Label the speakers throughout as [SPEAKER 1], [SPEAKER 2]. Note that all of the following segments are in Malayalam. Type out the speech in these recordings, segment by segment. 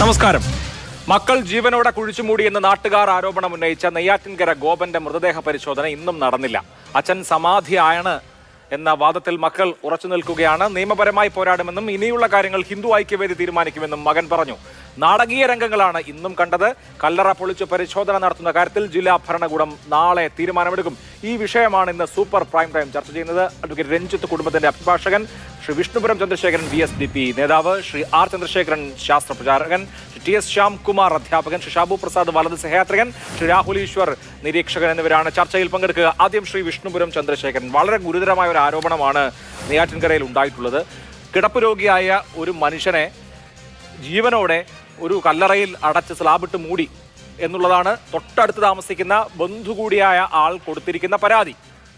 [SPEAKER 1] നമസ്കാരം. മക്കൾ ജീവനോടെ കുഴിച്ചുമൂടിയെന്ന് നാട്ടുകാർ ആരോപണം ഉന്നയിച്ച നെയ്യാറ്റിൻകര ഗോപന്റെ മൃതദേഹ പരിശോധന ഇന്നും നടന്നില്ല. അച്ഛൻ സമാധിയാണ് എന്ന വാദത്തിൽ മക്കൾ ഉറച്ചു നിൽക്കുകയാണ്. നിയമപരമായി പോരാടുമെന്നും ഇനിയുള്ള കാര്യങ്ങൾ ഹിന്ദു ഐക്യവേദി തീരുമാനിക്കുമെന്നും മകൻ പറഞ്ഞു. നാടകീയ രംഗങ്ങളാണ് ഇന്നും കണ്ടത്. കല്ലറ പൊളിച്ച് പരിശോധന നടത്തുന്ന കാര്യത്തിൽ ജില്ലാ ഭരണകൂടം നാളെ തീരുമാനമെടുക്കും. ഈ വിഷയമാണ് ഇന്ന് സൂപ്പർ പ്രൈം ടൈം ചർച്ച ചെയ്യുന്നത്. അഡ്വക്കേറ്റ് രഞ്ജിത്ത് കുടുംബത്തിന്റെ അഭിഭാഷകൻ ശ്രീ വിഷ്ണുപുരം ചന്ദ്രശേഖരൻ VSDP നേതാവ്, ശ്രീ R ചന്ദ്രശേഖരൻ ശാസ്ത്ര പ്രചാരകൻ, ശ്രീ TS ശ്യാംകുമാർ അധ്യാപകൻ, ശ്രീ ഷാബു പ്രസാദ് വലത് സഹയാത്രികൻ, ശ്രീ രാഹുൽ ഈശ്വർ നിരീക്ഷകൻ എന്നിവരാണ് ചർച്ചയിൽ പങ്കെടുക്കുക. ആദ്യം ശ്രീ വിഷ്ണുപുരം ചന്ദ്രശേഖരൻ. വളരെ ഗുരുതരമായ ഒരു ആരോപണമാണ് നെയ്യാറ്റിൻകരയിൽ ഉണ്ടായിട്ടുള്ളത്. കിടപ്പ് രോഗിയായ ഒരു മനുഷ്യനെ ജീവനോടെ ഒരു കല്ലറയിൽ അടച്ച് സ്ലാബിട്ട് മൂടി എന്നുള്ളതാണ് തൊട്ടടുത്ത് താമസിക്കുന്ന ബന്ധു കൂടിയായ ആൾ കൊടുത്തിരിക്കുന്ന പരാതി.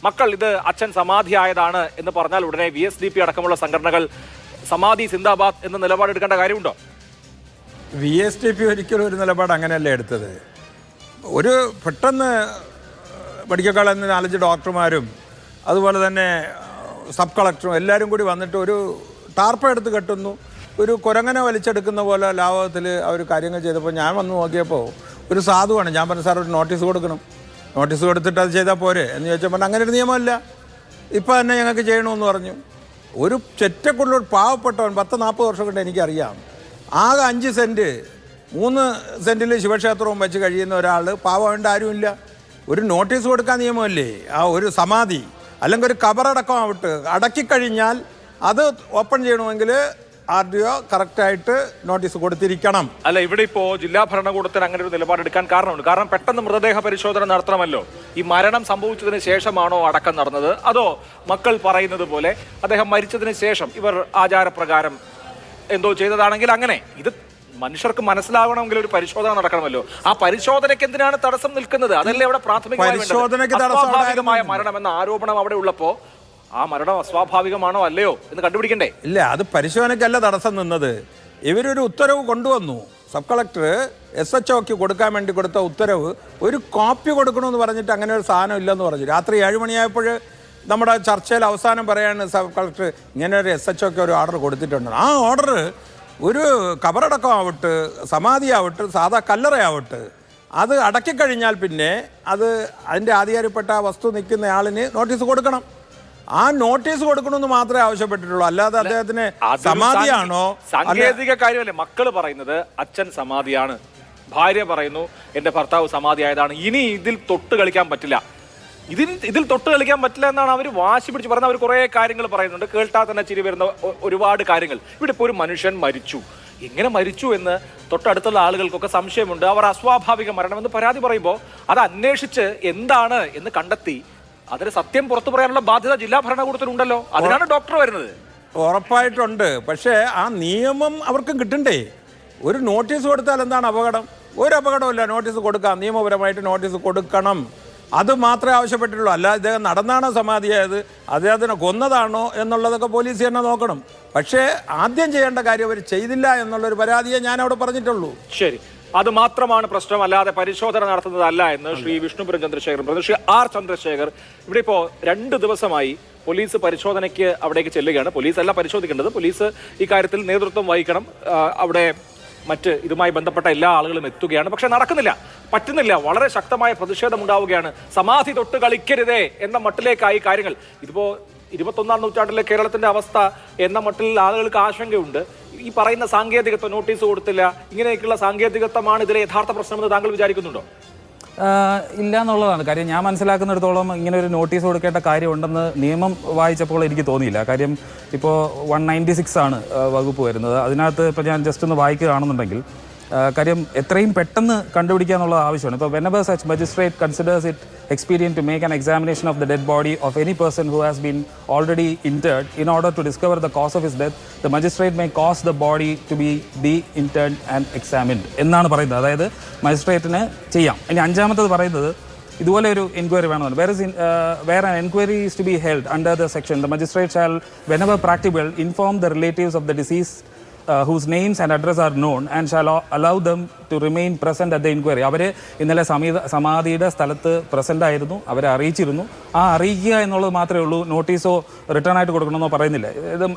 [SPEAKER 1] മക്കൾ ഇത് അച്ഛൻ സമാധിയായതാണ് എന്ന് പറഞ്ഞാൽ ഉടനെ VSDP അടക്കമുള്ള സംഘടനകൾ സമാധി സിന്ദാബാദ് എന്ന നിലപാടെടുക്കേണ്ട കാര്യമുണ്ടോ?
[SPEAKER 2] VSDP ഒരിക്കലും ഒരു നിലപാട് അങ്ങനെയല്ല എടുത്തത്. ഒരു പെട്ടെന്ന് മെഡിക്കൽ കോളേജിൽ നിന്ന് 4 ഡോക്ടർമാരും അതുപോലെ തന്നെ സബ് കളക്ടറും എല്ലാവരും കൂടി വന്നിട്ട് ഒരു ടാർപ്പ എടുത്ത് കെട്ടുന്നു, ഒരു കുരങ്ങനെ വലിച്ചെടുക്കുന്ന പോലെ ലാഭത്തിൽ അവർ കാര്യങ്ങൾ ചെയ്തപ്പോൾ ഞാൻ വന്ന് നോക്കിയപ്പോൾ ഒരു സാധുവാണ്. ഞാൻ പറഞ്ഞു, സാർ ഒരു നോട്ടീസ് കൊടുക്കണം, നോട്ടീസ് കൊടുത്തിട്ട് അത് ചെയ്താൽ പോരെ എന്ന് ചോദിച്ചപ്പോൾ അങ്ങനെ ഒരു നിയമമല്ല, ഇപ്പം തന്നെ ഞങ്ങൾക്ക് ചെയ്യണമെന്ന് പറഞ്ഞു. ഒരു ചെറ്റക്കുള്ള പാവപ്പെട്ടവൻ 10-40 വർഷം കൊണ്ട് എനിക്കറിയാം, ആകെ 5 സെൻറ്റ് 3 സെൻറ്റിൽ ശിവക്ഷേത്രവും വെച്ച് കഴിയുന്ന ഒരാൾ പാവമുണ്ട്, ആരുമില്ല. ഒരു നോട്ടീസ് കൊടുക്കാൻ നിയമമല്ലേ? ആ ഒരു സമാധി അല്ലെങ്കിൽ ഒരു കബറടക്കം ആവട്ടെ, അടക്കിക്കഴിഞ്ഞാൽ അത് ഓപ്പൺ ചെയ്യണമെങ്കിൽ RDO കറക്റ്റായിട്ട് നോട്ടീസ് കൊടുത്തിരിക്കണം.
[SPEAKER 1] അല്ല, ഇവിടെ ഇപ്പോൾ ജില്ലാ ഭരണകൂടത്തിന് അങ്ങനെ ഒരു നിലപാടെടുക്കാൻ കാരണമുണ്ട്. കാരണം പെട്ടെന്ന് മൃതദേഹ പരിശോധന നടത്തണമല്ലോ. ഈ മരണം സംഭവിച്ചതിന് ശേഷമാണോ അടക്കം നടന്നത്, അതോ മക്കൾ പറയുന്നത് പോലെ അദ്ദേഹം മരിച്ചതിന് ശേഷം ഇവർ ആചാരപ്രകാരം എന്തോ ചെയ്തതാണെങ്കിൽ അങ്ങനെ? ഇത് മനുഷ്യർക്ക് മനസ്സിലാവണമെങ്കിൽ ഒരു പരിശോധന നടക്കണമല്ലോ. ആ പരിശോധനയ്ക്ക് എന്തിനാണ് തടസ്സം നിൽക്കുന്നത്? അതല്ലേ അവിടെ പ്രാഥമികമായ മരണം എന്ന ആരോപണം അവിടെ ഉള്ളപ്പോ ആ മരണം അസ്വാഭാവികമാണോ അല്ലയോ എന്ന് കണ്ടുപിടിക്കണ്ടേ?
[SPEAKER 2] ഇല്ല, അത് പരിശോധനയ്ക്കല്ല തടസ്സം നിന്നത്. ഇവരൊരു ഉത്തരവ് കൊണ്ടുവന്നു. സബ് കളക്ടർ SHOക്ക് കൊടുക്കാൻ വേണ്ടി കൊടുത്ത ഉത്തരവ് ഒരു കോപ്പി കൊടുക്കണമെന്ന് പറഞ്ഞിട്ട് അങ്ങനെ ഒരു സാധനം ഇല്ലെന്ന് പറഞ്ഞു. രാത്രി 7 മണിയായപ്പോൾ നമ്മുടെ ചർച്ചയിൽ അവസാനം പറയാണ് സബ് കളക്ടർ ഇങ്ങനെ ഒരു SHOക്ക് ഒരു ഓർഡർ കൊടുത്തിട്ടുണ്ട്. ആ ഓർഡർ ഒരു കബറടക്കം ആവട്ടെ, സമാധി ആവട്ടെ, സാധാ കല്ലറയാവട്ടെ, അത് അടക്കിക്കഴിഞ്ഞാൽ പിന്നെ അത് അതിൻ്റെ ആധികാരികപ്പെട്ട വസ്തു നിൽക്കുന്ന ആളിന് നോട്ടീസ് കൊടുക്കണം. ആ നോട്ടീസ് കൊടുക്കണമെന്ന് മാത്രമേ ആവശ്യപ്പെട്ടിട്ടുള്ളൂ. അല്ലാതെ അദ്ദേഹത്തിന് സമാധിയാണോ?
[SPEAKER 1] സാങ്കേതിക കാര്യമല്ലേ? മക്കള് പറയുന്നത് അച്ഛൻ സമാധിയാണ്, ഭാര്യ പറയുന്നു എന്റെ ഭർത്താവ് സമാധിയായതാണ്, ഇനി ഇതിൽ തൊട്ട് കളിക്കാൻ പറ്റില്ല, ഇതിൽ തൊട്ട് കളിക്കാൻ പറ്റില്ല എന്നാണ് അവർ വാശി പിടിച്ച് പറയുന്നത്. അവർ കുറേ കാര്യങ്ങൾ പറയുന്നുണ്ട്, കേട്ടാൽ തന്നെ ചിരി വരുന്ന ഒരുപാട് കാര്യങ്ങൾ. ഇവിടെ ഇപ്പോൾ ഒരു മനുഷ്യൻ മരിച്ചു, എങ്ങനെ മരിച്ചു എന്ന് തൊട്ടടുത്തുള്ള ആളുകൾക്കൊക്കെ സംശയമുണ്ട്. അവർ അസ്വാഭാവിക മരണമെന്ന് പരാതി പറയുമ്പോൾ അത് അന്വേഷിച്ച് എന്താണ് എന്ന് കണ്ടെത്തി അതിന് സത്യം പുറത്തു പറയാനുള്ള ബാധ്യത ജില്ലാ ഭരണകൂടത്തിനുണ്ടല്ലോ. അതിനാണ് ഡോക്ടർ വരുന്നത്.
[SPEAKER 2] ഉറപ്പായിട്ടുണ്ട്. പക്ഷേ ആ നിയമം അവർക്കും കിട്ടണ്ടേ? ഒരു നോട്ടീസ് കൊടുത്താൽ എന്താണ് അപകടം? ഒരു അപകടമില്ല, നോട്ടീസ് കൊടുക്കാം, നിയമപരമായിട്ട് നോട്ടീസ് കൊടുക്കണം. അത് മാത്രമേ ആവശ്യപ്പെട്ടിട്ടുള്ളൂ. അല്ല ഇദ്ദേഹം നടന്നാണോ സമാധിയായത്, അദ്ദേഹത്തിനെ കൊന്നതാണോ എന്നുള്ളതൊക്കെ പോലീസ് തന്നെ നോക്കണം. പക്ഷേ ആദ്യം ചെയ്യേണ്ട കാര്യം അവർ ചെയ്തില്ല എന്നുള്ളൊരു പരാതിയെ ഞാൻ അവിടെ പറഞ്ഞിട്ടുള്ളൂ.
[SPEAKER 1] ശരി, അത് മാത്രമാണ് പ്രശ്നം, അല്ലാതെ പരിശോധന നടത്തുന്നതല്ല എന്ന് ശ്രീ വിഷ്ണുപുരം ചന്ദ്രശേഖരൻ പറഞ്ഞു. ശ്രീ R ചന്ദ്രശേഖർ, ഇവിടെ ഇപ്പോൾ 2 ദിവസമായി പോലീസ് പരിശോധനയ്ക്ക് അവിടേക്ക് ചെല്ലുകയാണ്. പോലീസ് അല്ല പരിശോധിക്കേണ്ടത്, പോലീസ് ഈ കാര്യത്തിൽ നേതൃത്വം വഹിക്കണം. അവിടെ മറ്റ് ഇതുമായി ബന്ധപ്പെട്ട എല്ലാ ആളുകളും എത്തുകയാണ്. പക്ഷെ നടക്കുന്നില്ല, പറ്റുന്നില്ല. വളരെ ശക്തമായ പ്രതിഷേധം ഉണ്ടാവുകയാണ്. സമാധി തൊട്ട് കളിക്കരുതേ എന്ന മട്ടിലേക്കായി കാര്യങ്ങൾ. ഇതിപ്പോ 21ാം നൂറ്റാണ്ടിലെ കേരളത്തിന്റെ അവസ്ഥ എന്ന മട്ടിൽ ആളുകൾക്ക് ആശങ്കയുണ്ട്. ഈ പറയുന്ന സാങ്കേതികത്വം, നോട്ടീസ് കൊടുത്തില്ല, ഇങ്ങനെയൊക്കെയുള്ള സാങ്കേതികത്വമാണ് ഇതിലെ യഥാർത്ഥ പ്രശ്നമെന്ന് താങ്കൾ വിചാരിക്കുന്നുണ്ടോ?
[SPEAKER 3] ഇല്ല എന്നുള്ളതാണ് കാര്യം. ഞാൻ മനസ്സിലാക്കുന്നിടത്തോളം ഇങ്ങനെ ഒരു നോട്ടീസ് കൊടുക്കേണ്ട കാര്യമുണ്ടെന്ന് നിയമം വായിച്ചപ്പോൾ എനിക്ക് തോന്നിയില്ല. കാര്യം ഇപ്പോൾ 196 ആണ് വകുപ്പ് വരുന്നത്. അതിനകത്ത് ഇപ്പോൾ ഞാൻ ജസ്റ്റ് ഒന്ന് വായിക്കുകയാണെന്നുണ്ടെങ്കിൽ കാര്യം എത്രയും പെട്ടെന്ന് കണ്ടുപിടിക്കുക എന്നുള്ളത് ആവശ്യമാണ്. ഇപ്പോൾ whenever such magistrate considers it expedient to make an examination of the dead body of any person who has been already interred in order to discover the cause of his death, the magistrate may cause the body to be de-interred and examined എന്നാണ് പറയുന്നത്. അതായത് മജിസ്ട്രേറ്റിന് ചെയ്യാം. ഇനി 5ാമത്തത് പറയുന്നത് ഇതുപോലെ ഒരു എൻക്വയറി വേണമെന്ന്. where an enquiry is to be held under the section, the magistrate shall whenever practicable inform the relatives of the deceased whose names and address are known and shall allow them to remain present at the inquiry. അവർ ഇന്നലെ സമാധിയുടെ സ്ഥലത്ത് പ്രസൻ്റ് ആയിരുന്നു, അവരെ അറിയിച്ചിരുന്നു. ആ അറിയിക്കുക എന്നുള്ളത് മാത്രമേ ഉള്ളൂ. നോട്ടീസോ റിട്ടേൺ ആയിട്ട് കൊടുക്കണമെന്നോ പറയുന്നില്ല.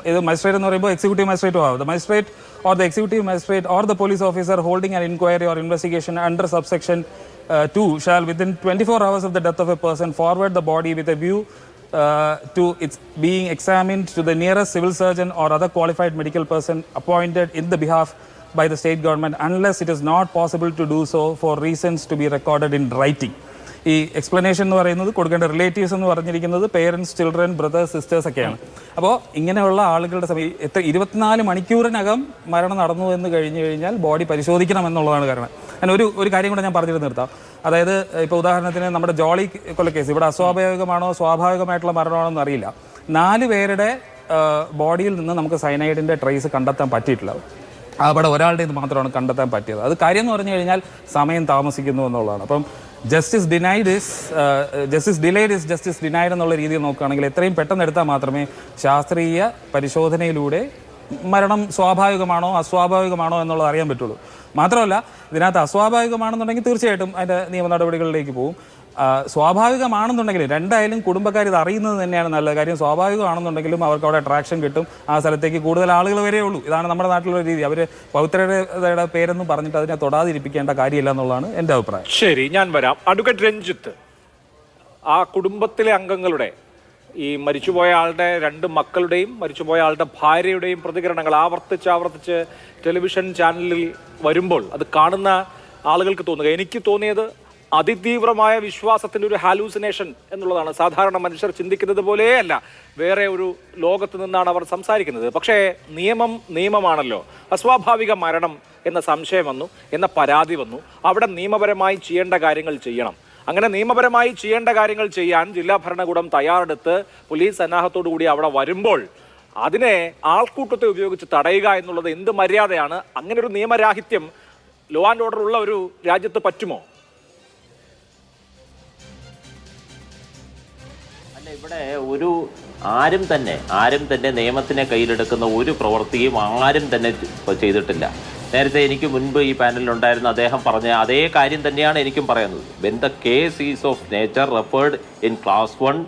[SPEAKER 3] ഇത് മജിസ്ട്രേറ്റ് എന്ന് പറയുമ്പോൾ എക്സിക്യൂട്ടീവ് മജിസ്ട്രേറ്റോ ആവും. The magistrate or the executive magistrate or the police officer holding an inquiry or investigation under subsection 2 shall within 24 hours of the death of a person forward the body with a view to its being examined to the nearest civil surgeon or other qualified medical person appointed in the behalf by the state government unless it is not possible to do so for reasons to be recorded in writing. ഈ എക്സ്പ്ലനേഷൻ എന്ന് പറയുന്നത് കൊടുക്കേണ്ട റിലേറ്റീവ്സ് എന്ന് പറഞ്ഞിരിക്കുന്നത് പേരൻസ്, ചിൽഡ്രൻ, ബ്രദേഴ്സ്, സിസ്റ്റേഴ്സ് ഒക്കെയാണ്. അപ്പോൾ ഇങ്ങനെയുള്ള ആളുകളുടെ 24 മണിക്കൂറിനകം മരണം നടന്നു എന്ന് കഴിഞ്ഞു കഴിഞ്ഞാൽ ബോഡി പരിശോധിക്കണം എന്നുള്ളതാണ് കാരണം. ഞാൻ ഒരു കാര്യം കൂടെ ഞാൻ പറഞ്ഞിട്ട് നിർത്താം. അതായത് ഇപ്പോൾ ഉദാഹരണത്തിന് നമ്മുടെ ജോളി കൊലക്കേസ്, ഇവിടെ അസ്വാഭാവികമാണോ സ്വാഭാവികമായിട്ടുള്ള മരണമാണോ എന്ന് അറിയില്ല. 4 പേരുടെ ബോഡിയിൽ നിന്ന് നമുക്ക് സയനൈഡിൻ്റെ ട്രേസ് കണ്ടെത്താൻ പറ്റിയിട്ടില്ല. അവിടെ ഒരാളുടെ ഇത് മാത്രമാണ് കണ്ടെത്താൻ പറ്റിയത്. അത് കാര്യം എന്ന് പറഞ്ഞു കഴിഞ്ഞാൽ സമയം താമസിക്കുന്നു എന്നുള്ളതാണ്. അപ്പം justice delayed is justice denied എന്നുള്ള രീതിയിൽ നോക്കുകയാണെങ്കിൽ എത്രയും പെട്ടെന്ന് എടുത്താൽ മാത്രമേ ശാസ്ത്രീയ പരിശോധനയിലൂടെ മരണം സ്വാഭാവികമാണോ അസ്വാഭാവികമാണോ എന്നുള്ളത് അറിയാൻ പറ്റുള്ളൂ. മാത്രമല്ല, ഇതിനകത്ത് അസ്വാഭാവികമാണെന്നുണ്ടെങ്കിൽ തീർച്ചയായിട്ടും അതിൻ്റെ നിയമ നടപടികളിലേക്ക് പോകും. സ്വാഭാവികമാണെന്നുണ്ടെങ്കിൽ രണ്ടായാലും കുടുംബക്കാർ ഇത് അറിയുന്നത് തന്നെയാണ് നല്ലത്. കാര്യം സ്വാഭാവികമാണെന്നുണ്ടെങ്കിലും അവർക്ക് അവിടെ അട്രാക്ഷൻ കിട്ടും, ആ സ്ഥലത്തേക്ക് കൂടുതൽ ആളുകൾ വരേ ഉള്ളൂ. ഇതാണ് നമ്മുടെ നാട്ടിലുള്ള രീതി. അവർ പൗത്രരുടെ പേരെന്നും പറഞ്ഞിട്ട് അതിനെ തൊടാതിരിപ്പിക്കേണ്ട കാര്യമില്ല എന്നുള്ളതാണ് എൻ്റെ അഭിപ്രായം.
[SPEAKER 1] ശരി, ഞാൻ വരാം. അഡ്വക്കേറ്റ് രഞ്ജിത്ത്, ആ കുടുംബത്തിലെ അംഗങ്ങളുടെ ഈ മരിച്ചുപോയ ആളുടെ 2 മക്കളുടെയും മരിച്ചുപോയ ആളുടെ ഭാര്യയുടെയും പ്രതികരണങ്ങൾ ആവർത്തിച്ച് ടെലിവിഷൻ ചാനലിൽ വരുമ്പോൾ അത് കാണുന്ന ആളുകൾക്ക് തോന്നുക, എനിക്ക് തോന്നിയത് അതിതീവ്രമായ വിശ്വാസത്തിൻ്റെ ഒരു ഹാലൂസിനേഷൻ എന്നുള്ളതാണ്. സാധാരണ മനുഷ്യർ ചിന്തിക്കുന്നത് പോലെയല്ല, വേറെ ഒരു ലോകത്ത് നിന്നാണ് അവർ സംസാരിക്കുന്നത്. പക്ഷേ നിയമമാണല്ലോ. അസ്വാഭാവിക മരണം എന്ന സംശയം വന്നു, എന്ന പരാതി വന്നു. അവിടെ നിയമപരമായി ചെയ്യേണ്ട കാര്യങ്ങൾ ചെയ്യണം. അങ്ങനെ നിയമപരമായി ചെയ്യേണ്ട കാര്യങ്ങൾ ചെയ്യാൻ ജില്ലാ ഭരണകൂടം തയ്യാറെടുത്ത് പോലീസ് സന്നാഹത്തോടു കൂടി അവിടെ വരുമ്പോൾ അതിനെ ആൾക്കൂട്ടത്തെ ഉപയോഗിച്ച് തടയുക എന്നുള്ളത് എന്ത് മര്യാദയാണ്? അങ്ങനെ ഒരു നിയമരാഹിത്യം ലോ ആൻഡ് ഓർഡർ ഉള്ള ഒരു രാജ്യത്ത് പറ്റുമോ?
[SPEAKER 4] ഇവിടെ ആരും തന്നെ നിയമത്തിനെ കയ്യിലെടുക്കുന്ന ഒരു പ്രവൃത്തിയും ആരും തന്നെ ചെയ്തിട്ടില്ല. നേരത്തെ എനിക്ക് മുൻപ് ഈ പാനലിലുണ്ടായിരുന്ന അദ്ദേഹം പറഞ്ഞ അതേ കാര്യം തന്നെയാണ് എനിക്കും പറയുന്നത്. When the case is of nature referred in class 1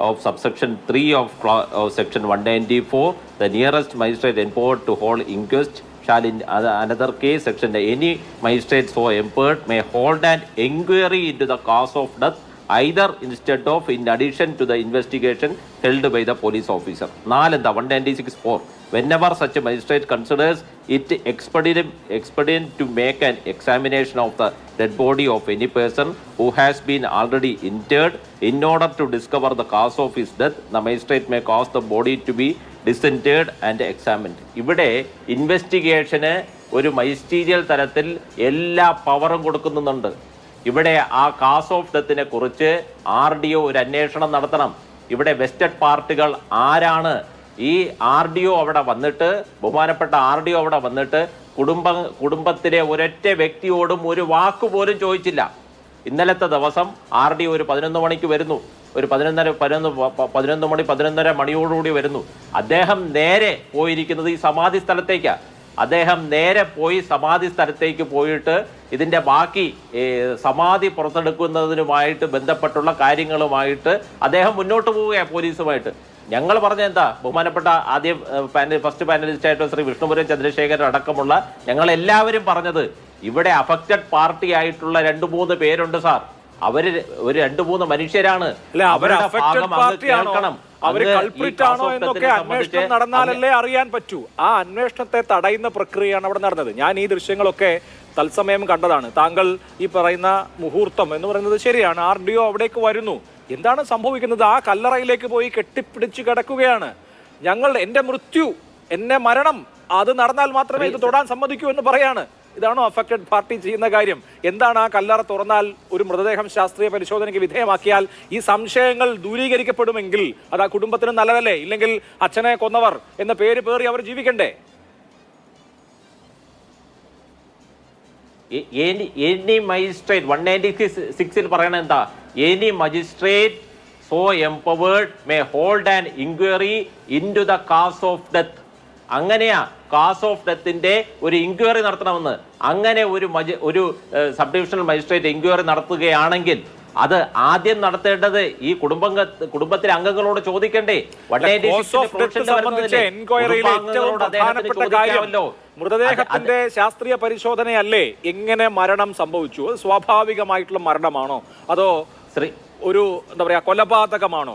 [SPEAKER 4] of subsection 3 of section 194 the nearest magistrate empowered to hold inquest shall in another case section any magistrate so empowered may hold an inquiry into the cause of death either instead of in addition to the investigation held by the police officer. 196(4) whenever such a magistrate considers it expedient to make an examination of the dead body of any person who has been already interred in order to discover the cause of his death, the magistrate may cause the body to be disinterred and examined. ഇവിടെ ഇൻവെസ്റ്റിഗേഷന് ഒരു മജിസ്റ്റീരിയൽ തലത്തിൽ എല്ലാ പവറും കൊടുക്കുന്നുണ്ട്. ഇവിടെ ആ കാസ് ഓഫ് ഡെത്തിനെ കുറിച്ച് RDO ഒരു അന്വേഷണം നടത്തണം. ഇവിടെ വെസ്റ്റഡ് പാർട്ടികൾ ആരാണ്? ഈ RDO അവിടെ വന്നിട്ട്, ബഹുമാനപ്പെട്ട RDO അവിടെ വന്നിട്ട് കുടുംബത്തിലെ ഒരൊറ്റ വ്യക്തിയോടും ഒരു വാക്കുപോലും ചോദിച്ചില്ല. ഇന്നലത്തെ ദിവസം RDO ഒരു 11 മണിക്ക് വരുന്നു, ഒരു 11:30 മണിയോടുകൂടി വരുന്നു. അദ്ദേഹം നേരെ പോയിരിക്കുന്നത് ഈ സമാധി സ്ഥലത്തേക്കാണ്. അദ്ദേഹം നേരെ പോയി സമാധി സ്ഥലത്തേക്ക് പോയിട്ട് ഇതിൻ്റെ ബാക്കി സമാധി പുറത്തെടുക്കുന്നതിനുമായിട്ട് ബന്ധപ്പെട്ടുള്ള കാര്യങ്ങളുമായിട്ട് അദ്ദേഹം മുന്നോട്ട് പോവുകയാണ് പോലീസുമായിട്ട്. ഞങ്ങൾ പറഞ്ഞ എന്താ, ബഹുമാനപ്പെട്ട ഫസ്റ്റ് പാനലിസ്റ്റ് ആയിട്ടുള്ള ശ്രീ വിഷ്ണുപുരം ചന്ദ്രശേഖരൻ അടക്കമുള്ള ഞങ്ങൾ എല്ലാവരും പറഞ്ഞത് ഇവിടെ അഫക്റ്റഡ് പാർട്ടി ആയിട്ടുള്ള 2-3 പേരുണ്ട് സാർ. അവര് ഒരു 2-3 മനുഷ്യരാണ്.
[SPEAKER 1] അവര് കൾപ്രിറ്റാണോ എന്നൊക്കെ അന്വേഷണം നടന്നാലല്ലേ അറിയാൻ പറ്റൂ. ആ അന്വേഷണത്തെ തടയുന്ന പ്രക്രിയയാണ് അവിടെ നടന്നത്. ഞാൻ ഈ ദൃശ്യങ്ങളൊക്കെ തത്സമയം കണ്ടതാണ്. താങ്കൾ ഈ പറയുന്ന മുഹൂർത്തം എന്ന് പറയുന്നത് ശരിയാണ്. RDO അവിടേക്ക് വരുന്നു. എന്താണ് സംഭവിക്കുന്നത്? ആ കല്ലറയിലേക്ക് പോയി കെട്ടിപ്പിടിച്ച് കിടക്കുകയാണ്. എന്റെ മൃത്യു, എന്നെ മരണം, അത് നടന്നാൽ മാത്രമേ ഇത് തൊടാൻ സമ്മതിക്കൂ എന്ന് പറയാണ്. ഇതാണോ അഫക്റ്റഡ് പാർട്ടി ചെയ്യുന്ന കാര്യം? എന്താണ് ആ കല്ലറ തുറന്നാൽ, ഒരു മൃതദേഹം ശാസ്ത്രീയ പരിശോധനയ്ക്ക് വിധേയമാക്കിയാൽ ഈ സംശയങ്ങൾ ദൂരീകരിക്കപ്പെടുമെങ്കിൽ അത് ആ കുടുംബത്തിന് നല്ലതല്ലേ? ഇല്ലെങ്കിൽ അച്ഛനെ കൊന്നവർ എന്ന പേര് പേറി അവർ ജീവിക്കണ്ടേ?
[SPEAKER 4] എനി മജിസ്ട്രേറ്റ് 196 പറയണ എന്താ? Any magistrate so empowered may hold an inquiry into the cause of death. അങ്ങനെയാ കാസ് ഓഫ് ഡെത്തിന്റെ ഒരു ഇൻക്വയറി നടത്തണമെന്ന്. അങ്ങനെ ഒരു സബ് ഡിവിഷണൽ മജിസ്ട്രേറ്റ് ഇൻക്വയറി നടത്തുകയാണെങ്കിൽ അത് ആദ്യം നടത്തേണ്ടത് ഈ കുടുംബത്തിലെ അംഗങ്ങളോട് ചോദിക്കണ്ടേ?
[SPEAKER 1] മൃതദേഹത്തിന്റെ ശാസ്ത്രീയ പരിശോധനയല്ലേ എങ്ങനെ മരണം സംഭവിച്ചു? അത് സ്വാഭാവികമായിട്ടുള്ള മരണമാണോ അതോ ഒരു എന്താ പറയാ കൊലപാതകമാണോ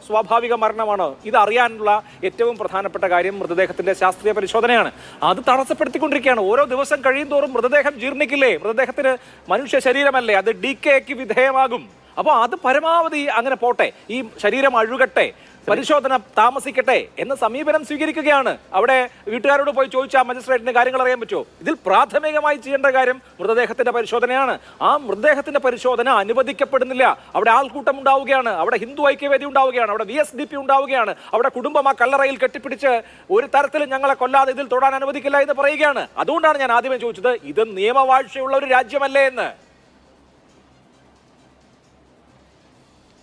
[SPEAKER 1] സ്വാഭാവിക മരണമാണോ? ഇത് അറിയാനുള്ള ഏറ്റവും പ്രധാനപ്പെട്ട കാര്യം മൃതദേഹത്തിന്റെ ശാസ്ത്രീയ പരിശോധനയാണ്. അത് തടസ്സപ്പെടുത്തിക്കൊണ്ടിരിക്കുകയാണ്. ഓരോ ദിവസം കഴിയും തോറും മൃതദേഹം ജീർണിക്കില്ലേ? മൃതദേഹത്തിന് മനുഷ്യ ശരീരമല്ലേ, അത് ഡികേക്ക് വിധേയമാകും. അപ്പോൾ അത് പരമാവധി അങ്ങനെ പോട്ടെ, ഈ ശരീരം അഴുകട്ടെ, പരിശോധന താമസിക്കട്ടെ എന്ന സമീപനം സ്വീകരിക്കുകയാണ്. അവിടെ വീട്ടുകാരോട് പോയി ചോദിച്ചാൽ മജിസ്ട്രേറ്റിന് കാര്യങ്ങൾ അറിയാൻ പറ്റുമോ? ഇതിൽ പ്രാഥമികമായി ചെയ്യേണ്ട കാര്യം മൃതദേഹത്തിന്റെ പരിശോധനയാണ്. ആ മൃതദേഹത്തിന്റെ പരിശോധന അനുവദിക്കപ്പെടുന്നില്ല. അവിടെ ആൾക്കൂട്ടം ഉണ്ടാവുകയാണ്, അവിടെ ഹിന്ദു ഐക്യവേദി ഉണ്ടാവുകയാണ്, അവിടെ VSDP ഉണ്ടാവുകയാണ്, അവിടെ കുടുംബം ആ കല്ലറയിൽ കെട്ടിപ്പിടിച്ച് ഒരു തരത്തിലും ഞങ്ങളെ കൊല്ലാതെ ഇതിൽ തൊടാൻ അനുവദിക്കില്ല എന്ന് പറയുകയാണ്. അതുകൊണ്ടാണ് ഞാൻ ആദ്യമേ ചോദിച്ചത്, ഇത് നിയമവാഴ്ചയുള്ള ഒരു രാജ്യമല്ലേ എന്ന്.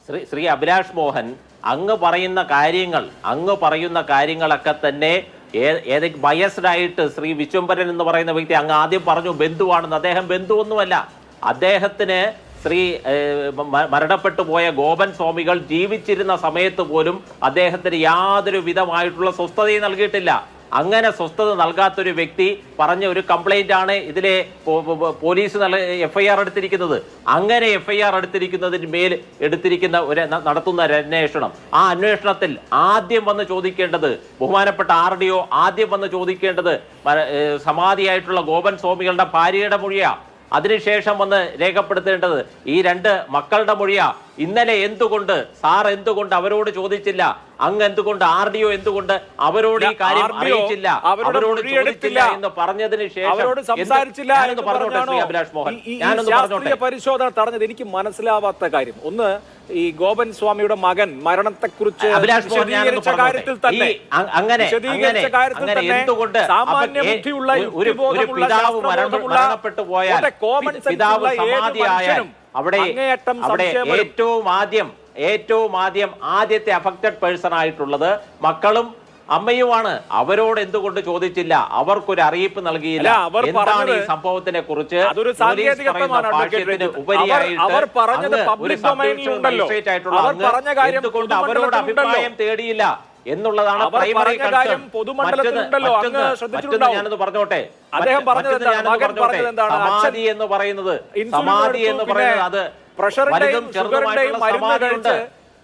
[SPEAKER 4] ശ്രീ അഭിലാഷ് മോഹൻ, അങ്ങ് പറയുന്ന കാര്യങ്ങളൊക്കെ തന്നെ ബയസ്ഡ് ആയിട്ട് ശ്രീ വിശ്വംഭരൻ എന്ന് പറയുന്ന വ്യക്തി അങ്ങ് ആദ്യം പറഞ്ഞു ബന്ധുവാണെന്ന്. അദ്ദേഹം ബന്ധുവൊന്നുമല്ല. അദ്ദേഹത്തിന് മരണപ്പെട്ടു പോയ ഗോപൻ സ്വാമികൾ ജീവിച്ചിരുന്ന സമയത്ത് പോലും അദ്ദേഹത്തിന് യാതൊരു വിധമായിട്ടുള്ള സ്വസ്ഥതയും നൽകിയിട്ടില്ല. അങ്ങനെ സ്വസ്ഥത നൽകാത്തൊരു വ്യക്തി പറഞ്ഞ ഒരു കംപ്ലൈന്റ് ആണ് ഇതിലെ പോലീസ് FIR എടുത്തിരിക്കുന്നത്. അങ്ങനെ FIR എടുത്തിരിക്കുന്ന നടത്തുന്ന ഒരു അന്വേഷണം, ആ അന്വേഷണത്തിൽ ആദ്യം വന്ന് ചോദിക്കേണ്ടത് ബഹുമാനപ്പെട്ട RDO ആദ്യം വന്ന് ചോദിക്കേണ്ടത് സമാധിയായിട്ടുള്ള ഗോപൻ സ്വാമികളുടെ ഭാര്യയുടെ മൊഴിയാ. അതിനുശേഷം വന്ന് രേഖപ്പെടുത്തേണ്ടത് ഈ 2 മക്കളുടെ മൊഴിയാ. ഇന്നലെ എന്തുകൊണ്ട് അവരോട് ചോദിച്ചില്ല? അങ്ങ് എന്തുകൊണ്ട് RDO എന്തുകൊണ്ട് അവരോട് ഈ കാര്യം അറിയിച്ചില്ല, അവരോട് ചോദിച്ചില്ല എന്ന് പറഞ്ഞതിന് ശേഷം അഭിലാഷ് മോഹൻ
[SPEAKER 1] പരിശോധന തടഞ്ഞത് എനിക്ക് മനസ്സിലാവാത്ത കാര്യം ഒന്ന്, ഈ ഗോപൻ സ്വാമിയുടെ മകൻ മരണത്തെക്കുറിച്ച് വിശദീകരിച്ച കാര്യത്തിൽ തന്നെ സാമാന്യ ബുദ്ധിയുള്ള
[SPEAKER 4] മരണപ്പെട്ടു പോയാൽ പിതാവ് സമാധിയായാൽ അവിടെ ഏറ്റവും ആദ്യം ആദ്യത്തെ അഫക്റ്റഡ് പേഴ്സൺ ആയിട്ടുള്ളത് മക്കളും അമ്മയുമാണ്. അവരോട് എന്തുകൊണ്ട് ചോദിച്ചില്ല? അവർക്കൊരു അറിയിപ്പ് നൽകിയില്ല. എന്താണ് ഈ സംഭവത്തിനെ കുറിച്ച് എന്തുകൊണ്ട് അവരോട് അഭിപ്രായം തേടിയില്ല എന്നുള്ളതാണ് പ്രൈമറി കൺസേൺ. ഞാനത് പറഞ്ഞോട്ടെ, സമാധി എന്ന് പറയുന്നത് അത് വലുതും ചെറുതുമായിട്ടുള്ള സമാധിയുണ്ട്.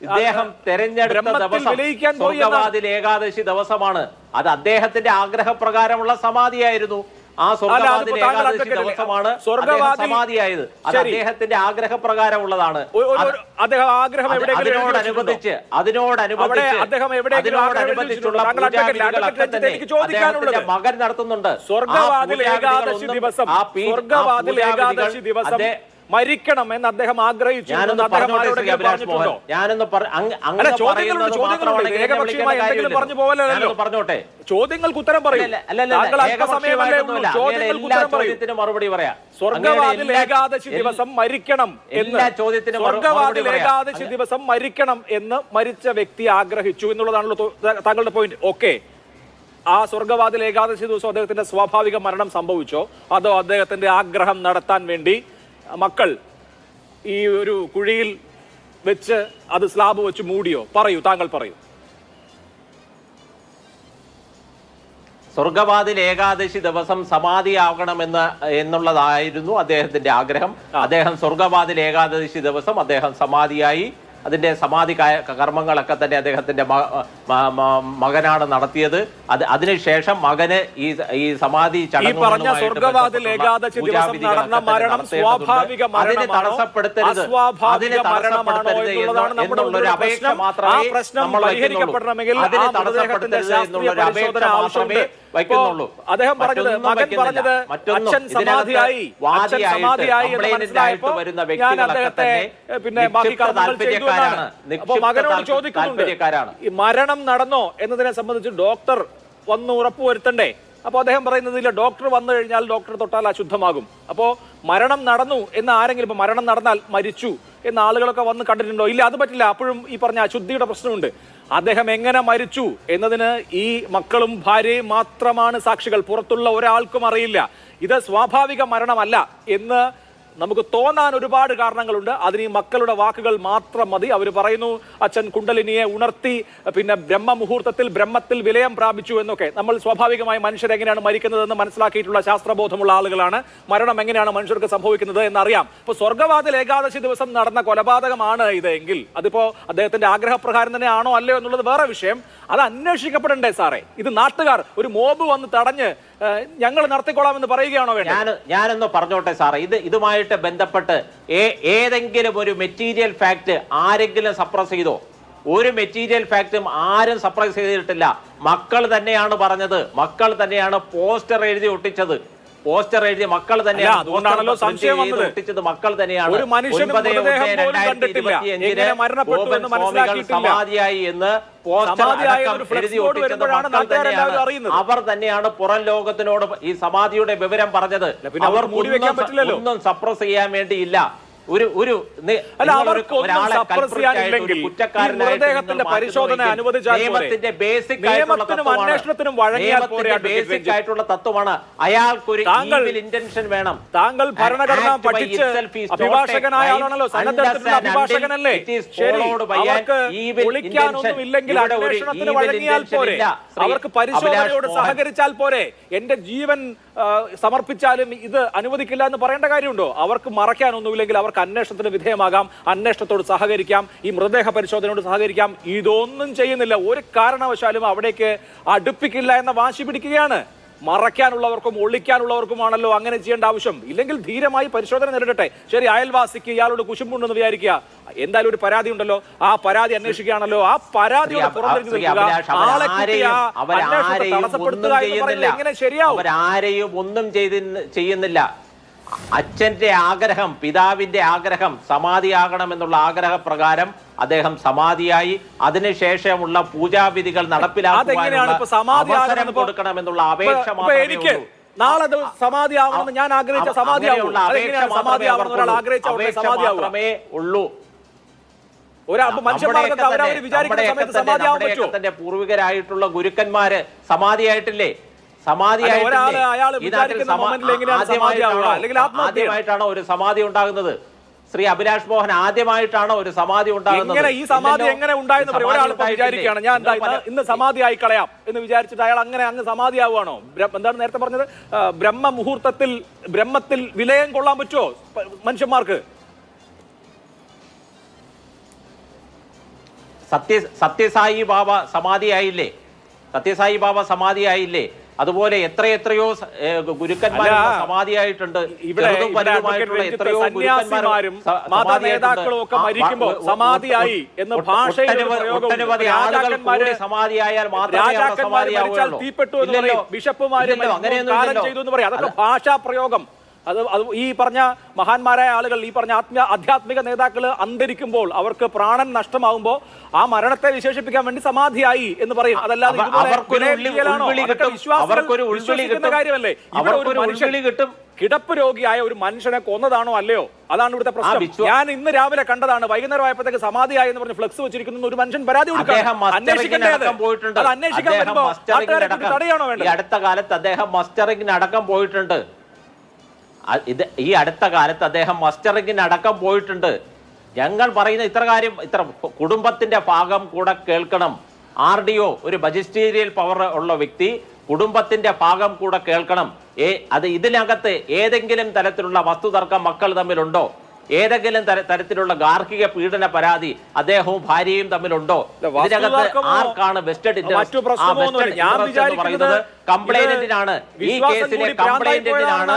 [SPEAKER 4] ഇദ്ദേഹം തെരഞ്ഞെടുത്ത ദിവസം സ്വർഗവാതിൽ ഏകാദശി ദിവസമാണ്. അത് അദ്ദേഹത്തിന്റെ ആഗ്രഹപ്രകാരമുള്ള സമാധിയായിരുന്നു. ആ സ്വർഗവാതിൽ ഏകാദശി ദിവസമാണ് സമാധിയായത്. അത് അദ്ദേഹത്തിന്റെ ആഗ്രഹപ്രകാരമുള്ളതാണ്. അതിനോടനുബന്ധിച്ചുള്ള പൂജാവിധികളൊക്കെ തന്നെ അദ്ദേഹത്തിന്റെ മകൻ നടത്തുന്നുണ്ട്.
[SPEAKER 1] മരിക്കണം എന്ന് അദ്ദേഹം ആഗ്രഹിച്ചു.
[SPEAKER 4] പറഞ്ഞോട്ടെ,
[SPEAKER 1] ചോദ്യങ്ങൾക്ക് ഉത്തരം പറയും.
[SPEAKER 4] മറുപടി പറയാം.
[SPEAKER 1] സ്വർഗവാതിൽ ഏകാദശി ദിവസം മരിക്കണം എന്ന് മരിച്ച വ്യക്തി ആഗ്രഹിച്ചു എന്നുള്ളതാണല്ലോ താങ്കളുടെ പോയിന്റ്. ഓക്കെ, ആ സ്വർഗവാതിൽ ഏകാദശി ദിവസം അദ്ദേഹത്തിന്റെ സ്വാഭാവിക മരണം സംഭവിച്ചോ അതോ അദ്ദേഹത്തിന്റെ ആഗ്രഹം നടത്താൻ വേണ്ടി മക്കൾ ഈ ഒരു കുഴിയിൽ വെച്ച് അത് സ്ലാബ് വെച്ച് മൂടിയോ? പറയൂ, താങ്കൾ പറയൂ.
[SPEAKER 4] സ്വർഗവാതിൽ ഏകാദശി ദിവസം എന്നുള്ളതായിരുന്നു അദ്ദേഹത്തിന്റെ ആഗ്രഹം. അദ്ദേഹം സ്വർഗവാതിൽ ഏകാദശി ദിവസം അദ്ദേഹം സമാധിയായി. അതിന്റെ സമാധി കർമ്മങ്ങളൊക്കെ തന്നെ അദ്ദേഹത്തിന്റെ മകനാണ് നടത്തിയത്. അതിനുശേഷം മകന് ഈ സമാധി തടസ്സപ്പെടുത്തരുത് എന്നുള്ളൊരു അപേക്ഷ മാത്രമേ നമ്മൾ വയ്ക്കുന്നുള്ളൂ. അതിനെ തടസ്സപ്പെടുത്തരുത് എന്നുള്ളൊരു അപേക്ഷ മാത്രമേ വയ്ക്കുന്നുള്ളൂ.
[SPEAKER 1] അദ്ദേഹം പറഞ്ഞത് അച്ഛൻ സമാധിയായി
[SPEAKER 4] വരുന്ന വ്യക്തികളൊക്കെ തന്നെ
[SPEAKER 1] മകനോട് ചോദിക്കുന്നുണ്ട് ഈ മരണം നടന്നോ എന്നതിനെ സംബന്ധിച്ച് ഡോക്ടർ വന്ന് ഉറപ്പുവരുത്തണ്ടേ? അപ്പോൾ അദ്ദേഹം പറയുന്നത് ഇല്ല, ഡോക്ടർ വന്നു കഴിഞ്ഞാൽ ഡോക്ടർ തൊട്ടാൽ അശുദ്ധമാകും. അപ്പോൾ മരണം നടന്നു എന്ന് ആരെങ്കിലും, ഇപ്പൊ മരണം നടന്നാൽ മരിച്ചു എന്ന ആളുകളൊക്കെ വന്ന് കണ്ടിട്ടുണ്ടോ? ഇല്ല, അത് പറ്റില്ല. അപ്പോഴും ഈ പറഞ്ഞ അശുദ്ധിയുടെ പ്രശ്നമുണ്ട്. അദ്ദേഹം എങ്ങനെ മരിച്ചു എന്നതിന് ഈ മക്കളും ഭാര്യയും മാത്രമാണ് സാക്ഷികൾ. പുറത്തുള്ള ഒരാൾക്കും അറിയില്ല. ഇത് സ്വാഭാവിക മരണമല്ല എന്ന് നമുക്ക് തോന്നാൻ ഒരുപാട് കാരണങ്ങളുണ്ട്. അതിന് ഈ മക്കളുടെ വാക്കുകൾ മാത്രം മതി. അവർ പറയുന്നു അച്ഛൻ കുണ്ടലിനിയെ ഉണർത്തി, പിന്നെ ബ്രഹ്മമുഹൂർത്തത്തിൽ ബ്രഹ്മത്തിൽ വിലയം പ്രാപിച്ചു എന്നൊക്കെ. നമ്മൾ സ്വാഭാവികമായി മനുഷ്യരെങ്ങനെയാണ് മരിക്കുന്നതെന്ന് മനസ്സിലാക്കിയിട്ടുള്ള ശാസ്ത്രബോധമുള്ള ആളുകളാണ്. മരണം എങ്ങനെയാണ് മനുഷ്യർക്ക് സംഭവിക്കുന്നത് എന്നറിയാം. ഇപ്പോൾ സ്വർഗവാതിൽ ഏകാദശി ദിവസം നടന്ന കൊലപാതകമാണ് ഇത് എങ്കിൽ അതിപ്പോ അദ്ദേഹത്തിന്റെ ആഗ്രഹപ്രകാരം തന്നെ ആണോ അല്ലയോ എന്നുള്ളത് വേറെ വിഷയം. അത് അന്വേഷിക്കപ്പെടണ്ടേ സാറേ? ഇത് നാട്ടുകാർ ഒരു മോബ് വന്ന് തടഞ്ഞ് ഞങ്ങൾ നടത്തിക്കൊള്ളാമെന്ന് പറയുകയാണോ വേണ്ടത്?
[SPEAKER 4] ഞാനൊന്ന് പറഞ്ഞോട്ടെ സാറേ, ഇതുമായിട്ട് ബന്ധപ്പെട്ട് ഏതെങ്കിലും ഒരു മെറ്റീരിയൽ ഫാക്ട് ആരെങ്കിലും സപ്രസ് ചെയ്തോ? ഒരു മെറ്റീരിയൽ ഫാക്റ്റും ആരും സപ്രസ് ചെയ്തിട്ടില്ല. മക്കൾ തന്നെയാണ് പറഞ്ഞത്. മക്കൾ തന്നെയാണ് പോസ്റ്റർ എഴുതി ഒട്ടിച്ചത്. പോസ്റ്റർ എഴുതിയ മക്കൾ തന്നെയാണ്.
[SPEAKER 1] അതുകൊണ്ടാണല്ലോ സംശയം വന്നത്.
[SPEAKER 4] ഒട്ടിച്ചത് മക്കൾ തന്നെയാണ്.
[SPEAKER 1] ഒരു മനുഷ്യനും മൃതദേഹം പോലും കണ്ടിട്ടില്ല. എങ്ങനെ മരണപ്പെട്ടു എന്ന് മനസ്സിലാക്കിയിട്ടില്ല.
[SPEAKER 4] സമാധിയായി എന്ന് പോസ്റ്റർ എഴുതി ഒട്ടിച്ചത് മക്കൾ തന്നെയാണ്. അവർ തന്നെയാണ് പുറം ലോകത്തിനോട് ഈ സമാധിയുടെ വിവരം പറഞ്ഞത്. അവർ ഒന്നും സപ്രസ് ചെയ്യാൻ വേണ്ടിയില്ല.
[SPEAKER 1] മൃതദേഹത്തിന്റെ പരിശോധന അനുവദിച്ചാൽ അന്വേഷണത്തിനും വഴങ്ങിയാൽ
[SPEAKER 4] ബേസിക് ആയിട്ടുള്ള തത്വമാണ്. അയാൾക്കൊരു ഇന്റൻഷൻ വേണം.
[SPEAKER 1] താങ്കൾ ഭരണഘടന പഠിച്ച് അഭിഭാഷകനായ ആളാണല്ലോ, സന്നദ്ധത്തിലുള്ള അഭിഭാഷകനല്ലേ? അവർക്ക് ഒളിക്കാനൊന്നും ഇല്ലെങ്കിൽ അന്വേഷണത്തിന് വഴങ്ങിയാൽ പോരെ? അവർക്ക് പരിശോധനയോട് സഹകരിച്ചാൽ പോരെ? എന്റെ ജീവൻ സമർപ്പിച്ചാലും ഇത് അനുവദിക്കില്ല എന്ന് പറയേണ്ട കാര്യമുണ്ടോ? അവർക്ക് മറയ്ക്കാനൊന്നുമില്ലെങ്കിൽ അവർക്ക് അന്വേഷണത്തിന് വിധേയമാകാം, അന്വേഷണത്തോട് സഹകരിക്കാം, ഈ മൃതദേഹ പരിശോധനയോട് സഹകരിക്കാം. ഇതൊന്നും ചെയ്യുന്നില്ല. ഒരു കാരണവശാലും അവിടേക്ക് അടുപ്പിക്കില്ല എന്ന വാശി പിടിക്കുകയാണ്. മറയ്ക്കാനുള്ളവർക്കും ഒളിക്കാനുള്ളവർക്കുമാണല്ലോ അങ്ങനെ ചെയ്യേണ്ട ആവശ്യം. ഇല്ലെങ്കിൽ ധീരമായി പരിശോധന നേരിടട്ടെ. ശരി, അയൽവാസിക്ക് ഇയാളോട് കുശുമ്പുണ്ടെന്ന് വിചാരിക്കുക, എന്തായാലും ഒരു പരാതി ഉണ്ടല്ലോ, ആ പരാതി അന്വേഷിക്കുകയാണല്ലോ, ആ പരാതിയുടെ എങ്ങനെ ശരിയാവും?
[SPEAKER 4] അവരാരെയും ഒന്നും ചെയ്യുന്നില്ല. അച്ഛന്റെ ആഗ്രഹം, പിതാവിന്റെ ആഗ്രഹം സമാധിയാകണമെന്നുള്ള ആഗ്രഹപ്രകാരം അദ്ദേഹം സമാധിയായി. അതിനുശേഷമുള്ള പൂജാവിധികൾ നടപ്പിലാക്കാൻ കൊടുക്കണമെന്നുള്ള അപേക്ഷ മാത്രമേ
[SPEAKER 1] നാളെ സമാധിയാവണമെന്ന് ഞാൻ ആഗ്രഹിച്ച
[SPEAKER 4] മാത്രമേ ഉള്ളൂ.
[SPEAKER 1] മനുഷ്യന്റെ
[SPEAKER 4] പൂർവികരായിട്ടുള്ള ഗുരുക്കന്മാര് സമാധിയായിട്ടില്ലേ? ആദ്യമായിട്ടാണ് ഒരു സമാധി ഉണ്ടാകുന്നത്. ശ്രീ അഭിലാഷ് മോഹൻ ആദ്യമായിട്ടാണ് ഒരു സമാധി ഉണ്ടാകുന്നത്.
[SPEAKER 1] ഈ സമാധി എങ്ങനെ ഉണ്ടായെന്ന് ഒരാൾ വിചാരിക്കുകയാണ്. ഞാൻ ഇന്ന് സമാധിയായി കളയാം എന്ന് വിചാരിച്ചിട്ട് അയാൾ അങ്ങ് സമാധിയാവുകയാണോ? എന്താണ് നേരത്തെ പറഞ്ഞത്? ബ്രഹ്മമുഹൂർത്തത്തിൽ ബ്രഹ്മത്തിൽ വിലയം കൊള്ളാൻ പറ്റുമോ മനുഷ്യന്മാർക്ക്?
[SPEAKER 4] സത്യസായി ബാബ സമാധിയായില്ലേ? സത്യസായി ബാബ സമാധിയായില്ലേ? അതുപോലെ എത്രയോ ഗുരുക്കന്മാർ സമാധിയായിട്ടുണ്ട്.
[SPEAKER 1] സമാധിയായി എന്ന്
[SPEAKER 4] ഒട്ടനവധി ആളുകൾ സമാധിയായാൽ മാത്രമേ
[SPEAKER 1] ബിഷപ്പുമാരും അതൊക്കെ ഭാഷാ പ്രയോഗം. അത് ഈ പറഞ്ഞ മഹാന്മാരായ ആളുകൾ, ഈ പറഞ്ഞ ആധ്യാത്മിക നേതാക്കൾ അന്തരിക്കുമ്പോൾ അവർക്ക് പ്രാണൻ നഷ്ടമാകുമ്പോൾ ആ മരണത്തെ വിശേഷിപ്പിക്കാൻ വേണ്ടി സമാധിയായി എന്ന് പറയും. അതല്ലാതെ കാര്യമല്ലേ? കിടപ്പ് രോഗിയായ ഒരു മനുഷ്യനെ കൊന്നതാണോ അല്ലയോ? അതാണ് ഇവിടുത്തെ പ്രശ്നം. ഞാൻ ഇന്ന് രാവിലെ കണ്ടതാണ്, വൈകുന്നേരം ആയപ്പോഴത്തേക്ക് സമാധിയായി എന്ന് പറഞ്ഞ് ഫ്ലെക്സ് വെച്ചിരിക്കുന്ന ഒരു മനുഷ്യൻ പരാതി കൊടുക്കാം. തടയാണോ വേണ്ടത്?
[SPEAKER 4] അടുത്ത കാലത്ത് അദ്ദേഹം മസ്റ്ററിംഗിന് അടക്കം പോയിട്ടുണ്ട്. ഈ അടുത്ത കാലത്ത് അദ്ദേഹം മസ്റ്ററിംഗിന് അടക്കം പോയിട്ടുണ്ട്. ഞങ്ങൾ പറയുന്ന ഇത്ര കുടുംബത്തിന്റെ ഭാഗം കൂടെ കേൾക്കണം. RDO ഒരു മജിസ്റ്റീരിയൽ പവർ ഉള്ള വ്യക്തി കുടുംബത്തിന്റെ ഭാഗം കൂടെ കേൾക്കണം. അത് ഇതിനകത്ത് ഏതെങ്കിലും തരത്തിലുള്ള വസ്തുതർക്കം മക്കൾ തമ്മിലുണ്ടോ? ഏതെങ്കിലും തരത്തിലുള്ള ഗാർഹിക പീഡന പരാതി അദ്ദേഹവും ഭാര്യയും തമ്മിലുണ്ടോ? ഇതിനകത്ത് ആർക്കാണ് വെസ്റ്റഡ് ഇൻട്രസ്റ്റ്? പറയുന്നത് കംപ്ലൈന്റിനാണ്. ഈ കേസിലെ കംപ്ലൈന്റിനാണ്.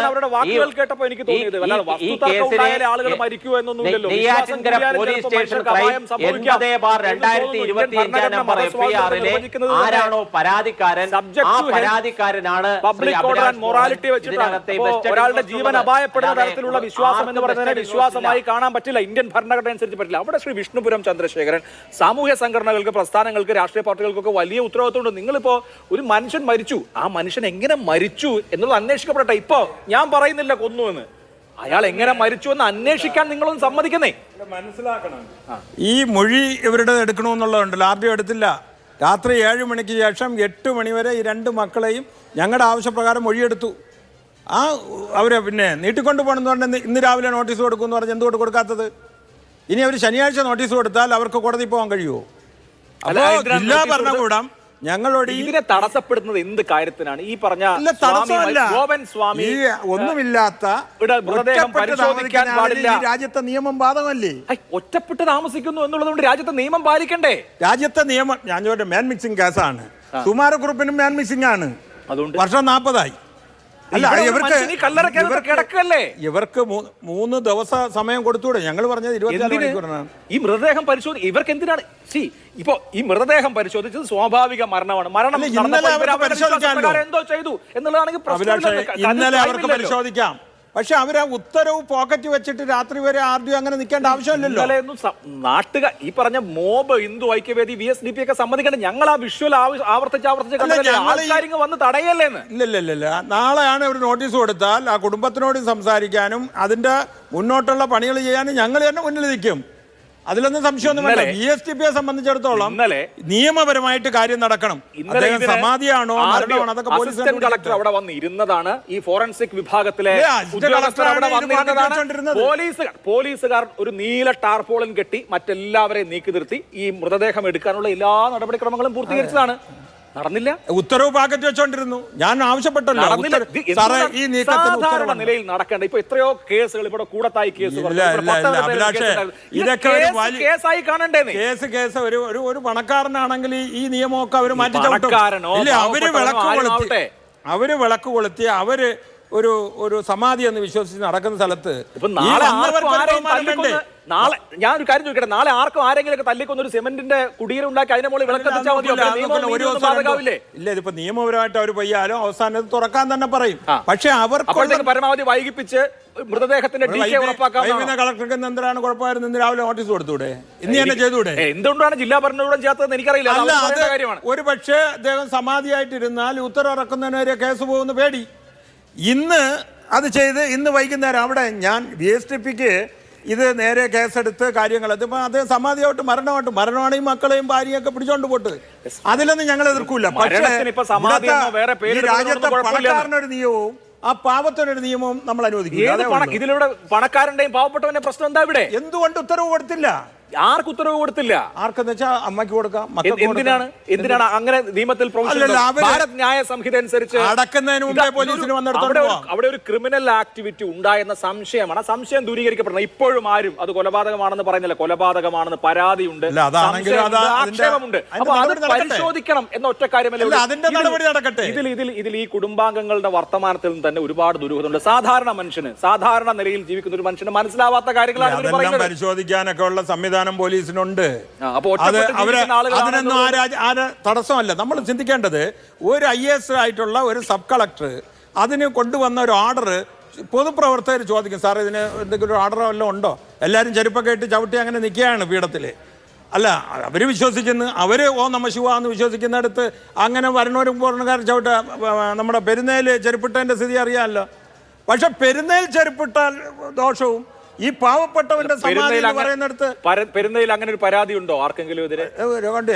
[SPEAKER 4] Neyyattinkara police station crime 80/2025 number FIR ആരാണോ പരാതിക്കാരൻ, ആ പരാതിക്കാരനാണ്
[SPEAKER 1] ഒരാളുടെ ജീവൻ അപായപ്പെടുന്ന തരത്തിലുള്ള വിശ്വാസം എന്ന് പറയുന്നതിനെ വിശ്വാസമായി കാണാൻ പറ്റില്ല. ഇന്ത്യൻ ഭരണഘടന അനുസരിച്ച് പറ്റില്ല. അവിടെ ശ്രീ വിഷ്ണുപുരം ചന്ദ്രശേഖരൻ, സാമൂഹ്യ സംഘടനകൾക്ക്, പ്രസ്ഥാനങ്ങൾക്ക്, രാഷ്ട്രീയ പാർട്ടികൾക്കൊക്കെ വലിയ ഉത്തരവാദിത്വമുണ്ട്. നിങ്ങളിപ്പോ ഒരു മനുഷ്യൻ മരിച്ചു, ആ മനുഷ്യൻ എങ്ങനെ മരിച്ചു എന്നുള്ളത് അന്വേഷിക്കപ്പെടട്ടെ. ഇപ്പോ ഞാൻ പറയുന്നില്ല കൊന്നു എന്ന്. അയാൾ എങ്ങനെ മരിച്ചു എന്ന് അന്വേഷിക്കാൻ നിങ്ങളൊന്ന് സമ്മതിക്കുന്നേ.
[SPEAKER 2] മനസ്സിലാക്കണം, ഈ മൊഴി ഇവരുടെ എടുക്കണമെന്നുള്ളതുണ്ടല്ലോ, ആരുടെയും എടുത്തില്ല. രാത്രി 7 മണിക്ക് ശേഷം 8 മണി വരെ ഈ 2 മക്കളെയും ഞങ്ങളുടെ ആവശ്യപ്രകാരം മൊഴിയെടുത്തു. അവരെ പിന്നെ നീട്ടിക്കൊണ്ടു പോകണമെന്ന് പറഞ്ഞാൽ ഇന്ന് രാവിലെ നോട്ടീസ് കൊടുക്കുമെന്ന് പറഞ്ഞ് എന്തുകൊണ്ട് കൊടുക്കാത്തത്? ഇനി അവർ ശനിയാഴ്ച നോട്ടീസ് കൊടുത്താൽ അവർക്ക് കോടതി പോകാൻ കഴിയുമോ? അപ്പോൾ ജില്ലാ ഭരണകൂടം ഞങ്ങളോട്
[SPEAKER 1] ഇതിനെ തടസ്സപ്പെടുന്നത് എന്ത് കാര്യത്തിനാണ്? ഈ പറഞ്ഞ ഗോപൻ സ്വാമി
[SPEAKER 2] ഒന്നുമില്ലാത്ത
[SPEAKER 1] മൃതദേഹം പരിശോധിക്കാൻ പാടില്ല.
[SPEAKER 2] രാജ്യത്തെ നിയമം ബാധകമല്ലേ?
[SPEAKER 1] ഒറ്റപ്പെട്ട് താമസിക്കുന്നു എന്നുള്ളതുകൊണ്ട് രാജ്യത്തെ നിയമം പാലിക്കണ്ടേ?
[SPEAKER 2] രാജ്യത്തെ നിയമം ഞാൻ ചോദിച്ച മാൻ മിക്സിംഗ് കേസാണ്. കുമാരക്കുറുപ്പിനും മാൻ മിക്സിംഗ് ആണ്. അതുകൊണ്ട് വർഷം 40ആയി. അല്ല, ഇവർക്ക് 3 ദിവസം സമയം കൊടുത്തൂടെ? ഞങ്ങൾ പറഞ്ഞത് 24 മണിക്കൂറാണ്.
[SPEAKER 1] ഈ മൃതദേഹം പരിശോധന ഇവർക്ക് എന്തിനാണ്? ഇപ്പൊ ഈ മൃതദേഹം പരിശോധിച്ചത് സ്വാഭാവിക മരണമാണ്. മരണം എന്തോ ചെയ്തു എന്നുള്ളതാണെങ്കിൽ
[SPEAKER 2] ഇന്നലെ അവർക്ക് പരിശോധിക്കാം. പക്ഷെ അവരാ ഉത്തരവ് പോക്കറ്റ് വെച്ചിട്ട് രാത്രി വരെ ആർഡിയോ അങ്ങനെ നിൽക്കേണ്ട ആവശ്യമില്ലല്ലോ.
[SPEAKER 1] നാട്ടുകാർ ഈ പറഞ്ഞ മോബ് ഹിന്ദു ഐക്യവേദി VSDP ഒക്കെ സമ്മതിക്കേണ്ട. ഞങ്ങൾ ആ വിഷ്വൽ ആവർത്തിച്ച് വന്ന് തടയല്ലേന്ന്.
[SPEAKER 2] ഇല്ല, നാളെയാണ് ഒരു നോട്ടീസ് കൊടുത്താൽ ആ കുടുംബത്തിനോട് സംസാരിക്കാനും അതിന്റെ മുന്നോട്ടുള്ള പണികൾ ചെയ്യാനും ഞങ്ങൾ തന്നെ മുന്നിൽ നിൽക്കും. അതിലൊന്നും സംശയമൊന്നും വേണ്ട. VSDPയെ സംബന്ധിച്ചിടത്തോളം നിയമപരമായിട്ട് കാര്യം നടക്കണം. സമാധിയാണോ മരണമാണോ അതൊക്കെ പോലീസ്
[SPEAKER 1] കളക്ടർ അവിടെ വന്ന് ഇരുന്നതാണ്. ഈ ഫോറൻസിക് വിഭാഗത്തിലെ ഉദ്യോഗസ്ഥർ അവിടെ വന്നിരുന്നതാണ്. പോലീസുകാർ ഒരു നീല ടാർപോളിൻ കെട്ടി മറ്റെല്ലാവരെയും നീക്കി നിർത്തി ഈ മൃതദേഹം എടുക്കാനുള്ള എല്ലാ നടപടിക്രമങ്ങളും പൂർത്തീകരിച്ചതാണ്. നടന്നില്ല.
[SPEAKER 2] ഉത്തരവ് പാക്കറ്റ് വെച്ചോണ്ടിരുന്നു. ഞാൻ ആവശ്യപ്പെട്ടല്ലോ ഈ
[SPEAKER 1] സാധാരണ നിലയിൽ നടക്കേണ്ട. ഇപ്പൊ എത്രയോ കേസുകൾ ഇവിടെ കൂടത്തായി കേസായി കാണണ്ടേന്ന്.
[SPEAKER 2] കേസ് ഒരു പണക്കാരനാണെങ്കിൽ ഈ നിയമമൊക്കെ അവര് മാറ്റി അവര് വിളക്ക് കൊളുത്തി അവര് ഒരു സമാധി എന്ന് വിശ്വസിച്ച് നടക്കുന്ന സ്ഥലത്ത്
[SPEAKER 1] നാളെ ഞാൻ ഒരു കാര്യം ചോദിക്കട്ടെ, നാളെ ആർക്കും ആരെങ്കിലും തല്ലിക്കൊന്ന് ഒരു സിമന്റിന്റെ കുടീരം ഉണ്ടാക്കി അതിനെ മുകളിൽ വിളക്കത്തിച്ചാൽ മതിയോ?
[SPEAKER 2] ഇല്ല, ഇതിപ്പോ നിയമപരമായിട്ട് അവർ പയ്യാലോ അവസാനം തുറക്കാൻ തന്നെ പറയും. പക്ഷെ അവർക്ക്
[SPEAKER 1] പരമാവധി വൈകിപ്പിച്ച് മൃതദേഹത്തിന്റെ
[SPEAKER 2] കളക്ടർക്ക് എന്തിനാണ് കുഴപ്പമായിരുന്നു? ഇന്ന് രാവിലെ നോട്ടീസ് കൊടുത്തൂടെ? ഇന്ന് തന്നെ ചെയ്തൂടെ?
[SPEAKER 1] എന്തുകൊണ്ടാണ് ജില്ലാ ഭരണകൂടം ചെയ്യാത്തതെന്ന് എനിക്കറിയില്ല.
[SPEAKER 2] ഒരു പക്ഷേ അദ്ദേഹം സമാധിയായിട്ടിരുന്നാൽ ഉത്തരവിറക്കുന്നതിന് കേസ് പോകുന്ന പേടി. ഇന്ന് അത് ചെയ്ത് ഇന്ന് വൈകുന്നേരം അവിടെ ഞാൻ VSDPക്ക് ഇത് നേരെ കേസെടുത്ത് കാര്യങ്ങൾ അതിപ്പോൾ അദ്ദേഹം സമാധിയായിട്ട് മരണമാണ് ഈ മക്കളെയും ഭാര്യയൊക്കെ പിടിച്ചോണ്ട് പോട്ട്. അതിലൊന്നും ഞങ്ങൾ എതിർക്കൂല. പക്ഷേ ഈ രാജ്യത്തെ പണക്കാരനൊരു നിയമവും ആ പാവത്തിനൊരു നിയമവും നമ്മൾ അനുവദിക്കും.
[SPEAKER 1] ഇതിലൂടെ പണക്കാരന്റെയും പാവപ്പെട്ടവന്റെ പ്രശ്നം എന്താ ഇവിടെ?
[SPEAKER 2] എന്തുകൊണ്ട് ഉത്തരവ് കൊടുത്തില്ല?
[SPEAKER 1] ആർക്ക് ഉത്തരവ് കൊടുത്തില്ല?
[SPEAKER 2] ആർക്കെന്ന് വെച്ചാൽ അമ്മയ്ക്ക് കൊടുക്കാം.
[SPEAKER 1] എന്തിനാണ് അങ്ങനെ നിയമത്തിൽ ഭാരത് ന്യായ സംഹിത അനുസരിച്ച്
[SPEAKER 2] അടക്കുന്നതിന് മുമ്പേ പോലീസിന്
[SPEAKER 1] അവിടെ ഒരു ക്രിമിനൽ ആക്ടിവിറ്റി ഉണ്ടായെന്ന സംശയമാണ്. സംശയം ദൂരീകരിക്കപ്പെടണം. ഇപ്പോഴും ആരും അത് കൊലപാതകമാണെന്ന് പറയുന്നില്ല. കൊലപാതകമാണെന്ന് പരാതിയുണ്ട്, ആക്ഷേപമുണ്ട്. അപ്പൊ അത് പരിശോധിക്കണം എന്ന ഒറ്റ കാര്യമല്ല.
[SPEAKER 2] അതിന്റെ നടപടി നടക്കട്ടെ.
[SPEAKER 1] ഇതിൽ ഈ കുടുംബാംഗങ്ങളുടെ വർത്തമാനത്തിൽ നിന്ന് തന്നെ ഒരുപാട് ദുരൂഹതയുണ്ട്. സാധാരണ മനുഷ്യന്, സാധാരണ നിലയിൽ ജീവിക്കുന്ന ഒരു മനുഷ്യന് മനസ്സിലാവാത്ത കാര്യങ്ങളാണ്
[SPEAKER 2] പരിശോധിക്കാനൊക്കെ ഉള്ള സംവിധാനം പോലീസിനുണ്ട്. അതിനൊന്നും തടസ്സമല്ല. നമ്മൾ ചിന്തിക്കേണ്ടത് ഒരു IAS ആയിട്ടുള്ള ഒരു സബ് കളക്ടർ അതിന് കൊണ്ടുവന്ന ഒരു ഓർഡർ പൊതുപ്രവർത്തകർ ചോദിക്കും, സാർ ഇതിന് എന്തെങ്കിലും ഒരു ഓർഡർ വല്ലതും ഉണ്ടോ? എല്ലാവരും ചെരുപ്പൊക്കെ ഇട്ട് ചവിട്ടി അങ്ങനെ നിൽക്കുകയാണ് പീഠത്തിൽ. അല്ല, അവർ വിശ്വസിക്കുന്നു, അവർ ഓ നമ ശിവ എന്ന് വിശ്വസിക്കുന്നിടത്ത് അങ്ങനെ വരണവരും പൂർണ്ണക്കാർ ചവിട്ട നമ്മുടെ പെരുന്നേൽ ചെരുപ്പിട്ടതിൻ്റെ സ്ഥിതി അറിയാമല്ലോ. പക്ഷെ പെരുന്നേൽ ചെരുപ്പിട്ടാൽ ദോഷവും ഈ പാവപ്പെട്ടവന്റെ പറയുന്നിടത്ത്
[SPEAKER 1] പെരുന്നയിൽ അങ്ങനെ ഒരു പരാതി ഉണ്ടോ ആർക്കെങ്കിലും എതിരെ?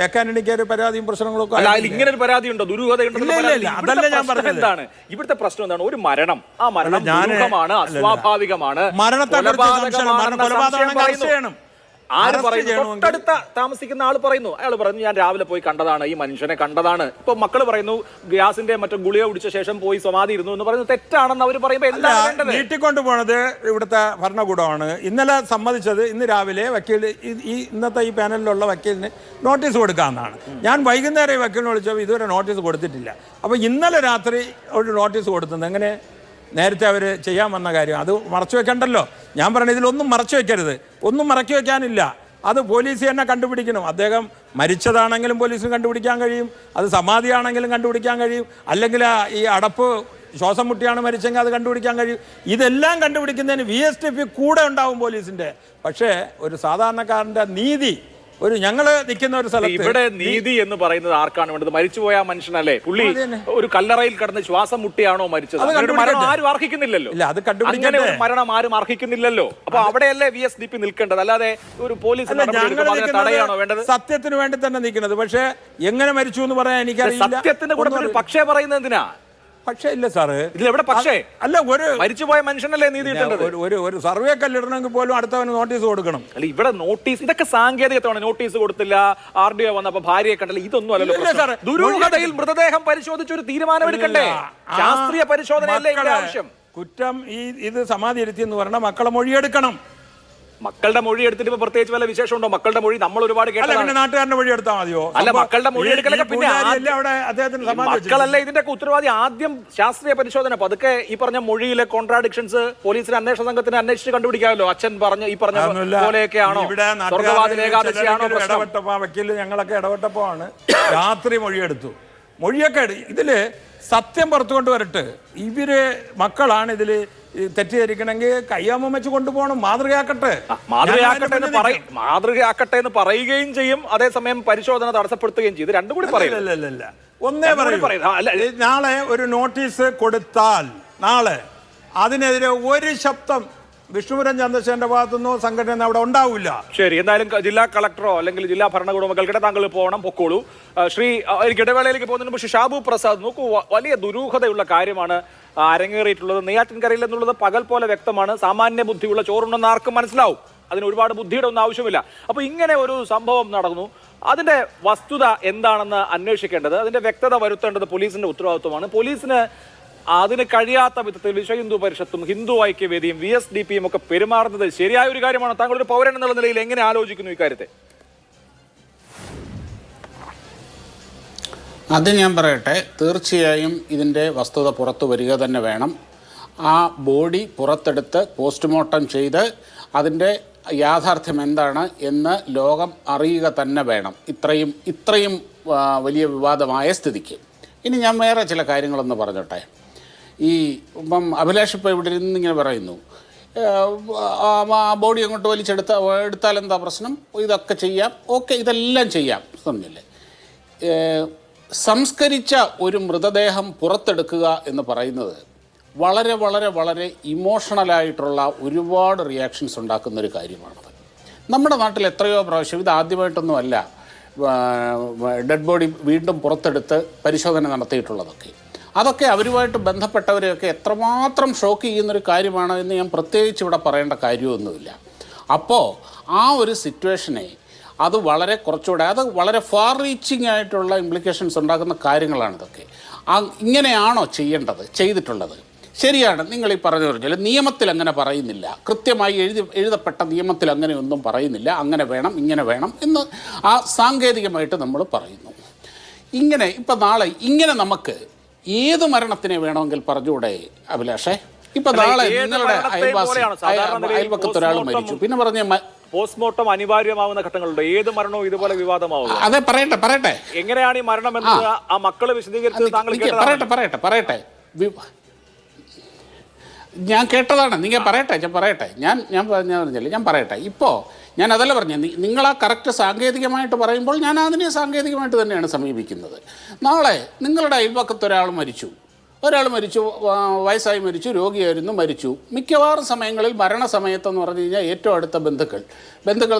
[SPEAKER 2] ഏക്കാനിക്കാര് പരാതിയും പ്രശ്നങ്ങളൊക്കെ
[SPEAKER 1] ഇങ്ങനെ ഒരു പരാതി ഉണ്ടോ?
[SPEAKER 2] അതല്ല ഞാൻ പറഞ്ഞത്.
[SPEAKER 1] എന്താണ് ഇവിടുത്തെ പ്രശ്നം? എന്താണ്? ഒരു മരണം, ആ മരണം ദുരൂഹമാണ്, അസ്വാഭാവികമാണ്. ആര് പറയുന്നു? തൊട്ടടുത്ത താമസിക്കുന്ന ആള് പറയുന്നു. അയാൾ പറയുന്നു ഞാൻ രാവിലെ പോയി കണ്ടതാണ്, ഈ മനുഷ്യനെ കണ്ടതാണ്. ഇപ്പൊ മക്കള് പറയുന്നു ഗ്യാസിന്റെ മറ്റു ഗുളിക കുടിച്ച ശേഷം പോയി സമാധി ഇരുന്നു എന്ന് പറയുന്നു. തെറ്റാണെന്ന് അവർ പറയുമ്പോൾ എന്താ
[SPEAKER 2] നീട്ടിക്കൊണ്ടു പോണത്? ഇവിടുത്തെ ഭരണകൂടമാണ് ഇന്നലെ സമ്മതിച്ചത്. ഇന്ന് രാവിലെ വക്കീൽ ഇന്നത്തെ ഈ പാനലിലുള്ള വക്കീലിന് നോട്ടീസ് കൊടുക്കാമെന്നാണ്. ഞാൻ വൈകുന്നേരം ഈ വക്കീലിനെ വിളിച്ചപ്പോൾ ഇതുവരെ നോട്ടീസ് കൊടുത്തിട്ടില്ല. അപ്പോൾ ഇന്നലെ രാത്രി ഒരു നോട്ടീസ് കൊടുത്തത് എങ്ങനെ? നേരത്തെ അവർ ചെയ്യാൻ വന്ന കാര്യം അത് മറച്ചു വെക്കണ്ടല്ലോ. ഞാൻ പറഞ്ഞത് ഇതിലൊന്നും മറച്ചു വെക്കരുത്, ഒന്നും മറച്ചു വെക്കാനില്ല. അത് പോലീസ് തന്നെ കണ്ടുപിടിക്കണം. അദ്ദേഹം മരിച്ചതാണെങ്കിലും പോലീസിന് കണ്ടുപിടിക്കാൻ കഴിയും, അത് സമാധിയാണെങ്കിലും കണ്ടുപിടിക്കാൻ കഴിയും, അല്ലെങ്കിൽ ഈ അടപ്പ് ശ്വാസം മുട്ടിയാണ് മരിച്ചെങ്കിൽ അത് കണ്ടുപിടിക്കാൻ കഴിയും. ഇതെല്ലാം കണ്ടുപിടിക്കുന്നതിന് VSDP കൂടെ ഉണ്ടാവും പോലീസിൻ്റെ. പക്ഷേ ഒരു സാധാരണക്കാരൻ്റെ നീതി ഞങ്ങള് നിൽക്കുന്ന ഒരു സ്ഥലത്ത്
[SPEAKER 1] ഇവിടെ നീതി എന്ന് പറയുന്നത് ആർക്കാണ് വേണ്ടത്? മരിച്ചുപോയ മനുഷ്യനല്ലേ? പുള്ളി ഒരു കല്ലറയിൽ കിടന്ന് ശ്വാസം മുട്ടിയാണോ മരിച്ചത്? അങ്ങനെ ഒരു മരണം ആരും അർഹിക്കുന്നില്ലല്ലോ. അങ്ങനെ ഒരു മരണം ആരും അർഹിക്കുന്നില്ലല്ലോ. അപ്പൊ അവിടെയല്ലേ VSDP നിൽക്കേണ്ടത്, അല്ലാതെ ഒരു പോലീസ് തടയാണോ വേണ്ടത്?
[SPEAKER 2] സത്യത്തിന് വേണ്ടി തന്നെ നിൽക്കുന്നത്. പക്ഷേ എങ്ങനെ മരിച്ചു എന്ന് പറയാൻ എനിക്കറിയില്ല.
[SPEAKER 1] സത്യത്തിന്റെ കൂടെ പക്ഷേ പറയുന്നത് എന്തിനാ?
[SPEAKER 2] പക്ഷേ ഇല്ല സാറ്,
[SPEAKER 1] ഇതിലെവിടെ പക്ഷേ?
[SPEAKER 2] അല്ല, ഒരു
[SPEAKER 1] മരിച്ചുപോയ മനുഷ്യനല്ലേ നീതി കിട്ടേണ്ടത്?
[SPEAKER 2] ഒരു സർവേ കല്ലിടണമെങ്കിൽ പോലും അടുത്തവന് നോട്ടീസ് കൊടുക്കണം.
[SPEAKER 1] അല്ല, ഇവിടെ നോട്ടീസ്, ഇതൊക്കെ സാങ്കേതികത്വമാണ്. നോട്ടീസ് കൊടുത്തില്ല, RDO വന്നപ്പോ ഭാര്യയെ കണ്ടല്ല, ഇതൊന്നും അല്ലല്ലോ. ദുരൂഹതയിൽ മൃതദേഹം പരിശോധിച്ച് ഒരു തീരുമാനമെടുക്കണ്ടേ? ശാസ്ത്രീയ പരിശോധനയല്ലേ ഇവിടെ ആവശ്യം?
[SPEAKER 2] കുറ്റം ഇത് സമാധി ഇരുത്തി എന്ന് പറഞ്ഞാൽ മക്കളെ മൊഴിയെടുക്കണം.
[SPEAKER 1] മക്കളുടെ മൊഴി എടുത്തിട്ട് ഇപ്പൊ പ്രത്യേകിച്ച് വല്ല വിശേഷമുണ്ടോ? മക്കളുടെ മൊഴി നമ്മൾ ഒരുപാട് കേട്ടതാണ്.
[SPEAKER 2] നാട്ടുകാരന്റെ മൊഴി എടുത്താൽ മതിയോ?
[SPEAKER 1] അല്ല, മക്കളുടെ മൊഴി എടുക്കലൊക്കെ പിന്നെ മക്കളല്ലേ ഇതിന്റെ ഉത്തരവാദി. ആദ്യം ശാസ്ത്രീയ പരിശോധന. പതുക്കെ ഈ പറഞ്ഞ മൊഴിയിലെ കോൺട്രാഡിക്ഷൻസ് പോലീസിന് അന്വേഷണ സംഘത്തിന് അന്വേഷിച്ച് കണ്ടുപിടിക്കാമല്ലോ. അച്ഛൻ പറഞ്ഞ ഈ പറഞ്ഞ പോലെയൊക്കെയാണോ?
[SPEAKER 2] വക്കീല് ഞങ്ങളൊക്കെ ഇടപെട്ടപ്പോ ആണ് രാത്രി മൊഴിയെടുത്തു. മൊഴിയൊക്കെ ഇതില് സത്യം പുറത്തു കൊണ്ടുവരട്ടെ. ഇവര് മക്കളാണ് ഇതില് തെറ്റിദ്ധരിക്കണമെങ്കിൽ കയ്യാമം വെച്ച് കൊണ്ടുപോകണം. മാതൃകയാക്കട്ടെ
[SPEAKER 1] എന്ന് പറയുകയും ചെയ്യും, അതേസമയം പരിശോധന തടസ്സപ്പെടുത്തുകയും ചെയ്യും. രണ്ടും കൂടി
[SPEAKER 2] പറയില്ല. ഒന്നേ പറയൂ, നാളെ ഒരു നോട്ടീസ് കൊടുത്താൽ നാളെ അതിനെതിരെ ഒരു ശബ്ദം വിഷ്ണുപുരം ചന്ദ്രശേഖരന്റെ ഭാഗത്തുനിന്നോ സംഘടന അവിടെ ഉണ്ടാവില്ല.
[SPEAKER 1] ശരി, എന്തായാലും ജില്ലാ കളക്ടറോ അല്ലെങ്കിൽ ജില്ലാ ഭരണകൂടമൊക്കെ താങ്കൾ പോകണം, പൊക്കോളൂ. എനിക്ക് ഇടവേളയിലേക്ക് പോകുന്നതിന് മുമ്പ് ഷാബു പ്രസാദ്, നോക്കൂ, വലിയ ദുരൂഹതയുള്ള കാര്യമാണ് അരങ്ങേറിയിട്ടുള്ളത്. നെയ്യാറ്റിൻകരയിൽ എന്നുള്ളത് പകൽ പോലെ വ്യക്തമാണ്. സാമാന്യ ബുദ്ധിയുള്ള ചോറുണ്ടെന്ന് ആർക്കും മനസ്സിലാവും. അതിന് ഒരുപാട് ബുദ്ധിയുടെ ഒന്നും ആവശ്യമില്ല. അപ്പൊ ഇങ്ങനെ ഒരു സംഭവം നടന്നു, അതിന്റെ വസ്തുത എന്താണെന്ന് അന്വേഷിക്കേണ്ടത്, അതിന്റെ വ്യക്തത വരുത്തേണ്ടത് പോലീസിന്റെ ഉത്തരവാദിത്വമാണ്. പോലീസിന് അതിന് കഴിയാത്ത വിധത്തിൽ വിശ്വ ഹിന്ദു പരിഷത്തും ഹിന്ദു ഐക്യവേദിയും VSDPയും ഒക്കെ പെരുമാറുന്നത് ശരിയായ ഒരു കാര്യമാണ്. താങ്കൾ ഒരു പൗരൻ എന്നുള്ള നിലയിൽ എങ്ങനെ ആലോചിക്കുന്നു ഇക്കാര്യത്തെ?
[SPEAKER 5] അത് ഞാൻ പറയട്ടെ, തീർച്ചയായും ഇതിൻ്റെ വസ്തുത പുറത്തു വരിക തന്നെ വേണം. ആ ബോഡി പുറത്തെടുത്ത് പോസ്റ്റ്മോർട്ടം ചെയ്ത് അതിൻ്റെ യാഥാർത്ഥ്യം എന്താണ് എന്ന് ലോകം അറിയുക തന്നെ വേണം. ഇത്രയും വലിയ വിവാദമായ സ്ഥിതിക്ക്. ഇനി ഞാൻ വേറെ ചില കാര്യങ്ങളൊന്ന് പറഞ്ഞോട്ടെ. ഇപ്പം അഭിലാഷ് ഇപ്പോൾ ഇവിടെ ഇരുന്ന് ഇങ്ങനെ പറയുന്നു, ആ ബോഡി അങ്ങോട്ട് എടുത്താൽ എന്താ പ്രശ്നം, ഇതൊക്കെ ചെയ്യാം, ഓക്കെ, ഇതെല്ലാം ചെയ്യാം, പറഞ്ഞില്ലേ. സംസ്കരിച്ച ഒരു മൃതദേഹം പുറത്തെടുക്കുക എന്ന് പറയുന്നത് വളരെ വളരെ വളരെ ഇമോഷണലായിട്ടുള്ള ഒരുപാട് റിയാക്ഷൻസ് ഉണ്ടാക്കുന്നൊരു കാര്യമാണത്. നമ്മുടെ നാട്ടിൽ എത്രയോ പ്രാവശ്യം, ഇത് ആദ്യമായിട്ടൊന്നുമല്ല, ഡെഡ് ബോഡി വീണ്ടും പുറത്തെടുത്ത് പരിശോധന നടത്തിയിട്ടുള്ളതൊക്കെ. അതൊക്കെ അവരുമായിട്ട് ബന്ധപ്പെട്ടവരെയൊക്കെ എത്രമാത്രം ഷോക്ക് ചെയ്യുന്നൊരു കാര്യമാണ് എന്ന് ഞാൻ പ്രത്യേകിച്ച് ഇവിടെ പറയേണ്ട കാര്യമൊന്നുമില്ല. അപ്പോൾ ആ ഒരു സിറ്റുവേഷനെ അത് കുറച്ചുകൂടെ വളരെ ഫാർ റീച്ചിങ് ആയിട്ടുള്ള ഇംപ്ലിക്കേഷൻസ് ഉണ്ടാക്കുന്ന കാര്യങ്ങളാണ് ഇതൊക്കെ. ഇങ്ങനെയാണോ ചെയ്തിട്ടുള്ളത്? ശരിയാണ്, നിങ്ങൾ ഈ പറഞ്ഞു പറഞ്ഞാൽ നിയമത്തിൽ അങ്ങനെ പറയുന്നില്ല, കൃത്യമായി എഴുതപ്പെട്ട നിയമത്തിൽ അങ്ങനെയൊന്നും പറയുന്നില്ല, അങ്ങനെ വേണം ഇങ്ങനെ വേണം എന്ന് സാങ്കേതികമായിട്ട് നമ്മൾ പറയുന്നു. ഇപ്പം നാളെ ഇങ്ങനെ നമുക്ക് ഏത് മരണത്തിനെ വേണമെങ്കിൽ പറഞ്ഞുകൂടെ അഭിലാഷേ? ഇപ്പം നാളെ നിങ്ങളുടെ അയൽപക്കത്തൊരാൾ മരിച്ചു, പിന്നെ പറഞ്ഞ
[SPEAKER 1] പോസ്റ്റ്മോർട്ടം അനിവാര്യമാവുന്ന ഘട്ടങ്ങളുണ്ട്. ഏത് മരണവും ഇതുപോലെ വിവാദമാവും.
[SPEAKER 5] അതെ, പറയട്ടെ
[SPEAKER 1] എങ്ങനെയാണ് ഈ മരണം എന്നത് ആ മക്കള് വിശദീകരിച്ചത് താങ്കൾ
[SPEAKER 5] പറയട്ടെ. ഞാൻ കേട്ടതാണ്, നിങ്ങൾ പറയട്ടെ. ഞാൻ പറയട്ടെ. ഇപ്പോൾ ഞാൻ അതല്ല പറഞ്ഞു, നിങ്ങൾ ആ കറക്റ്റ് സാങ്കേതികമായിട്ട് പറയുമ്പോൾ ഞാൻ അതിനെ സാങ്കേതികമായിട്ട് തന്നെയാണ് സമീപിക്കുന്നത്. നാളെ നിങ്ങളുടെ അയൽപക്കത്തൊരാൾ മരിച്ചു, വയസ്സായി മരിച്ചു, രോഗിയായിരുന്നു, മരിച്ചു. മിക്കവാറും സമയങ്ങളിൽ മരണസമയത്തെന്ന് പറഞ്ഞു കഴിഞ്ഞാൽ ഏറ്റവും അടുത്ത ബന്ധുക്കൾ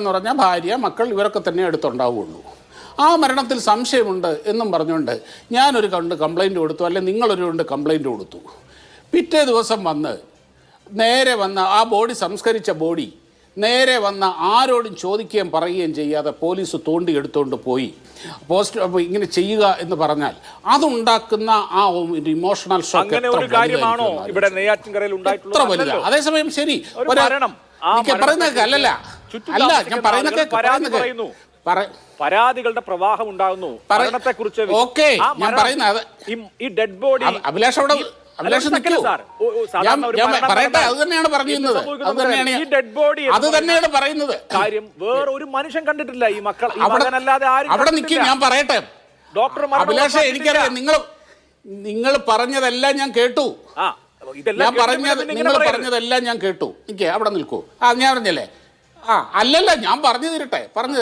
[SPEAKER 5] എന്ന് പറഞ്ഞാൽ ഭാര്യ, മക്കൾ, ഇവരൊക്കെ തന്നെ അടുത്തുണ്ടാവുകയുള്ളൂ. ആ മരണത്തിൽ സംശയമുണ്ട് എന്നും പറഞ്ഞുകൊണ്ട് ഞാനൊരു കംപ്ലൈൻറ്റ് കൊടുത്തു, അല്ലെങ്കിൽ നിങ്ങളൊരു കംപ്ലൈൻറ്റ് കൊടുത്തു. പിറ്റേ ദിവസം നേരെ വന്ന് ആ ബോഡി, സംസ്കരിച്ച ബോഡി നേരെ വന്ന് ആരോടും ചോദിക്കുകയും പറയുകയും ചെയ്യാതെ പോലീസ് തോണ്ടിയെടുത്തുകൊണ്ട് പോയി ഇങ്ങനെ ചെയ്യുക എന്ന് പറഞ്ഞാൽ അതുണ്ടാക്കുന്ന ആ ഇമോഷണൽ ഷോക്ക് എത്ര വലുതാണ്. അതേസമയം ശരി, പറയുന്നതൊക്കെ അല്ല ഞാൻ പറയുന്നതൊക്കെ
[SPEAKER 1] പരാതികളുടെ പ്രവാഹം ഉണ്ടാകുന്നു.
[SPEAKER 5] ഓക്കെ, ഞാൻ പറയുന്നത്
[SPEAKER 1] ഈ ഡെഡ് ബോഡി
[SPEAKER 5] അഭിലാഷ് അവിടെ പറയട്ടെ, അത് തന്നെയാണ് പറയുന്നത്. അത് തന്നെയാണ് പറയുന്നത്.
[SPEAKER 1] കാര്യം വേറെ ഒരു മനുഷ്യൻ കണ്ടിട്ടില്ല ഈ മക്കൾ.
[SPEAKER 5] അവിടെ നിൽക്കും, ഞാൻ പറയട്ടെ അഭിലാഷേ. എനിക്കറിയാം, നിങ്ങൾ പറഞ്ഞതെല്ലാം ഞാൻ കേട്ടു. നിങ്ങൾ പറഞ്ഞതെല്ലാം ഞാൻ കേട്ടു. അവിടെ നിൽക്കൂ. ഞാൻ പറഞ്ഞല്ലേ, അല്ലല്ല, ഞാൻ പറഞ്ഞു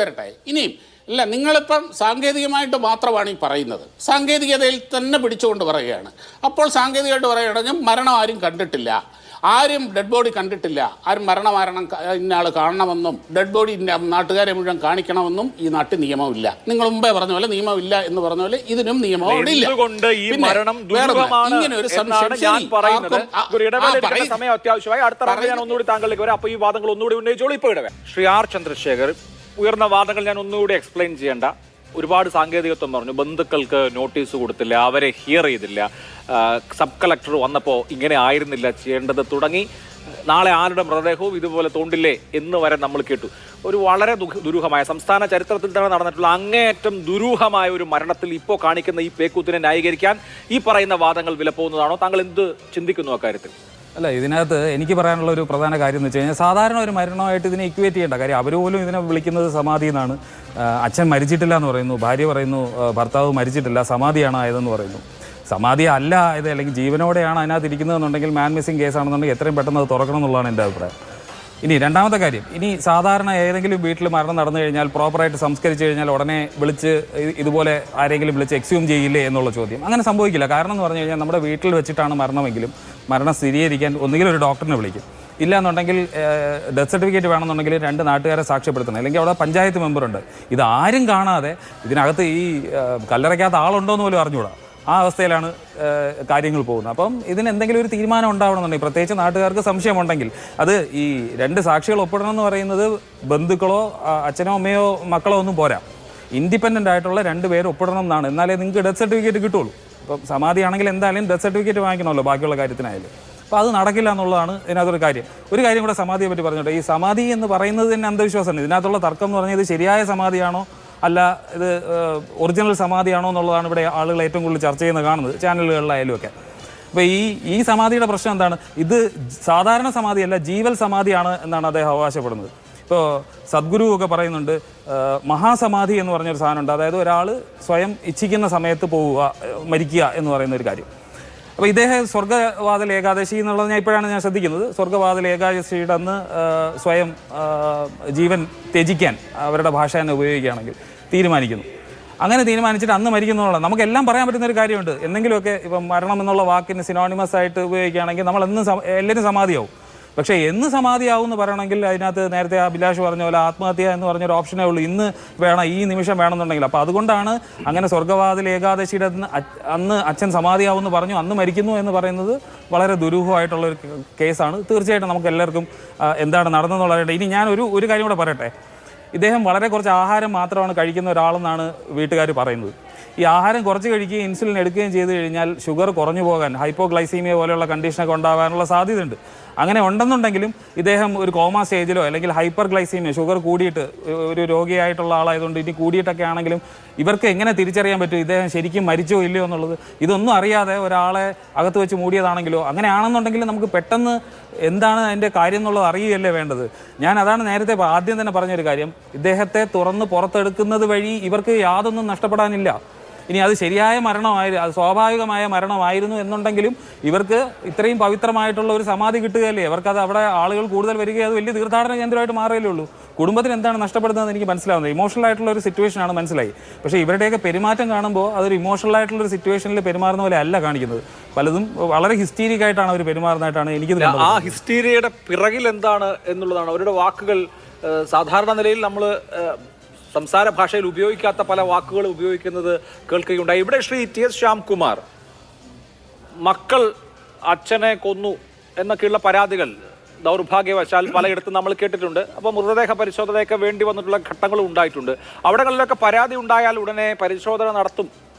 [SPEAKER 5] തരട്ടെ. ഇനിയും ഇല്ല, നിങ്ങളിപ്പം സാങ്കേതികമായിട്ട് മാത്രമാണ് ഈ പറയുന്നത്. സാങ്കേതികതയിൽ തന്നെ പിടിച്ചുകൊണ്ട് പറയുകയാണ്. അപ്പോൾ സാങ്കേതികമായിട്ട് പറയുകയാണെങ്കിൽ മരണം ആരും കണ്ടിട്ടില്ല, ആരും ഡെഡ് ബോഡി കണ്ടിട്ടില്ല, ആരും മരണം ഇന്നയാൾ കാണണമെന്നും ഡെഡ് ബോഡി നാട്ടുകാരെ മുഴുവൻ കാണിക്കണമെന്നും ഈ നാട്ടിൽ നിയമമില്ല. നിങ്ങൾ മുമ്പേ പറഞ്ഞ പോലെ നിയമമില്ല എന്ന് പറഞ്ഞ പോലെ ഇതിനും നിയമം അവിടെ ഇല്ല.
[SPEAKER 1] ഇങ്ങനെ ഒരു സമയം അത്യാവശ്യമായി അടുത്ത ഞാൻ ഒന്നുകൂടി താങ്കളിലേക്ക് വരാം. അപ്പൊ ഈ വാദങ്ങൾ ഒന്നുകൂടി ഉന്നയിച്ചോളൂ. ഇപ്പൊ ഇടവേ ശ്രീ ആർ ചന്ദ്രശേഖർ, ഉയർന്ന വാദങ്ങൾ ഞാൻ ഒന്നുകൂടി എക്സ്പ്ലെയിൻ ചെയ്യേണ്ട. ഒരുപാട് സാങ്കേതികത്വം പറഞ്ഞു, ബന്ധുക്കൾക്ക് നോട്ടീസ് കൊടുത്തില്ല, അവരെ ഹിയർ ചെയ്തില്ല, സബ് കളക്ടർ വന്നപ്പോൾ ഇങ്ങനെ ആയിരുന്നില്ല ചെയ്യേണ്ടത് തുടങ്ങി, നാളെ ആരുടെ മൃതദേഹവും ഇതുപോലെ തോണ്ടില്ലേ എന്ന് വരെ നമ്മൾ കേട്ടു. ഒരു വളരെ ദുരൂഹമായ, സംസ്ഥാന ചരിത്രത്തിൽ തന്നെ നടന്നിട്ടുള്ള അങ്ങേയറ്റം ദുരൂഹമായ ഒരു മരണത്തിൽ ഇപ്പോൾ കാണിക്കുന്ന ഈ പേക്കൂത്തിനെ ന്യായീകരിക്കാൻ ഈ പറയുന്ന വാദങ്ങൾ വിലപ്പോകുന്നതാണോ? താങ്കൾ എന്ത് ചിന്തിക്കുന്നു അക്കാര്യത്തിൽ?
[SPEAKER 3] അല്ല, ഇതിനകത്ത് എനിക്ക് പറയാനുള്ള ഒരു പ്രധാന കാര്യം എന്ന് വെച്ച് കഴിഞ്ഞാൽ, സാധാരണ ഒരു മരണമായിട്ട് ഇതിനെ ഇക്വേറ്റ് ചെയ്യേണ്ട കാര്യം. അവർ പോലും ഇതിനെ വിളിക്കുന്നത് സമാധി എന്നാണ്. അച്ഛൻ മരിച്ചിട്ടില്ല എന്ന് പറയുന്നു, ഭാര്യ പറയുന്നു ഭർത്താവ് മരിച്ചിട്ടില്ല, സമാധിയാണ് ആയതെന്ന് പറയുന്നു. സമാധി അല്ല ആയത്, അല്ലെങ്കിൽ ജീവനോടെയാണ് അതിനകത്ത് ഇരിക്കുന്നതെന്നുണ്ടെങ്കിൽ മാൻ മിസ്സിംഗ് കേസാണെന്നുണ്ടെങ്കിൽ എത്രയും പെട്ടെന്ന് അത് തുറക്കണം എന്നുള്ളതാണ് എൻ്റെ അഭിപ്രായം. ഇനി രണ്ടാമത്തെ കാര്യം, ഇനി സാധാരണ ഏതെങ്കിലും വീട്ടിൽ മരണം നടന്നു കഴിഞ്ഞാൽ പ്രോപ്പറായിട്ട് സംസ്കരിച്ച് കഴിഞ്ഞാൽ ഉടനെ വിളിച്ച് ഇതുപോലെ ആരെങ്കിലും വിളിച്ച് എക്സ്യൂം ചെയ്യില്ലേ എന്നുള്ള ചോദ്യം. അങ്ങനെ സംഭവിക്കില്ല. കാരണം എന്ന് പറഞ്ഞു കഴിഞ്ഞാൽ നമ്മുടെ വീട്ടിൽ വെച്ചിട്ടാണ് മരണമെങ്കിലും മരണം സ്ഥിരീകരിക്കാൻ ഒന്നുകിൽ ഒരു ഡോക്ടറിനെ വിളിക്കും, ഇല്ല എന്നുണ്ടെങ്കിൽ ഡെത്ത് സർട്ടിഫിക്കറ്റ് വേണമെന്നുണ്ടെങ്കിൽ 2 നാട്ടുകാരെ സാക്ഷ്യപ്പെടുത്തണം, അല്ലെങ്കിൽ അവിടെ പഞ്ചായത്ത് മെമ്പറുണ്ട്. ഇതാരും കാണാതെ ഇതിനകത്ത് ഈ കല്ലറയ്ക്കകത്ത് ആളുണ്ടോ എന്ന് പോലും അറിഞ്ഞുകൂടാ. ആ അവസ്ഥയിലാണ് കാര്യങ്ങൾ പോകുന്നത്. അപ്പം ഇതിന് എന്തെങ്കിലും ഒരു തീരുമാനം ഉണ്ടാവണമെന്നുണ്ടെങ്കിൽ, പ്രത്യേകിച്ച് നാട്ടുകാർക്ക് സംശയമുണ്ടെങ്കിൽ, അത് ഈ 2 സാക്ഷികൾ ഒപ്പിടണം എന്ന് പറയുന്നത് ബന്ധുക്കളോ അച്ഛനോ അമ്മയോ മക്കളോ ഒന്നും പോരാ, ഇൻഡിപെൻഡൻ്റ് ആയിട്ടുള്ള 2 പേര് ഒപ്പിടണം എന്നാണ്. എന്നാലേ നിങ്ങൾക്ക് ഡെത്ത് സർട്ടിഫിക്കറ്റ് കിട്ടുള്ളൂ. ഇപ്പം സമാധിയാണെങ്കിൽ എന്തായാലും ഡെത്ത് സർട്ടിഫിക്കറ്റ് വാങ്ങിക്കണമല്ലോ ബാക്കിയുള്ള കാര്യത്തിനായാലും. അപ്പോൾ അത് നടക്കില്ല എന്നുള്ളതാണ് ഇതിനകത്തൊരു കാര്യം. ഒരു കാര്യം കൂടെ സമാധിയെ പറ്റി പറഞ്ഞോട്ടെ. ഈ സമാധി എന്ന് പറയുന്നത് തന്നെ അന്ധവിശ്വാസമാണ്. ഇതിനകത്തുള്ള തർക്കം എന്ന് പറഞ്ഞാൽ ഇത് ശരിയായ സമാധിയാണോ അല്ല ഇത് ഒറിജിനൽ സമാധിയാണോ എന്നുള്ളതാണ് ഇവിടെ ആളുകൾ ഏറ്റവും കൂടുതൽ ചർച്ച ചെയ്യുന്നത് കാണുന്നത്, ചാനലുകളിലായാലും ഒക്കെ. അപ്പോൾ ഈ സമാധിയുടെ പ്രശ്നം എന്താണ്? ഇത് സാധാരണ സമാധിയല്ല, ജീവൽ സമാധിയാണ് എന്നാണ് അദ്ദേഹം അവകാശപ്പെടുന്നത്. ഇപ്പോൾ സദ്ഗുരു ഒക്കെ പറയുന്നുണ്ട്, മഹാസമാധി എന്ന് പറഞ്ഞൊരു സാധനമുണ്ട്. അതായത് ഒരാൾ സ്വയം ഇച്ഛിക്കുന്ന സമയത്ത് പോവുക, മരിക്കുക എന്ന് പറയുന്ന ഒരു കാര്യം. അപ്പോൾ ഇദ്ദേഹം സ്വർഗ്ഗവാതിൽ ഏകാദശി എന്നുള്ളത് ഞാൻ ഇപ്പോഴാണ് ശ്രദ്ധിക്കുന്നത്. സ്വർഗ്ഗവാതിൽ ഏകാദശിയുടെ അന്ന് സ്വയം ജീവൻ ത്യജിക്കാൻ അവരുടെ ഭാഷ തന്നെ ഉപയോഗിക്കുകയാണെങ്കിൽ തീരുമാനിക്കുന്നു. അങ്ങനെ തീരുമാനിച്ചിട്ട് അന്ന് മരിക്കുന്നുള്ള നമുക്കെല്ലാം പറയാൻ പറ്റുന്ന ഒരു കാര്യമുണ്ട്. എന്തെങ്കിലുമൊക്കെ ഇപ്പം മരണം എന്നുള്ള വാക്കിന് സിനോണിമസ് ആയിട്ട് ഉപയോഗിക്കുകയാണെങ്കിൽ നമ്മൾ എല്ലാവരും സമാധിയാവും. പക്ഷേ എന്ന് സമാധിയാവും എന്ന് പറയണമെങ്കിൽ അതിനകത്ത് നേരത്തെ അഭിലാഷ് പറഞ്ഞ പോലെ ആത്മഹത്യ എന്ന് പറഞ്ഞൊരു ഓപ്ഷനേ ഉള്ളൂ. ഇന്ന് വേണം, ഈ നിമിഷം വേണമെന്നുണ്ടെങ്കിൽ. അപ്പോൾ അതുകൊണ്ടാണ് അങ്ങനെ സ്വർഗ്ഗവാതിൽ ഏകാദശിയുടെ അന്ന് അച്ഛൻ സമാധിയാവും എന്ന് പറഞ്ഞു, അന്ന് മരിക്കുന്നു എന്ന് പറയുന്നത് വളരെ ദുരൂഹമായിട്ടുള്ളൊരു കേസാണ്. തീർച്ചയായിട്ടും നമുക്ക് എല്ലാവർക്കും എന്താണ് നടന്നെന്നുള്ളത്. ഇനി ഞാൻ ഒരു കാര്യം കൂടെ പറയട്ടെ. ഇദ്ദേഹം വളരെ കുറച്ച് ആഹാരം മാത്രമാണ് കഴിക്കുന്ന ഒരാളെന്നാണ് വീട്ടുകാർ പറയുന്നത്. ഈ ആഹാരം കുറച്ച് കഴിക്കുകയും ഇൻസുലിൻ എടുക്കുകയും ചെയ്ത് കഴിഞ്ഞാൽ ഷുഗർ കുറഞ്ഞു പോകാൻ, ഹൈപ്പോഗ്ലൈസീമിയ പോലെയുള്ള കണ്ടീഷനൊക്കെ ഉണ്ടാകാനുള്ള സാധ്യതയുണ്ട്. അങ്ങനെ ഉണ്ടെന്നുണ്ടെങ്കിലും ഇദ്ദേഹം ഒരു കോമ സ്റ്റേജിലോ അല്ലെങ്കിൽ ഹൈപ്പർ ഗ്ലൈസീമിയ, ഷുഗർ കൂടിയിട്ട് ഒരു രോഗിയായിട്ടുള്ള ആളായതുകൊണ്ട് ഇനി കൂടിയിട്ടൊക്കെ ആണെങ്കിലും ഇവർക്ക് എങ്ങനെ തിരിച്ചറിയാൻ പറ്റും ഇദ്ദേഹം ശരിക്കും മരിച്ചോ ഇല്ലയോ എന്നുള്ളത്? ഇതൊന്നും അറിയാതെ ഒരാളെ അകത്ത് വെച്ച് മൂടിയതാണെങ്കിലോ, അങ്ങനെയാണെന്നുണ്ടെങ്കിൽ നമുക്ക് പെട്ടെന്ന് എന്താണ് അതിൻ്റെ കാര്യം എന്നുള്ളത് അറിയുകയല്ലേ വേണ്ടത്. ഞാൻ അതാണ് നേരത്തെ ആദ്യം തന്നെ പറഞ്ഞൊരു കാര്യം, ഇദ്ദേഹത്തെ തുറന്ന് പുറത്തെടുക്കുന്നത് വഴി ഇവർക്ക് യാതൊന്നും നഷ്ടപ്പെടാനില്ല. ഇനി അത് ശരിയായ മരണമായിരുന്നു, അത് സ്വാഭാവികമായ മരണമായിരുന്നു എന്നുണ്ടെങ്കിലും ഇവർക്ക് ഇത്രയും പവിത്രമായിട്ടുള്ള ഒരു സമാധി കിട്ടുകയല്ലേ, അവർക്കത് അവിടെ ആളുകൾ കൂടുതൽ വരികയും അത് വലിയ തീർത്ഥാടന കേന്ദ്രമായിട്ട് മാറുകയല്ലേ ഉള്ളൂ. കുടുംബത്തിന് എന്താണ് നഷ്ടപ്പെടുന്നതെന്ന് എനിക്ക് മനസ്സിലാവുന്നത്. ഇമോഷണൽ ആയിട്ടുള്ള ഒരു സിറ്റുവേഷനാണ്, മനസ്സിലായി. പക്ഷേ ഇവരുടെയൊക്കെ പെരുമാറ്റം കാണുമ്പോൾ അതൊരു ഇമോഷണൽ ആയിട്ടുള്ള ഒരു സിറ്റുവേഷനിൽ പെരുമാറുന്ന പോലെ അല്ല കാണിക്കുന്നത്. പലതും വളരെ ഹിസ്റ്റീരിക് ആയിട്ടാണ് അവർ പെരുമാറുന്നതായിട്ടാണ് എനിക്ക്.
[SPEAKER 1] ആ ഹിസ്റ്റീരിയയുടെ പിറകിൽ എന്താണ് എന്നുള്ളതാണ് അവരുടെ വാക്കുകൾ. സാധാരണ നിലയിൽ നമ്മൾ സംസാര ഭാഷയിൽ ഉപയോഗിക്കാത്ത പല വാക്കുകൾ ഉപയോഗിക്കുന്നത് കേൾക്കുകയുണ്ടായി. ഇവിടെ ശ്രീ TS ശ്യാംകുമാർ, മക്കൾ അച്ഛനെ കൊന്നു എന്നൊക്കെയുള്ള പരാതികൾ ദൗർഭാഗ്യവശാൽ പലയിടത്തും നമ്മൾ കേട്ടിട്ടുണ്ട്. അപ്പോൾ മൃതദേഹ പരിശോധനയൊക്കെ വേണ്ടി വന്നിട്ടുള്ള ഘട്ടങ്ങളും ഉണ്ടായിട്ടുണ്ട്. അവിടങ്ങളിലൊക്കെ പരാതി ഉണ്ടായാൽ ഉടനെ പരിശോധന നടത്തും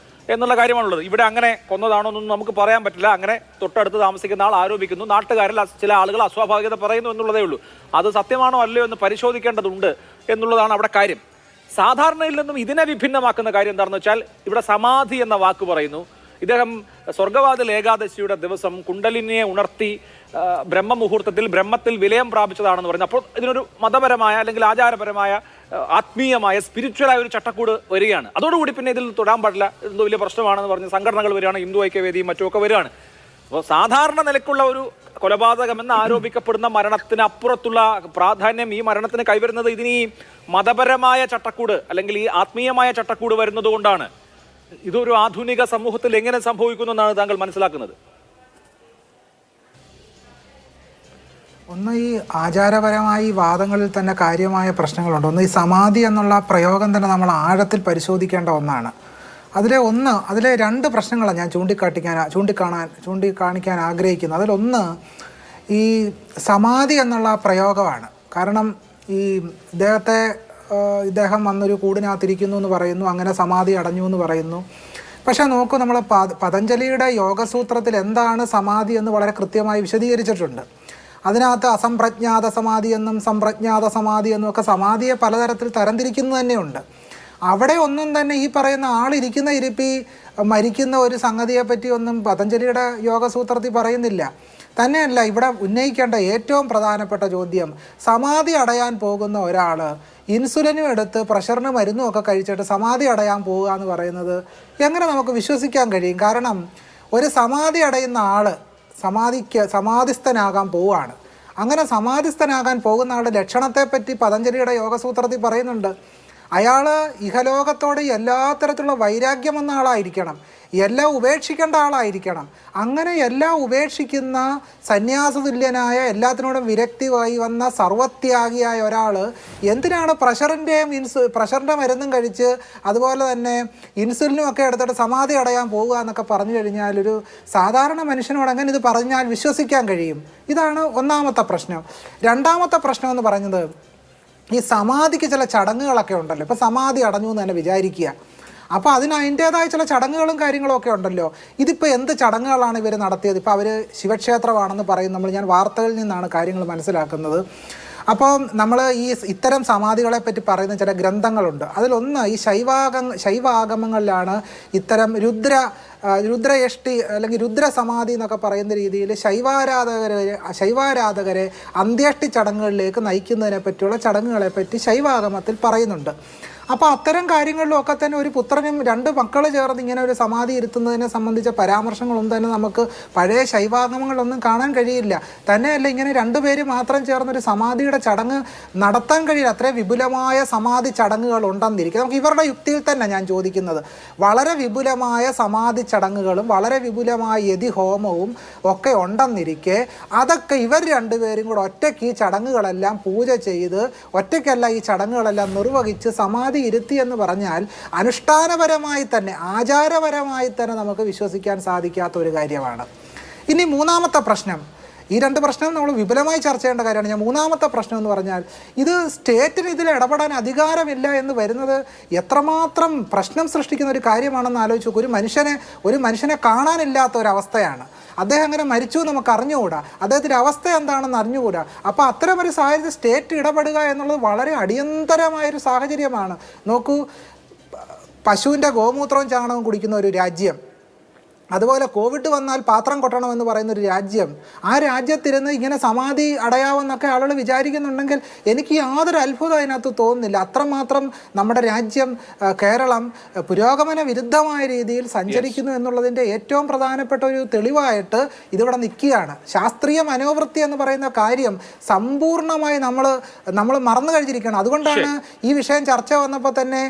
[SPEAKER 1] എന്നുള്ള കാര്യമാണുള്ളത്. ഇവിടെ അങ്ങനെ കൊന്നതാണോ എന്നൊന്നും നമുക്ക് പറയാൻ പറ്റില്ല. അങ്ങനെ തൊട്ടടുത്ത് താമസിക്കുന്ന ആൾ ആരോപിക്കുന്നു, നാട്ടുകാരിൽ ചില ആളുകൾ അസ്വാഭാവികത പറയുന്നു എന്നുള്ളതേ ഉള്ളൂ. അത് സത്യമാണോ അല്ലയോ എന്ന് പരിശോധിക്കേണ്ടതുണ്ട് എന്നുള്ളതാണ് അവിടെ കാര്യം. സാധാരണയിൽ നിന്നും ഇതിനെ വിഭിന്നമാക്കുന്ന കാര്യം എന്താണെന്ന് വെച്ചാൽ ഇവിടെ സമാധി എന്ന വാക്ക് പറയുന്നു. ഇദ്ദേഹം സ്വർഗ്ഗവാതിൽ ഏകാദശിയുടെ ദിവസം കുണ്ടലിനിയെ ഉണർത്തി ബ്രഹ്മമുഹൂർത്തത്തിൽ ബ്രഹ്മത്തിൽ വിലയം പ്രാപിച്ചതാണെന്ന് പറയുന്നത്. അപ്പോൾ ഇതിനൊരു മതപരമായ അല്ലെങ്കിൽ ആചാരപരമായ ആത്മീയമായ സ്പിരിച്വലായ ഒരു ചട്ടക്കൂട് വരികയാണ്. അതോടുകൂടി പിന്നെ ഇതിൽ തൊടാൻ പാടില്ല, എന്തോ വലിയ പ്രശ്നമാണെന്ന് പറഞ്ഞ് സംഘടനകൾ വരികയാണ്, ഹിന്ദു ഐക്യവേദിയും മറ്റുമൊക്കെ വരികയാണ്. അപ്പോൾ സാധാരണ നിലക്കുള്ള ഒരു കൊലപാതകമെന്ന് ആരോപിക്കപ്പെടുന്ന മരണത്തിന് അപ്പുറത്തുള്ള പ്രാധാന്യം ഈ മരണത്തിന് കൈവരുന്നത് ഇതിന് ഈ മതപരമായ ചട്ടക്കൂട് അല്ലെങ്കിൽ ഈ ആത്മീയമായ ചട്ടക്കൂട് വരുന്നത് കൊണ്ടാണ്. ഇതൊരു ആധുനിക സമൂഹത്തിൽ എങ്ങനെ സംഭവിക്കുന്നു എന്നാണ് താങ്കൾ മനസ്സിലാക്കുന്നത്?
[SPEAKER 6] ഒന്ന്, ഈ ആചാരപരമായി വാദങ്ങളിൽ തന്നെ കാര്യമായ പ്രശ്നങ്ങളുണ്ട്. ഒന്ന്, ഈ സമാധി എന്നുള്ള പ്രയോഗം തന്നെ നമ്മൾ ആഴത്തിൽ പരിശോധിക്കേണ്ട ഒന്നാണ്. അതിലെ രണ്ട് പ്രശ്നങ്ങളാണ് ഞാൻ ചൂണ്ടിക്കാണിക്കാൻ ആഗ്രഹിക്കുന്നത്. അതിലൊന്ന് ഈ സമാധി എന്നുള്ള പ്രയോഗമാണ്. കാരണം ഈ ഇദ്ദേഹം വന്നൊരു കൂടിനകത്തിരിക്കുന്നു എന്ന് പറയുന്നു, അങ്ങനെ സമാധി അടഞ്ഞു എന്ന് പറയുന്നു. പക്ഷേ നോക്കൂ, നമ്മൾ പതഞ്ജലിയുടെ യോഗസൂത്രത്തിൽ എന്താണ് സമാധി എന്ന് വളരെ കൃത്യമായി വിശദീകരിച്ചിട്ടുണ്ട്. അതിനകത്ത് അസംപ്രജ്ഞാത സമാധി എന്നും സംപ്രജ്ഞാത സമാധി എന്നും ഒക്കെ സമാധിയെ പലതരത്തിൽ തരംതിരിക്കുന്നത് തന്നെയുണ്ട്. അവിടെ ഒന്നും തന്നെ ഈ പറയുന്ന ആളിരിക്കുന്ന ഇരിപ്പി മരിക്കുന്ന ഒരു സംഗതിയെപ്പറ്റി ഒന്നും പതഞ്ജലിയുടെ യോഗസൂത്രത്തിൽ പറയുന്നില്ല. തന്നെയല്ല, ഇവിടെ ഉന്നയിക്കേണ്ട ഏറ്റവും പ്രധാനപ്പെട്ട ചോദ്യം, സമാധി അടയാൻ പോകുന്ന ഒരാൾ ഇൻസുലിനും എടുത്ത് പ്രഷറിന് മരുന്നും ഒക്കെ കഴിച്ചിട്ട് സമാധി അടയാൻ പോവുക എന്ന് പറയുന്നത് എങ്ങനെ നമുക്ക് വിശ്വസിക്കാൻ കഴിയും? കാരണം ഒരു സമാധി അടയുന്ന ആൾ സമാധിസ്ഥനാകാൻ പോവുകയാണ്. അങ്ങനെ സമാധിസ്ഥനാകാൻ പോകുന്ന ആളുടെ ലക്ഷണത്തെപ്പറ്റി പതഞ്ജലിയുടെ യോഗസൂത്രത്തിൽ പറയുന്നുണ്ട്. അയാൾ ഇഹലോകത്തോട് എല്ലാ തരത്തിലുള്ള വൈരാഗ്യം എന്ന ആളായിരിക്കണം, എല്ലാം ഉപേക്ഷിക്കേണ്ട ആളായിരിക്കണം. അങ്ങനെ എല്ലാം ഉപേക്ഷിക്കുന്ന സന്യാസതുല്യനായ, എല്ലാത്തിനോടും വിരക്തിയായി വന്ന സർവത്യാഗിയായ ഒരാൾ എന്തിനാണ് പ്രഷറിൻ്റെ മരുന്നും കഴിച്ച് അതുപോലെ തന്നെ ഇൻസുലിനും ഒക്കെ എടുത്തിട്ട് സമാധി അടയാൻ പോവുക എന്നൊക്കെ പറഞ്ഞു കഴിഞ്ഞാൽ ഒരു സാധാരണ മനുഷ്യനോട് അങ്ങനെ ഇത് പറഞ്ഞാൽ വിശ്വസിക്കാൻ കഴിയും? ഇതാണ് ഒന്നാമത്തെ പ്രശ്നം. രണ്ടാമത്തെ പ്രശ്നം എന്ന് പറയുന്നത്, ഈ സമാധിക്ക് ചില ചടങ്ങുകളൊക്കെ ഉണ്ടല്ലോ. ഇപ്പോൾ സമാധി അടഞ്ഞു എന്ന് തന്നെ വിചാരിക്കുക, അപ്പോൾ അതിൻ്റേതായ ചില ചടങ്ങുകളും കാര്യങ്ങളും ഒക്കെ ഉണ്ടല്ലോ. ഇതിപ്പോൾ എന്ത് ചടങ്ങുകളാണ് ഇവർ നടത്തിയത്? ഇപ്പോൾ അവർ ശിവക്ഷേത്രമാണെന്ന് പറയും. ഞാൻ വാർത്തകളിൽ നിന്നാണ് കാര്യങ്ങൾ മനസ്സിലാക്കുന്നത്. അപ്പോൾ നമ്മൾ ഇത്തരം സമാധികളെ പറ്റി പറയുന്ന ചില ഗ്രന്ഥങ്ങളുണ്ട്. അതിലൊന്ന് ഈ ശൈവാഗമങ്ങളിലാണ് ഇത്തരം രുദ്രയഷ്ടി അല്ലെങ്കിൽ രുദ്രസമാധി എന്നൊക്കെ പറയുന്ന രീതിയിൽ ശൈവാരാധകരെ അന്ത്യേഷ്ടി ചടങ്ങുകളിലേക്ക് നയിക്കുന്നതിനെ പറ്റിയുള്ള ചടങ്ങുകളെ പറ്റി ശൈവാഗമത്തിൽ പറയുന്നുണ്ട്. അപ്പോൾ അത്തരം കാര്യങ്ങളിലൊക്കെ തന്നെ ഒരു പുത്രനും രണ്ട് മക്കൾ ചേർന്ന് ഇങ്ങനെ ഒരു സമാധി ഇരുത്തുന്നതിനെ സംബന്ധിച്ച പരാമർശങ്ങളൊന്നും തന്നെ നമുക്ക് പഴയ ശൈവാഗമങ്ങളിലൊന്നും കാണാൻ കഴിയില്ല. തന്നെയല്ല, ഇങ്ങനെ രണ്ടുപേര് മാത്രം ചേർന്നൊരു സമാധിയുടെ ചടങ്ങ് നടത്താൻ കഴിയില്ല. അത്രയും വിപുലമായ സമാധി ചടങ്ങുകൾ ഉണ്ടെന്നിരിക്കും. നമുക്ക് ഇവരുടെ യുക്തിയിൽ തന്നെ ഞാൻ ചോദിക്കുന്നത്, വളരെ വിപുലമായ സമാധി ചടങ്ങുകളും വളരെ വിപുലമായ യതിഹോമവും ഒക്കെ ഉണ്ടെന്നിരിക്കെ അതൊക്കെ ഇവർ രണ്ടുപേരും കൂടെ ഒറ്റയ്ക്ക് ഈ ചടങ്ങുകളെല്ലാം പൂജ ചെയ്ത് ഒറ്റയ്ക്കല്ല ഈ ചടങ്ങുകളെല്ലാം നിർവഹിച്ച് സമാധി ഇരുത്തി എന്ന് പറഞ്ഞാൽ അനുഷ്ഠാനപരമായി തന്നെ, ആചാരപരമായി തന്നെ നമുക്ക് വിശ്വസിക്കാൻ സാധിക്കാത്ത ഒരു കാര്യമാണ്. ഇനി മൂന്നാമത്തെ പ്രശ്നം, ഈ രണ്ട് പ്രശ്നവും നമ്മൾ വിപുലമായി ചർച്ച ചെയ്യേണ്ട കാര്യമാണ്. ഞാൻ മൂന്നാമത്തെ പ്രശ്നം എന്ന് പറഞ്ഞാൽ, ഇത് സ്റ്റേറ്റിന് ഇതിൽ ഇടപെടാൻ അധികാരമില്ല എന്ന് വരുന്നത് എത്രമാത്രം പ്രശ്നം സൃഷ്ടിക്കുന്ന ഒരു കാര്യമാണെന്ന് ആലോചിച്ച് നോക്കും. ഒരു മനുഷ്യനെ കാണാനില്ലാത്ത ഒരവസ്ഥയാണ്. അദ്ദേഹം അങ്ങനെ മരിച്ചു നമുക്ക് അറിഞ്ഞുകൂടാ, അദ്ദേഹത്തിൻ്റെ അവസ്ഥ എന്താണെന്ന് അറിഞ്ഞുകൂടാ. അപ്പോൾ അത്തരമൊരു സാഹചര്യത്തിൽ സ്റ്റേറ്റ് ഇടപെടുക എന്നുള്ളത് വളരെ അടിയന്തരമായൊരു സാഹചര്യമാണ്. നോക്കൂ, പശുവിൻ്റെ ഗോമൂത്രവും ചാണകവും കുടിക്കുന്ന ഒരു രാജ്യം, അതുപോലെ കോവിഡ് വന്നാൽ പാത്രം കൊട്ടണമെന്ന് പറയുന്നൊരു രാജ്യം, ആ രാജ്യത്തിരുന്ന് ഇങ്ങനെ സമാധി അടയാവെന്നൊക്കെ ആളുകൾ വിചാരിക്കുന്നുണ്ടെങ്കിൽ എനിക്ക് യാതൊരു അത്ഭുതം അതിനകത്ത് തോന്നുന്നില്ല. അത്രമാത്രം നമ്മുടെ രാജ്യം, കേരളം പുരോഗമന വിരുദ്ധമായ രീതിയിൽ സഞ്ചരിക്കുന്നു എന്നുള്ളതിൻ്റെ ഏറ്റവും പ്രധാനപ്പെട്ട ഒരു തെളിവായിട്ട് ഇതിവിടെ നിൽക്കുകയാണ്. ശാസ്ത്രീയ മനോവൃത്തി എന്ന് പറയുന്ന കാര്യം സമ്പൂർണ്ണമായി നമ്മൾ മറന്നു കഴിഞ്ഞിരിക്കുകയാണ്. അതുകൊണ്ടാണ് ഈ വിഷയം ചർച്ച വന്നപ്പോൾ തന്നെ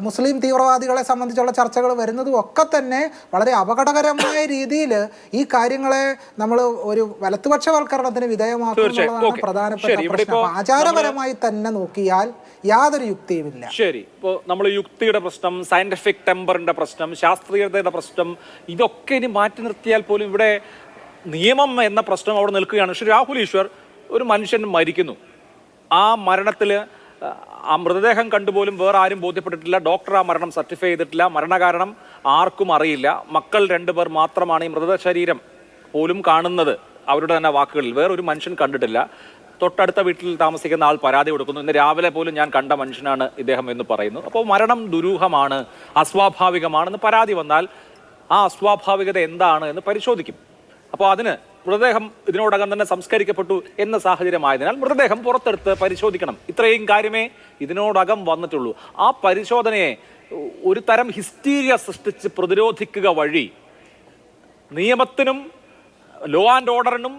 [SPEAKER 6] മുസ്ലിം തീവ്രവാദികളെ സംബന്ധിച്ചുള്ള ചർച്ചകൾ വരുന്നതും ഒക്കെ തന്നെ വളരെ അപകടകരമായ രീതിയിൽ ഈ കാര്യങ്ങളെ നമ്മൾ ഒരു വലത്തുപക്ഷവൽക്കരണത്തിന് വിധേയമാക്കുന്നതാണ് പ്രധാനപ്പെട്ട പ്രശ്നം. ആചാരപരമായി തന്നെ നോക്കിയാൽ യാതൊരു യുക്തിയുമില്ല.
[SPEAKER 1] ശരി, ഇപ്പോൾ നമ്മൾ യുക്തിയുടെ പ്രശ്നം, സയന്റിഫിക് ടെമ്പറിന്റെ പ്രശ്നം, ശാസ്ത്രീയതയുടെ പ്രശ്നം, ഇതൊക്കെ ഇനി മാറ്റി നിർത്തിയാൽ പോലും ഇവിടെ നിയമം എന്ന പ്രശ്നം അവിടെ നിൽക്കുകയാണ്. ശ്രീ രാഹുൽ ഈശ്വർ, ഒരു മനുഷ്യൻ മരിക്കുന്നു, ആ മരണത്തിൽ ആ മൃതദേഹം കണ്ടുപോലും വേറെ ആരും ബോധ്യപ്പെട്ടിട്ടില്ല, ഡോക്ടർ ആ മരണം സർട്ടിഫൈ ചെയ്തിട്ടില്ല, മരണകാരണം ആർക്കും അറിയില്ല, മക്കൾ 2 പേർ മാത്രമാണ് ഈ മൃതശരീരം പോലും കാണുന്നത്, അവരുടെ തന്നെ വാക്കുകളിൽ വേറൊരു മനുഷ്യൻ കണ്ടിട്ടില്ല. തൊട്ടടുത്ത വീട്ടിൽ താമസിക്കുന്ന ആൾ പരാതി കൊടുക്കുന്നു, ഇന്ന് രാവിലെ പോലും ഞാൻ കണ്ട മനുഷ്യനാണ് ഇദ്ദേഹം എന്ന് പറയുന്നു. അപ്പോൾ മരണം ദുരൂഹമാണ്, അസ്വാഭാവികമാണെന്ന് പരാതി വന്നാൽ ആ അസ്വാഭാവികത എന്താണ് എന്ന് പരിശോധിക്കും. അപ്പോൾ അതിന് മൃതദേഹം ഇതിനോടകം തന്നെ സംസ്കരിക്കപ്പെട്ടു എന്ന സാഹചര്യമായതിനാൽ മൃതദേഹം പുറത്തെടുത്ത് പരിശോധിക്കണം. ഇത്രയും കാര്യമേ ഇതിനോടകം വന്നിട്ടുള്ളൂ. ആ പരിശോധനയെ ഒരു തരം ഹിസ്റ്റീരിയ സൃഷ്ടിച്ച് പ്രതിരോധിക്കുക വഴി നിയമത്തിനും ലോ ആൻഡ് ഓർഡറിനും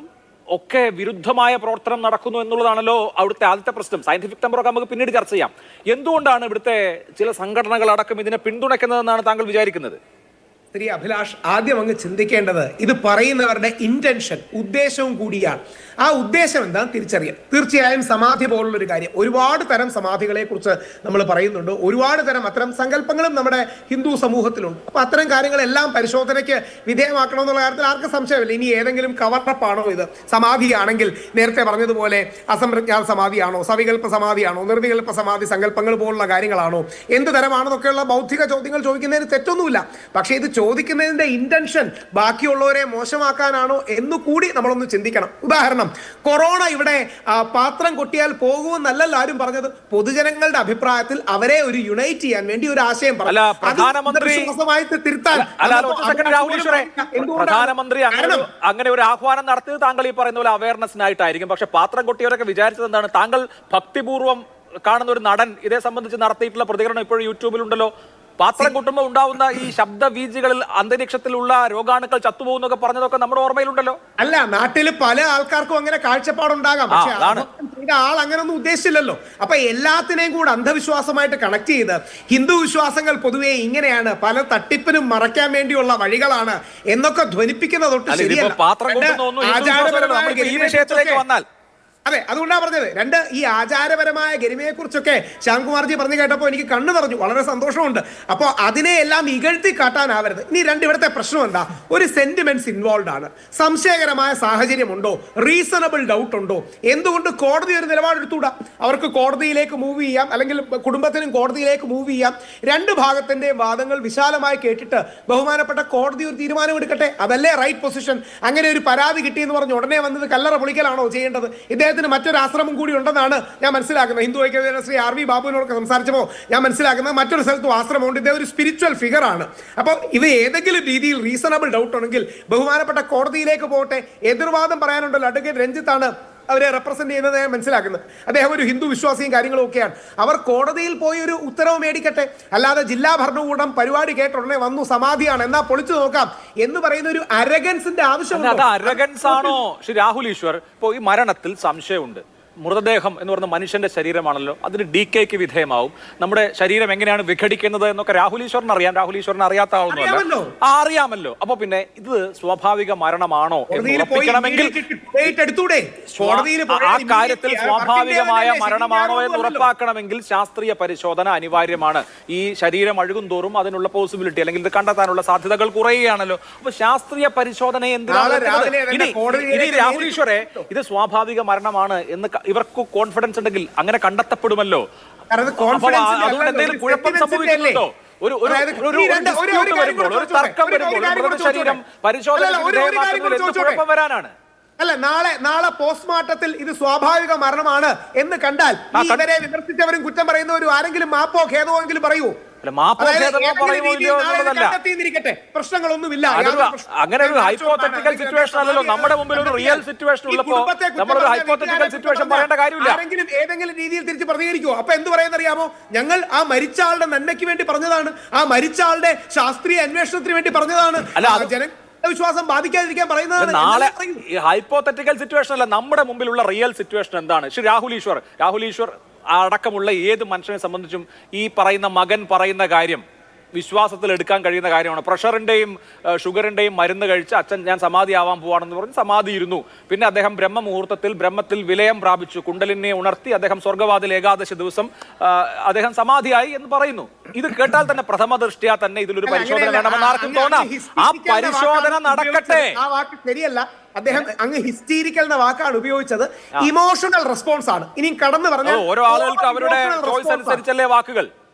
[SPEAKER 1] ഒക്കെ വിരുദ്ധമായ പ്രവർത്തനം നടക്കുന്നു എന്നുള്ളതാണല്ലോ അവിടുത്തെ ആദ്യത്തെ പ്രശ്നം. സയന്റിഫിക് ടെമ്പറൊക്കെ നമുക്ക് പിന്നീട് ചർച്ച ചെയ്യാം. എന്തുകൊണ്ടാണ് ഇവിടുത്തെ ചില സംഘടനകൾ അടക്കം ഇതിനെ പിന്തുണയ്ക്കുന്നതെന്നാണ് താങ്കൾ വിചാരിക്കുന്നത്?
[SPEAKER 7] ശ്രീ അഭിലാഷ്, ആദ്യം അങ്ങ് ചിന്തിക്കേണ്ടത് ഇത് പറയുന്നവരുടെ ഇന്റൻഷൻ, ഉദ്ദേശവും കൂടിയാണ്. ആ ഉദ്ദേശം എന്താണെന്ന് തിരിച്ചറിയാം. തീർച്ചയായും സമാധി പോലുള്ളൊരു കാര്യം, ഒരുപാട് തരം സമാധികളെ കുറിച്ച് നമ്മൾ പറയുന്നുണ്ട്, ഒരുപാട് തരം അത്തരം സങ്കല്പങ്ങളും നമ്മുടെ ഹിന്ദു സമൂഹത്തിലുണ്ട്. അപ്പൊ അത്തരം കാര്യങ്ങളെല്ലാം പരിശോധനയ്ക്ക് വിധേയമാക്കണമെന്നുള്ള കാര്യത്തിൽ ആർക്കും സംശയമില്ല. ഇനി ഏതെങ്കിലും കവർട്ടപ്പാണോ ഇത്? സമാധിയാണെങ്കിൽ നേരത്തെ പറഞ്ഞതുപോലെ അസംപ്രജ്ഞാത സമാധിയാണോ, സവികല്പ സമാധിയാണോ, നിർവികല്പ സമാധി സങ്കല്പങ്ങൾ പോലുള്ള കാര്യങ്ങളാണോ, എന്ത് തരമാണെന്നൊക്കെയുള്ള ബൗദ്ധിക ചോദ്യങ്ങൾ ചോദിക്കുന്നതിന് തെറ്റൊന്നുമില്ല. പക്ഷേ ഇത് ചോദിക്കുന്നതിന്റെ ഇന്റൻഷൻ ബാക്കിയുള്ളവരെ മോശമാക്കാനാണോ എന്ന് കൂടി നമ്മളൊന്ന് ചിന്തിക്കണം. ഉദാഹരണം, കൊറോണ ഇവിടെ പാത്രം കൊട്ടിയാൽ പോകുമെന്നല്ലല്ലോ ആരും പറഞ്ഞത്. പൊതുജനങ്ങളുടെ അഭിപ്രായത്തിൽ അവരെ ഒരു യുണൈറ്റ് ചെയ്യാൻ വേണ്ടി ഒരു ആശയം പറഞ്ഞു.
[SPEAKER 1] പ്രധാനമന്ത്രി അങ്ങനെ ഒരു ആഹ്വാനം നടത്തിയത് താങ്കൾ ഈ പറയുന്ന പോലെ അവയർനെസ്സിനായിട്ടായിരിക്കും. പക്ഷെ പാത്രം കൊട്ടിയവരൊക്കെ വിചാരിച്ചത് എന്താണ്? താങ്കൾ ഭക്തിപൂർവ്വം കാണുന്ന ഒരു നടൻ ഇതേ സംബന്ധിച്ച് നടത്തിയിട്ടുള്ള പ്രതികരണം ഇപ്പോഴും യൂട്യൂബിലുണ്ടല്ലോ. പാത്രം കൊട്ടുമ്പോൾ ഉണ്ടാവുന്ന ഈ ശബ്ദവീചികളിൽ അന്തരീക്ഷത്തിലുള്ള രോഗാണുക്കൾ ചത്തുപോകുന്നൊക്കെ പറഞ്ഞതൊക്കെ നമ്മുടെ ഓർമ്മയിലുണ്ടല്ലോ.
[SPEAKER 7] അല്ല, നാട്ടിൽ പല ആൾക്കാർക്കും അങ്ങനെ കാഴ്ചപ്പാടുണ്ടാകാം. പക്ഷെ ആൾ അങ്ങനൊന്നും ഉദ്ദേശിച്ചില്ലല്ലോ. അപ്പൊ എല്ലാത്തിനെയും കൂടെ അന്ധവിശ്വാസമായിട്ട് കണക്ട് ചെയ്ത് ഹിന്ദു വിശ്വാസങ്ങൾ പൊതുവെ ഇങ്ങനെയാണ്, പല തട്ടിപ്പിനും മറയ്ക്കാൻ വേണ്ടിയുള്ള വഴികളാണ് എന്നൊക്കെ ധ്വനിപ്പിക്കുന്ന തൊട്ട് ശരിയല്ല. അതെ, അതുകൊണ്ടാണ് പറഞ്ഞത്. രണ്ട്, ഈ ആചാരപരമായ ഗരിമയെ കുറിച്ചൊക്കെ ശ്യാംകുമാർജി പറഞ്ഞു കേട്ടപ്പോൾ എനിക്ക് കണ്ണു പറഞ്ഞു, വളരെ സന്തോഷമുണ്ട്. അപ്പോൾ അതിനെയെല്ലാം ഇകഴ്ത്തി കാട്ടാനാവരുത്. ഇനി രണ്ട്, ഇവിടുത്തെ പ്രശ്നം എന്താ? ഒരു സെന്റിമെന്റ്സ് ഇൻവോൾവ് ആണ്. സംശയകരമായ സാഹചര്യം ഉണ്ടോ, റീസണബിൾ ഡൗട്ട് ഉണ്ടോ? എന്തുകൊണ്ട് കോടതി ഒരു നിലപാടെടുത്തൂടാ? അവർക്ക് കോടതിയിലേക്ക് മൂവ് ചെയ്യാം, അല്ലെങ്കിൽ കുടുംബത്തിനും കോടതിയിലേക്ക് മൂവ് ചെയ്യാം. രണ്ട് ഭാഗത്തിന്റെയും വാദങ്ങൾ വിശാലമായി കേട്ടിട്ട് ബഹുമാനപ്പെട്ട കോടതി ഒരു തീരുമാനം എടുക്കട്ടെ. അതല്ലേ റൈറ്റ് പൊസിഷൻ. അങ്ങനെ ഒരു പരാതി കിട്ടിയെന്ന് പറഞ്ഞ് ഉടനെ വന്നത് കല്ലറ പൊളിക്കലാണോ ചെയ്യേണ്ടത്? ഇദ്ദേഹത്തിന് മറ്റൊരു ആശ്രമം കൂടി ഉണ്ടെന്നാണ് ഞാൻ മനസ്സിലാക്കുന്നത്. ഹിന്ദു ഐക്യവേദി ശ്രീ ആർ വി ബാബുവിനോടൊക്കെ സംസാരിച്ചപ്പോൾ ഞാൻ മനസ്സിലാക്കുന്നത് മറ്റൊരു സ്ഥലത്തും ആശ്രമമുണ്ട്. ഇദ്ദേഹം ഒരു സ്പിരിച്വൽ ഫിഗർ ആണ്. അപ്പോൾ ഇത് ഏതെങ്കിലും രീതിയിൽ റീസണബിൾ ഡൗട്ട് ഉണ്ടെങ്കിൽ ബഹുമാനപ്പെട്ട കോടതിയിലേക്ക് പോകട്ടെ. എതിർവാദം പറയാനുണ്ടല്ലോ, അഡ്വക്കേറ്റ് രഞ്ജിത്താണ് അവരെ റെപ്രസെന്റ് ചെയ്യുന്നത് ഞാൻ മനസ്സിലാക്കുന്നത്. അദ്ദേഹം ഒരു ഹിന്ദു വിശ്വാസിയും കാര്യങ്ങളും ഒക്കെയാണ്. അവർ കോടതിയിൽ പോയി ഒരു ഉത്തരവ് മേടിക്കട്ടെ. അല്ലാതെ ജില്ലാ ഭരണകൂടം പരിപാടി കേട്ടുടനെ വന്നു സമാധിയാണ് എന്നാ പൊളിച്ചു നോക്കാം എന്ന് പറയുന്ന ഒരു അരഗൻസിന്റെ ആവശ്യമുണ്ട്.
[SPEAKER 1] അരഗൻസ് ആണോ ശ്രീ രാഹുൽ ഈശ്വർ? ഇപ്പോൾ ഈ മരണത്തിൽ സംശയമുണ്ട്. മൃതദേഹം എന്ന് പറയുന്ന മനുഷ്യന്റെ ശരീരമാണല്ലോ, അതിന് DKയ്ക്ക് വിധേയമാവും. നമ്മുടെ ശരീരം എങ്ങനെയാണ് വിഘടിക്കുന്നത് എന്നൊക്കെ രാഹുൽ ഈശ്വറിന് അറിയാം. രാഹുൽ ഈശ്വറിന് അറിയാത്ത ആളൊന്നുമല്ല, അറിയാമല്ലോ. അപ്പൊ പിന്നെ ഇത് സ്വാഭാവിക മരണമാണോ എന്ന് ഉറപ്പിക്കണമെങ്കിൽ, ആ കാര്യത്തിൽ സ്വാഭാവികമായ മരണമാണോ എന്ന് ഉറപ്പാക്കണമെങ്കിൽ ശാസ്ത്രീയ പരിശോധന അനിവാര്യമാണ്. ഈ ശരീരം അഴുകും തോറും അതിനുള്ള പോസിബിലിറ്റി, അല്ലെങ്കിൽ ഇത് കണ്ടെത്താനുള്ള സാധ്യതകൾ കുറയുകയാണല്ലോ. അപ്പൊ ശാസ്ത്രീയ പരിശോധന എന്തിനാണ്? ഇനി രാഹുൽ ഈശ്വറെ, ഇത് സ്വാഭാവിക മരണമാണ് എന്ന് ഇവർക്ക് കോൺഫിഡൻസ് ഉണ്ടെങ്കിൽ അങ്ങനെ കണ്ടെത്തപ്പെടുമല്ലോ. അതുകൊണ്ട് എന്തെങ്കിലും കുഴപ്പം സംഭവിക്കുന്നുണ്ടോ? ഒരു തർക്കം വരുമ്പോൾ ശരീരം പരിശോധന കുഴപ്പം വരാനാണ്.
[SPEAKER 7] അല്ല, നാളെ പോസ്റ്റ്മോർട്ടത്തിൽ ഇത് സ്വാഭാവിക മരണമാണ് എന്ന് കണ്ടാൽ ഇവരെ വിമർശിച്ചവരും കുറ്റം പറയുന്നവരും ആരെങ്കിലും മാപ്പോ ഖേദമോ എങ്കിലും പറയൂ. പ്രശ്നങ്ങളൊന്നുമില്ല.
[SPEAKER 1] അങ്ങനെ ഒരു ഹൈപ്പോത്തറ്റിക്കൽ സിറ്റുവേഷൻ അല്ലല്ലോ നമ്മുടെ മുമ്പിൽ. ഒരു റിയൽ സിറ്റുവേഷൻ ഉള്ളപ്പോൾ നമ്മളൊരു ഹൈപ്പോത്തറ്റിക്കൽ സിറ്റുവേഷൻ പറയേണ്ട കാര്യമില്ല.
[SPEAKER 7] ആരെങ്കിലും ഏതെങ്കിലും രീതിയിൽ തിരിച്ച് പ്രതികരിക്കുമോ? അപ്പൊ എന്ത് പറയുന്നറിയാമോ? ഞങ്ങൾ ആ മരിച്ച ആളുടെ നന്മയ്ക്ക് വേണ്ടി പറഞ്ഞതാണ്, ആ മരിച്ച ആളുടെ ശാസ്ത്രീയ അന്വേഷണത്തിന് വേണ്ടി പറഞ്ഞതാണ്. വിശ്വാസം ബാധിക്കാതിരിക്കാൻ പറയുന്നത്.
[SPEAKER 1] നാളെ ഹൈപ്പോത്തറ്റിക്കൽ സിറ്റുവേഷൻ അല്ല, നമ്മുടെ മുമ്പിലുള്ള റിയൽ സിറ്റുവേഷൻ എന്താണ്? ശ്രീ രാഹുൽ ഈശ്വർ അടക്കമുള്ള ഏത് മനുഷ്യനെ സംബന്ധിച്ചും ഈ പറയുന്ന മകൻ പറയുന്ന കാര്യം വിശ്വാസത്തിൽ എടുക്കാൻ കഴിയുന്ന കാര്യമാണ്. പ്രഷറിന്റെയും ഷുഗറിന്റെയും മരുന്ന് കഴിച്ച് അച്ഛൻ ഞാൻ സമാധി ആവാൻ പോവാണെന്ന് പറഞ്ഞ് സമാധി ഇരുന്നു. പിന്നെ അദ്ദേഹം ബ്രഹ്മത്തിൽ വിലയം പ്രാപിച്ചു, കുണ്ടലിനെ ഉണർത്തി അദ്ദേഹം സ്വർഗവാതിൽ ഏകാദശി ദിവസം അദ്ദേഹം സമാധിയായി എന്ന് പറയുന്നു. ഇത് കേട്ടാൽ തന്നെ പ്രഥമ ദൃഷ്ട്യാ തന്നെ ഇതിലൊരു പരിശോധന വേണമെന്ന് ആർക്കും തോന്നാം. ആ പരിശോധന നടക്കട്ടെ.
[SPEAKER 7] ആ വാക്ക് ശരിയല്ല. അദ്ദേഹം അങ്ങ് ഹിസ്റ്റീരിക്കൽ എന്ന വാക്കാണ് ഉപയോഗിച്ചത്. ഇമോഷണൽ റെസ്പോൺസ് ആണ്. ഇനി കടന്നു പറഞ്ഞാൽ
[SPEAKER 1] ഓരോ ആളുകൾക്ക് അവരുടെ ചോയ്സ് അനുസരിച്ചല്ലേ വാക്കുകൾ.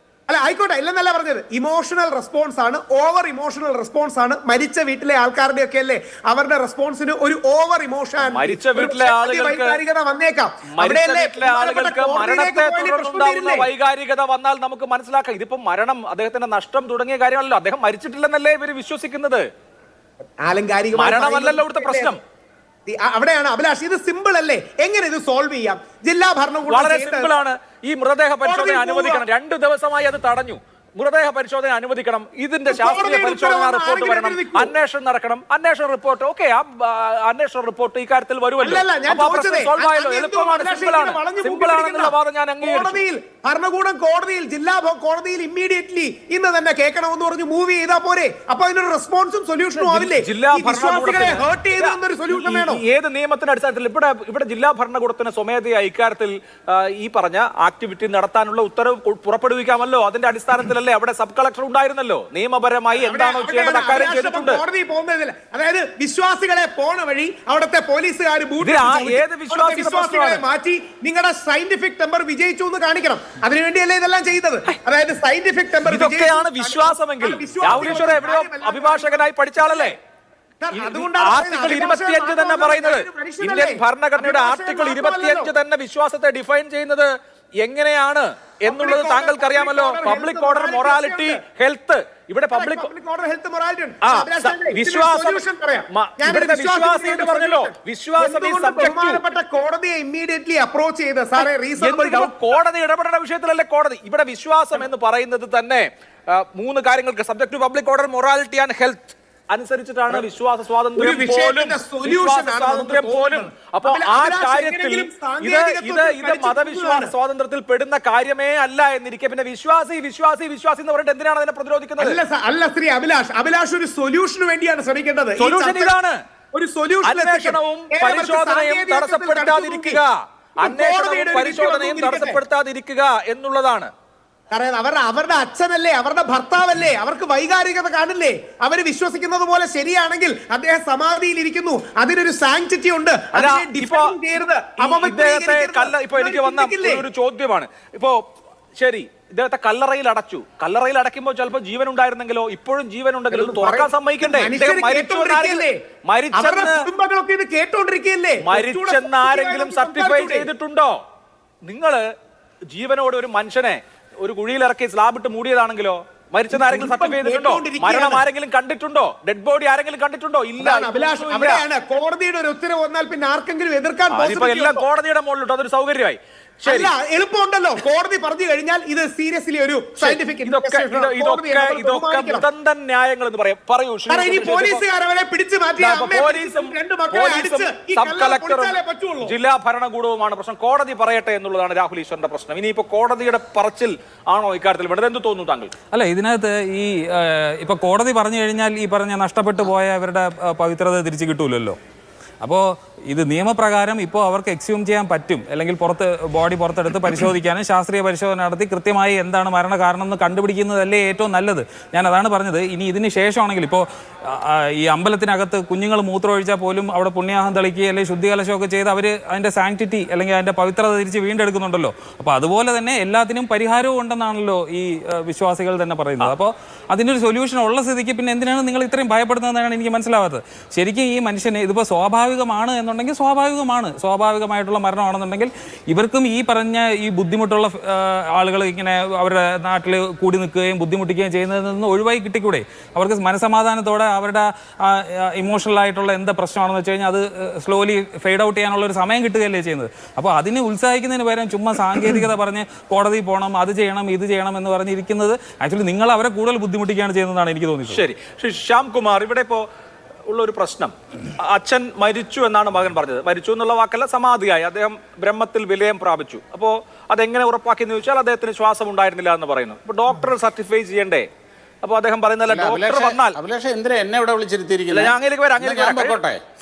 [SPEAKER 7] അല്ല, ആയിക്കോട്ടെ, ഇല്ലെന്നല്ല പറഞ്ഞത്. ഇമോഷണൽ റെസ്പോൺസ് ആണ്, ഓവർ ഇമോഷണൽ റെസ്പോൺസ് ആണ്. മരിച്ച വീട്ടിലെ ആൾക്കാരുടെ ഒക്കെ അല്ലേ അവരുടെ റെസ്പോൺസിന് ഒരു ഓവർ ഇമോഷൻ,
[SPEAKER 1] മരിച്ച വീട്ടിലെ
[SPEAKER 7] വൈകാരികത വന്നേക്കാം.
[SPEAKER 1] മരണത്തെ തുടർന്നുണ്ടാവുന്ന വൈകാരികത വന്നാൽ നമുക്ക് മനസ്സിലാക്കാം. ഇതിപ്പോ മരണം, അദ്ദേഹത്തിന്റെ നഷ്ടം തുടങ്ങിയ കാര്യമല്ലല്ലോ. അദ്ദേഹം മരിച്ചിട്ടില്ലെന്നല്ലേ ഇവര് വിശ്വസിക്കുന്നത്. മരണമല്ലല്ലോ ഇവിടുത്തെ പ്രശ്നം.
[SPEAKER 7] അവിടെയാണ് അഭിലാഷ്. ഇത് സിമ്പിൾ അല്ലേ? എങ്ങനെ ഇത് സോൾവ് ചെയ്യാം? ജില്ലാ ഭരണകൂടം
[SPEAKER 1] വളരെ സിമ്പിൾ ആണ്. ഈ മൃതദേഹ പരിശോധന അനുവദിക്കണം. 2 ദിവസമായി അത് തടഞ്ഞു. മൃതദേഹ പരിശോധന അനുവദിക്കണം, ഇതിന്റെ ശാസ്ത്രീയ പരിശോധന റിപ്പോർട്ട് വരണം, അന്വേഷണം നടക്കണം, അന്വേഷണ റിപ്പോർട്ട് ഓക്കെ, അന്വേഷണ റിപ്പോർട്ട് ഇക്കാര്യത്തിൽ വരുമല്ലോ. അപ്പൊ ആ പ്രശ്നം സോൾവ് ആയല്ലോ, എളുപ്പമാണ്, സിമ്പിൾ ആണെന്നുള്ള വാദം ഞാൻ അംഗീകരിച്ചു.
[SPEAKER 7] ഭരണകൂടം കോടതിയിൽ, ജില്ലാ കോടതിയിൽ ഇമ്മീഡിയറ്റ്ലി ഇന്ന് തന്നെ കേൾക്കണമെന്ന് പറഞ്ഞ് മൂവ് ചെയ്താൽ പോരെ? അപ്പൊ അതിനൊരു റെസ്പോൺസും സൊല്യൂഷനും ആവില്ലേ?
[SPEAKER 1] ജില്ലാ ഭരണകൂടത്തിന്
[SPEAKER 7] സൊല്യൂഷൻ വേണം.
[SPEAKER 1] ഏത് നിയമത്തിന്റെ അടിസ്ഥാനത്തിൽ ഇവിടെ ജില്ലാ ഭരണകൂടത്തിന് സ്വമേധയാ ഇക്കാര്യത്തിൽ ഈ പറഞ്ഞ ആക്ടിവിറ്റി നടത്താനുള്ള ഉത്തരവ് പുറപ്പെടുവിക്കാമല്ലോ. അതിന്റെ അടിസ്ഥാനത്തിലല്ലേ അവിടെ സബ് കളക്ടർ ഉണ്ടായിരുന്നല്ലോ. നിയമപരമായി എന്താണോ ചെയ്യേണ്ടത് അക്കാര്യം ചെയ്തിട്ടുണ്ട്.
[SPEAKER 7] കോടതി പോകുന്നതിൽ, അതായത് വിശ്വാസികളെ പോണ വഴി അവിടുത്തെ പോലീസുകാർ
[SPEAKER 1] ഏത് വിശ്വാസികളെ
[SPEAKER 7] മാറ്റി നിങ്ങളുടെ സയന്റിഫിക് ടെമ്പർ വിജയിച്ചു എന്ന് കാണിക്കണം. അതിനുവേണ്ടിയല്ലേ ഇതെല്ലാം ചെയ്തത്? അതായത് സയന്റിഫിക് ടെമ്പർ
[SPEAKER 1] ഇതൊക്കെയാണ് വിശ്വാസമെങ്കിൽ രാഹുൽ ഈശ്വർ എവിടെയോ അഭിഭാഷകനായി പഠിച്ചാളല്ലേ? ആർട്ടിക്കിൾ 25 തന്നെ പറയുന്നത്, ഇന്ത്യൻ ഭരണഘടനയുടെ ആർട്ടിക്കിൾ 25 തന്നെ വിശ്വാസത്തെ ഡിഫൈൻ ചെയ്യുന്നത് എങ്ങനെയാണ് എന്നുള്ളത് താങ്കൾക്ക് അറിയാമല്ലോ. Public order, morality, health. ഇവിടെ പബ്ലിക്
[SPEAKER 7] ഓർഡർ, ഹെൽത്ത്, മൊറാലിറ്റി
[SPEAKER 1] വിശ്വാസം, ഇവിടുത്തെ വിശ്വാസി എന്ന് പറഞ്ഞല്ലോ. വിശ്വാസം
[SPEAKER 7] ബഹുമാനപ്പെട്ട കോടതിയെ ഇമ്മീഡിയറ്റ്ലി അപ്രോച്ച് ചെയ്ത് സാറേ റീസണബിൾ
[SPEAKER 1] കോടതി ഇടപെടേണ്ട വിഷയത്തിലല്ലേ കോടതി. ഇവിടെ വിശ്വാസം എന്ന് പറയുന്നത് തന്നെ 3 കാര്യങ്ങൾക്ക് subject to public order, morality and health അനുസരിച്ചിട്ടാണ് വിശ്വാസ സ്വാതന്ത്ര്യം പോലും. അപ്പൊ ആ കാര്യത്തിൽ ഇത് മതവിശ്വാസ സ്വാതന്ത്ര്യത്തിൽ പെടുന്ന കാര്യമേ അല്ല എന്നിരിക്കെ പിന്നെ വിശ്വാസി എന്ന് പറഞ്ഞിട്ട് എന്തിനാണ് അതിനെ പ്രതിരോധിക്കുന്നത്?
[SPEAKER 7] അല്ല ശ്രീ അഭിലാഷ് ഒരു സൊല്യൂഷന് വേണ്ടിയാണ് ശ്രമിക്കേണ്ടത്.
[SPEAKER 1] സൊല്യൂഷൻ ഇതാണ്,
[SPEAKER 7] ഒരു സൊല്യൂഷൻ.
[SPEAKER 1] അന്വേഷണവും പരിശോധനയും തടസ്സപ്പെടുത്താതിരിക്കുക എന്നുള്ളതാണ്.
[SPEAKER 7] കാരണം അവരുടെ അച്ഛനല്ലേ, അവരുടെ ഭർത്താവല്ലേ, അവർക്ക് വൈകാരികത കാണില്ലേ? അവര് വിശ്വസിക്കുന്നത് പോലെ ശരിയാണെങ്കിൽ അദ്ദേഹം സമാധിയിൽ ഇരിക്കുന്നു, അതിനൊരു സാങ്ക്ടിറ്റി ഉണ്ട്.
[SPEAKER 1] ഇപ്പൊ എനിക്ക് വന്ന ഒരു ചോദ്യമാണ്, ഇപ്പോ ശരി ഇദ്ദേഹത്തെ കല്ലറയിൽ അടച്ചു, കല്ലറയിൽ അടയ്ക്കുമ്പോൾ ചിലപ്പോൾ ജീവൻ ഉണ്ടായിരുന്നെങ്കിലോ, ഇപ്പോഴും ജീവൻ ഉണ്ടെങ്കിലും തുറക്കാൻ സമ്മതിക്കണ്ടേ? മരിച്ചെന്നാരെങ്കിലും സർട്ടിഫൈ ചെയ്തിട്ടുണ്ടോ? നിങ്ങള് ജീവനോട് ഒരു മനുഷ്യനെ ഒരു കുഴിയിലിറക്കി സ്ലാബിട്ട് മൂടിയതാണെങ്കിലോ മരിച്ചെന്ന് ആരെങ്കിലും സർട്ടിഫൈ ചെയ്തിട്ടുണ്ടോ? മരണം ആരെങ്കിലും കണ്ടിട്ടുണ്ടോ? ഡെഡ് ബോഡി ആരെങ്കിലും കണ്ടിട്ടുണ്ടോ? ഇല്ല.
[SPEAKER 7] കോടതിയുടെ ഒരു ഉത്തരവ് വന്നാൽ പിന്നെ ആർക്കെങ്കിലും എതിർക്കാൻ
[SPEAKER 1] എല്ലാം കോടതിയുടെ മുകളിലിട്ടോ, അതൊരു സൗകര്യമായി.
[SPEAKER 7] എളുപ്പമുണ്ടല്ലോ, കോടതി പറഞ്ഞു കഴിഞ്ഞാൽ ഇത് സീരിയസ്ലി ഒരു സയന്റിഫിക്
[SPEAKER 1] ഇതൊക്കെ മുതന്തൻ ന്യായങ്ങൾ എന്ന് പറയൂ.
[SPEAKER 7] പോലീസുകാരെ പിടിച്ചു മാറ്റി
[SPEAKER 1] സബ് കളക്ടറും ജില്ലാ ഭരണകൂടവുമാണ് പ്രശ്നം. കോടതി പറയട്ടെ എന്നുള്ളതാണ് രാഹുൽ ഈശ്വറിന്റെ പ്രശ്നം. ഇനിയിപ്പോ കോടതിയുടെ പറച്ചിൽ ആണോ ഇക്കാര്യത്തിൽ വേണ്ടത്? എന്ത് തോന്നുന്നു താങ്കൾ?
[SPEAKER 3] അല്ല, ഇതിനകത്ത് ഈ ഇപ്പൊ കോടതി പറഞ്ഞു കഴിഞ്ഞാൽ ഈ പറഞ്ഞ നഷ്ടപ്പെട്ടു പോയ അവരുടെ പവിത്രത തിരിച്ചു കിട്ടൂലല്ലോ. അപ്പോൾ ഇത് നിയമപ്രകാരം ഇപ്പോൾ അവർക്ക് എക്സ്യൂം ചെയ്യാൻ പറ്റും, അല്ലെങ്കിൽ ബോഡി പുറത്തെടുത്ത് പരിശോധിക്കാനും ശാസ്ത്രീയ പരിശോധന നടത്തി കൃത്യമായി എന്താണ് മരണകാരണം എന്ന് കണ്ടുപിടിക്കുന്നതല്ലേ ഏറ്റവും നല്ലത്. ഞാൻ അതാണ് പറഞ്ഞത്. ഇനി ഇതിന് ശേഷമാണെങ്കിൽ ഇപ്പോൾ ഈ അമ്പലത്തിനകത്ത് കുഞ്ഞുങ്ങൾ മൂത്രമൊഴിച്ചാൽ പോലും അവിടെ പുണ്യാഹം തെളിക്കുകയും അല്ലെങ്കിൽ ശുദ്ധികലശമൊക്കെ ചെയ്ത് അവർ അതിൻ്റെ സാങ്ക്ടിറ്റി അല്ലെങ്കിൽ അതിൻ്റെ പവിത്രത തിരിച്ച് വീണ്ടെടുക്കുന്നുണ്ടല്ലോ. അപ്പോൾ അതുപോലെ തന്നെ എല്ലാത്തിനും പരിഹാരവും ഉണ്ടെന്നാണല്ലോ ഈ വിശ്വാസികൾ തന്നെ പറയുന്നത്. അപ്പോൾ അതിനൊരു സൊല്യൂഷൻ ഉള്ള സ്ഥിതിക്ക് പിന്നെ എന്തിനാണ് നിങ്ങൾ ഇത്രയും ഭയപ്പെടുന്നതെന്നാണ് എനിക്ക് മനസ്സിലാവാത്തത്. ശരിക്കും ഈ മനുഷ്യന് ഇതിപ്പോൾ സ്വാഭാവികമാണ് എന്നുണ്ടെങ്കിൽ സ്വാഭാവികമായിട്ടുള്ള മരണമാണെന്നുണ്ടെങ്കിൽ ഇവർക്കും ഈ പറഞ്ഞ ഈ ബുദ്ധിമുട്ടുള്ള ആളുകൾ ഇങ്ങനെ അവരുടെ നാട്ടിൽ കൂടി നിൽക്കുകയും ബുദ്ധിമുട്ടിക്കുകയും ചെയ്യുന്നതിൽ നിന്ന് ഒഴിവായി കിട്ടിക്കൂടെ? അവർക്ക് മനസമാധാനത്തോടെ അവരുടെ ഇമോഷണൽ ആയിട്ടുള്ള എന്താ പ്രശ്നമാണെന്ന് വെച്ച് കഴിഞ്ഞാൽ അത് സ്ലോലി ഫെയ്ഡ് ഔട്ട് ചെയ്യാനുള്ള ഒരു സമയം കിട്ടുകയല്ലേ ചെയ്യുന്നത്. അപ്പോൾ അതിനെ ഉത്സാഹിക്കുന്നതിന് പകരം ചുമ്മാ സാങ്കേതികത പറഞ്ഞ് കോടതി പോകണം, അത് ചെയ്യണം, ഇത് ചെയ്യണം എന്ന് പറഞ്ഞിരിക്കുന്നത് ആക്ച്വലി നിങ്ങൾ അവരെ കൂടുതൽ ബുദ്ധിമുട്ടിക്കുകയാണ് ചെയ്യുന്നതാണ് എനിക്ക് തോന്നിയത്.
[SPEAKER 1] ശരി, ശ്യാംകുമാർ, ഇവിടെ ഇപ്പോൾ ഉള്ളൊരു പ്രശ്നം, അച്ഛൻ മരിച്ചു എന്നാണ് മകൻ പറഞ്ഞത്. മരിച്ചു എന്നുള്ള വാക്കല്ല, സമാധിയായി, അദ്ദേഹം ബ്രഹ്മത്തിൽ വിലയം പ്രാപിച്ചു. അപ്പോൾ അതെങ്ങനെ ഉറപ്പാക്കിയെന്ന് ചോദിച്ചാൽ അദ്ദേഹത്തിന് ശ്വാസം ഉണ്ടായിരുന്നില്ല എന്ന് പറയുന്നു. അപ്പോൾ ഡോക്ടർ സർട്ടിഫൈ ചെയ്യണ്ടേ? അപ്പോൾ അദ്ദേഹം പറയുന്നല്ല, ഡോക്ടർ വന്നാൽ
[SPEAKER 5] എന്നെ ഇവിടെ വിളിച്ചിരുത്തിയിരിക്കില്ല.
[SPEAKER 1] ഞാൻ അങ്ങേലേക്ക് വരാം,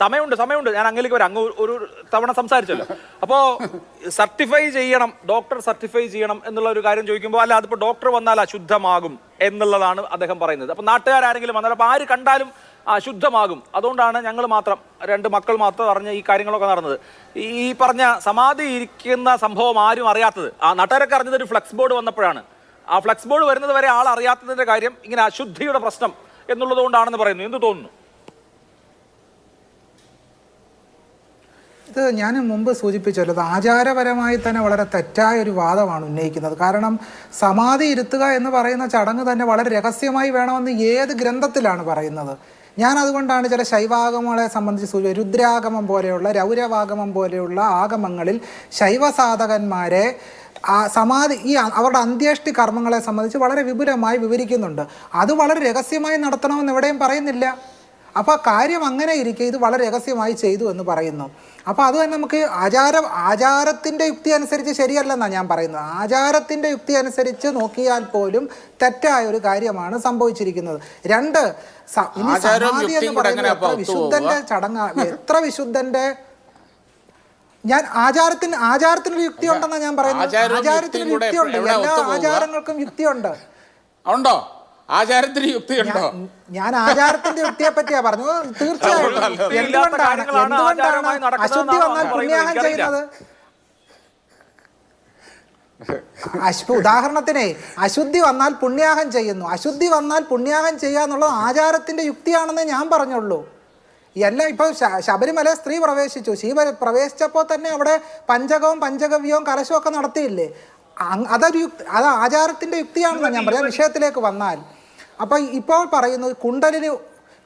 [SPEAKER 1] സമയമുണ്ട്, ഞാൻ അങ്ങേലേക്ക് വരാം. അങ്ങ് ഒരു തവണ സംസാരിച്ചല്ലോ. അപ്പോൾ സർട്ടിഫൈ ചെയ്യണം, ഡോക്ടർ സർട്ടിഫൈ ചെയ്യണം എന്നുള്ള ഒരു കാര്യം ചോദിക്കുമ്പോൾ അല്ല, അതിപ്പോൾ ഡോക്ടർ വന്നാൽ അശുദ്ധമാകും എന്നുള്ളതാണ് അദ്ദേഹം പറയുന്നത്. അപ്പോൾ നാട്ടുകാരെങ്കിലും വന്നാൽ അപ്പോൾ ആര് കണ്ടാലും അശുദ്ധമാകും, അതുകൊണ്ടാണ് ഞങ്ങൾ മാത്രം 2 മക്കൾ മാത്രം അറിഞ്ഞ ഈ കാര്യങ്ങളൊക്കെ നടന്നത്. ഈ പറഞ്ഞ സമാധി ഇരിക്കുന്ന സംഭവം ആരും അറിയാത്തത്, ആ നാട്ടുകാരൊക്കെ അറിഞ്ഞത് ഒരു ഫ്ലെക്സ് ബോർഡ് വന്നപ്പോഴാണ്. ആ ഫ്ലെക്സ് ബോർഡ് വരുന്നത് വരെ ആൾ അറിയാത്തതിന്റെ കാര്യം ഇങ്ങനെ അശുദ്ധിയുടെ പ്രശ്നം എന്നുള്ളത് കൊണ്ടാണെന്ന് പറയുന്നു. എന്ത് തോന്നുന്നു?
[SPEAKER 6] ഇത് ഞാൻ മുമ്പ് സൂചിപ്പിച്ചല്ലോ, അത് ആചാരപരമായി തന്നെ വളരെ തെറ്റായ ഒരു വാദമാണ് ഉന്നയിക്കുന്നത്. കാരണം സമാധി ഇരുത്തുക എന്ന് പറയുന്ന ചടങ്ങ് തന്നെ വളരെ രഹസ്യമായി വേണമെന്ന് ഏത് ഗ്രന്ഥത്തിലാണ് പറയുന്നത്? ഞാൻ അതുകൊണ്ടാണ് ചില ശൈവാഗമങ്ങളെ സംബന്ധിച്ച് രുദ്രാഗമം പോലെയുള്ള, രൗരവാഗമം പോലെയുള്ള ആഗമങ്ങളിൽ ശൈവ സാധകന്മാരെ സമാധി അവരുടെ അന്ത്യേഷ്ടി കർമ്മങ്ങളെ സംബന്ധിച്ച് വളരെ വിപുലമായി വിവരിക്കുന്നുണ്ട്. അത് വളരെ രഹസ്യമായി നടത്തണമെന്ന് എവിടെയും പറയുന്നില്ല. അപ്പോൾ കാര്യം അങ്ങനെ ഇരിക്കെ ഇത് വളരെ രഹസ്യമായി ചെയ്തു എന്ന് പറയുന്നു. അപ്പോൾ അത് തന്നെ നമുക്ക് ആചാരത്തിൻ്റെ യുക്തി അനുസരിച്ച് ശരിയല്ലെന്നാണ് ഞാൻ പറയുന്നത്. ആചാരത്തിൻ്റെ യുക്തി അനുസരിച്ച് നോക്കിയാൽ പോലും തെറ്റായ ഒരു കാര്യമാണ് സംഭവിച്ചിരിക്കുന്നത്. രണ്ട്, ഇനി സമാധി എന്ന് പറയുന്നത് എത്ര വിശുദ്ധന്റെ ചടങ്ങാണ്, എത്ര വിശുദ്ധന്റെ. ഞാൻ ആചാരത്തിനൊരു യുക്തി ഉണ്ടെന്നാണ് ഞാൻ പറയുന്നത്. ആചാരത്തിനൊരു യുക്തിയുണ്ട്, എല്ലാ ആചാരങ്ങൾക്കും യുക്തിയുണ്ട്.
[SPEAKER 5] ഉണ്ടോ? ആചാരത്തിന് യുക്തിയുണ്ടോ?
[SPEAKER 6] ഞാൻ ആചാരത്തിന്റെ യുക്തിയെ പറ്റിയാ പറഞ്ഞു. തീർച്ചയായിട്ടും എന്തുകൊണ്ടാണ് അശുദ്ധി വന്നാൽ പുണ്യാഹം ചെയ്യുന്നത്? ഉദാഹരണത്തിന് അശുദ്ധി വന്നാൽ പുണ്യാഹം ചെയ്യുന്നു. അശുദ്ധി വന്നാൽ പുണ്യാഹം ചെയ്യുക എന്നുള്ളത് ആചാരത്തിന്റെ യുക്തിയാണെന്ന് ഞാൻ പറഞ്ഞുള്ളൂ. എല്ലാം ഇപ്പോൾ ശബരിമല സ്ത്രീ പ്രവേശിച്ചു. പ്രവേശിച്ചപ്പോൾ തന്നെ അവിടെ പഞ്ചകവും പഞ്ചഗവ്യവും കലശവും ഒക്കെ നടത്തിയില്ലേ? അത് ആചാരത്തിന്റെ യുക്തിയാണെന്ന് ഞാൻ പറയാം. വിഷയത്തിലേക്ക് വന്നാൽ അപ്പോൾ ഇപ്പോൾ പറയുന്നത്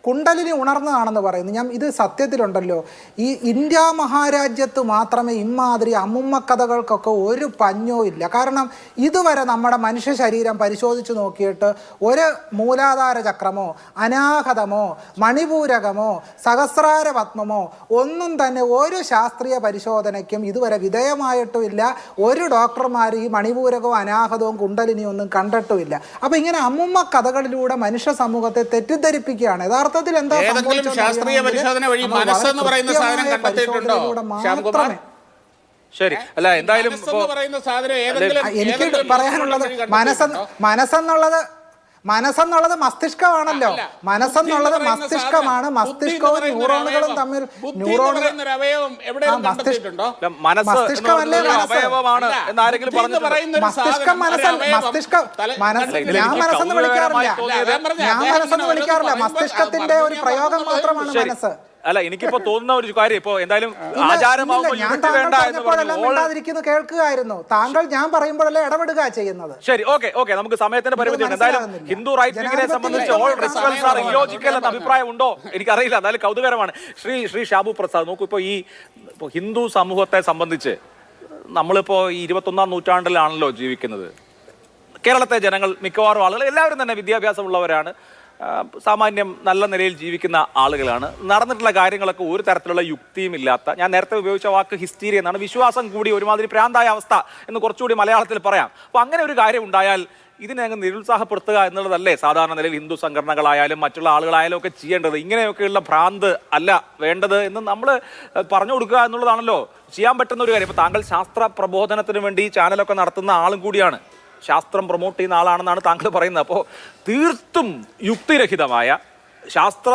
[SPEAKER 6] കുണ്ടലിനി ഉണർന്നതാണെന്ന് പറയുന്നു. ഞാൻ ഇത് സത്യത്തിലുണ്ടല്ലോ, ഈ ഇന്ത്യ മഹാരാജ്യത്ത് മാത്രമേ ഇമാതിരി അമ്മുമ്മ കഥകൾക്കൊക്കെ ഒരു പഞ്ഞോ ഇല്ല. കാരണം ഇതുവരെ നമ്മുടെ മനുഷ്യ ശരീരം പരിശോധിച്ച് നോക്കിയിട്ട് ഒരു മൂലാധാര ചക്രമോ അനാഹതമോ മണിപൂരകമോ സഹസ്രാര പത്മമോ ഒന്നും തന്നെ ഒരു ശാസ്ത്രീയ പരിശോധനയ്ക്കും ഇതുവരെ വിധേയമായിട്ടുമില്ല. ഒരു ഡോക്ടർമാർ ഈ മണിപൂരകവും അനാഹതവും കുണ്ടലിനിയും ഒന്നും കണ്ടിട്ടുമില്ല. അപ്പോൾ ഇങ്ങനെ അമ്മുമ്മ കഥകളിലൂടെ മനുഷ്യ സമൂഹത്തെ തെറ്റിദ്ധരിപ്പിക്കുകയാണ്. യഥാർത്ഥത്തിൽ
[SPEAKER 5] ഏതെങ്കിലും ശാസ്ത്രീയ പരിശോധന വഴി മനസ്സെന്ന് പറയുന്ന സാധനം കണ്ടെത്തിയിട്ടുണ്ടോ ശ്യാംകുമാർ?
[SPEAKER 1] ശരി, അല്ല എന്തായാലും
[SPEAKER 6] എനിക്ക് പറയാനുള്ളത് മനസ്സെന്നുള്ളത് മസ്തിഷ്കമാണല്ലോ. മനസ്സെന്നുള്ളത് മസ്തിഷ്കമാണ്. മസ്തിഷ്കവും ന്യൂറോണുകളും തമ്മിൽ മസ്തിഷ്കമല്ലേ മസ്തിഷ്കം ഞാൻ മനസ്സെന്ന് വിളിക്കാറില്ല. മസ്തിഷ്കത്തിന്റെ ഒരു പ്രയോഗം മാത്രമാണ് മനസ്സ്.
[SPEAKER 1] അല്ല, എനിക്കിപ്പോ തോന്നുന്ന ഒരു കാര്യം, ഇപ്പോ എന്തായാലും
[SPEAKER 6] കേൾക്കുകയായിരുന്നു താങ്കൾ. ഞാൻ പറയുമ്പോഴല്ലേ ഇടപെടുക ചെയ്യുന്നത്.
[SPEAKER 1] ശരി, ഓക്കെ നമുക്ക് സമയത്തിന്റെ പരിമിതി ഉണ്ട്. എന്തായാലും ഹിന്ദു റൈറ്റ്സ് വിങ്ങിനെ സംബന്ധിച്ച് ഓൾ റിച്വൽസ് ആർ ഇല്ലോജിക്കൽ എന്ന അഭിപ്രായം ഉണ്ടോ എനിക്കറിയില്ല. എന്തായാലും കൗതുകരമാണ്. ശ്രീ ഷാബു പ്രസാദ്, നോക്കൂ, ഇപ്പോൾ ഈ ഹിന്ദു സമൂഹത്തെ സംബന്ധിച്ച് നമ്മളിപ്പോ ഈ 21-ാം നൂറ്റാണ്ടിലാണല്ലോ ജീവിക്കുന്നത്. കേരളത്തെ ജനങ്ങൾ മിക്കവാറും ആളുകൾ എല്ലാവരും തന്നെ വിദ്യാഭ്യാസമുള്ളവരാണ്, സാമാന്യം നല്ല നിലയിൽ ജീവിക്കുന്ന ആളുകളാണ്. നടന്നിട്ടുള്ള കാര്യങ്ങളൊക്കെ ഒരു തരത്തിലുള്ള യുക്തിയും ഇല്ലാത്ത, ഞാൻ നേരത്തെ ഉപയോഗിച്ച വാക്ക് ഹിസ്റ്റീരിയ എന്നാണ്, വിശ്വാസം കൂടി ഒരുമാതിരി ഭ്രാന്തായ അവസ്ഥ എന്ന് കുറച്ചുകൂടി മലയാളത്തിൽ പറയാം. അപ്പോൾ അങ്ങനെ ഒരു കാര്യം ഉണ്ടായാൽ ഇതിനെ അങ്ങ് നിരുത്സാഹപ്പെടുത്തുക എന്നുള്ളതല്ലേ സാധാരണ നിലയിൽ ഹിന്ദു സംഘടനകളായാലും മറ്റുള്ള ആളുകളായാലും ഒക്കെ ചെയ്യേണ്ടത്? ഇങ്ങനെയൊക്കെയുള്ള ഭ്രാന്ത് അല്ല വേണ്ടത് എന്ന് നമ്മൾ പറഞ്ഞു കൊടുക്കുക എന്നുള്ളതാണല്ലോ ചെയ്യാൻ പറ്റുന്ന ഒരു കാര്യം. ഇപ്പോൾ താങ്കൾ ശാസ്ത്ര പ്രബോധനത്തിന് വേണ്ടി ചാനലൊക്കെ നടത്തുന്ന ആളും കൂടിയാണ്, ശാസ്ത്രം പ്രൊമോട്ട് ചെയ്യുന്ന ആളാണെന്നാണ് താങ്കൾ പറയുന്നത്. അപ്പോൾ തീർത്തും യുക്തിരഹിതമായ ശാസ്ത്ര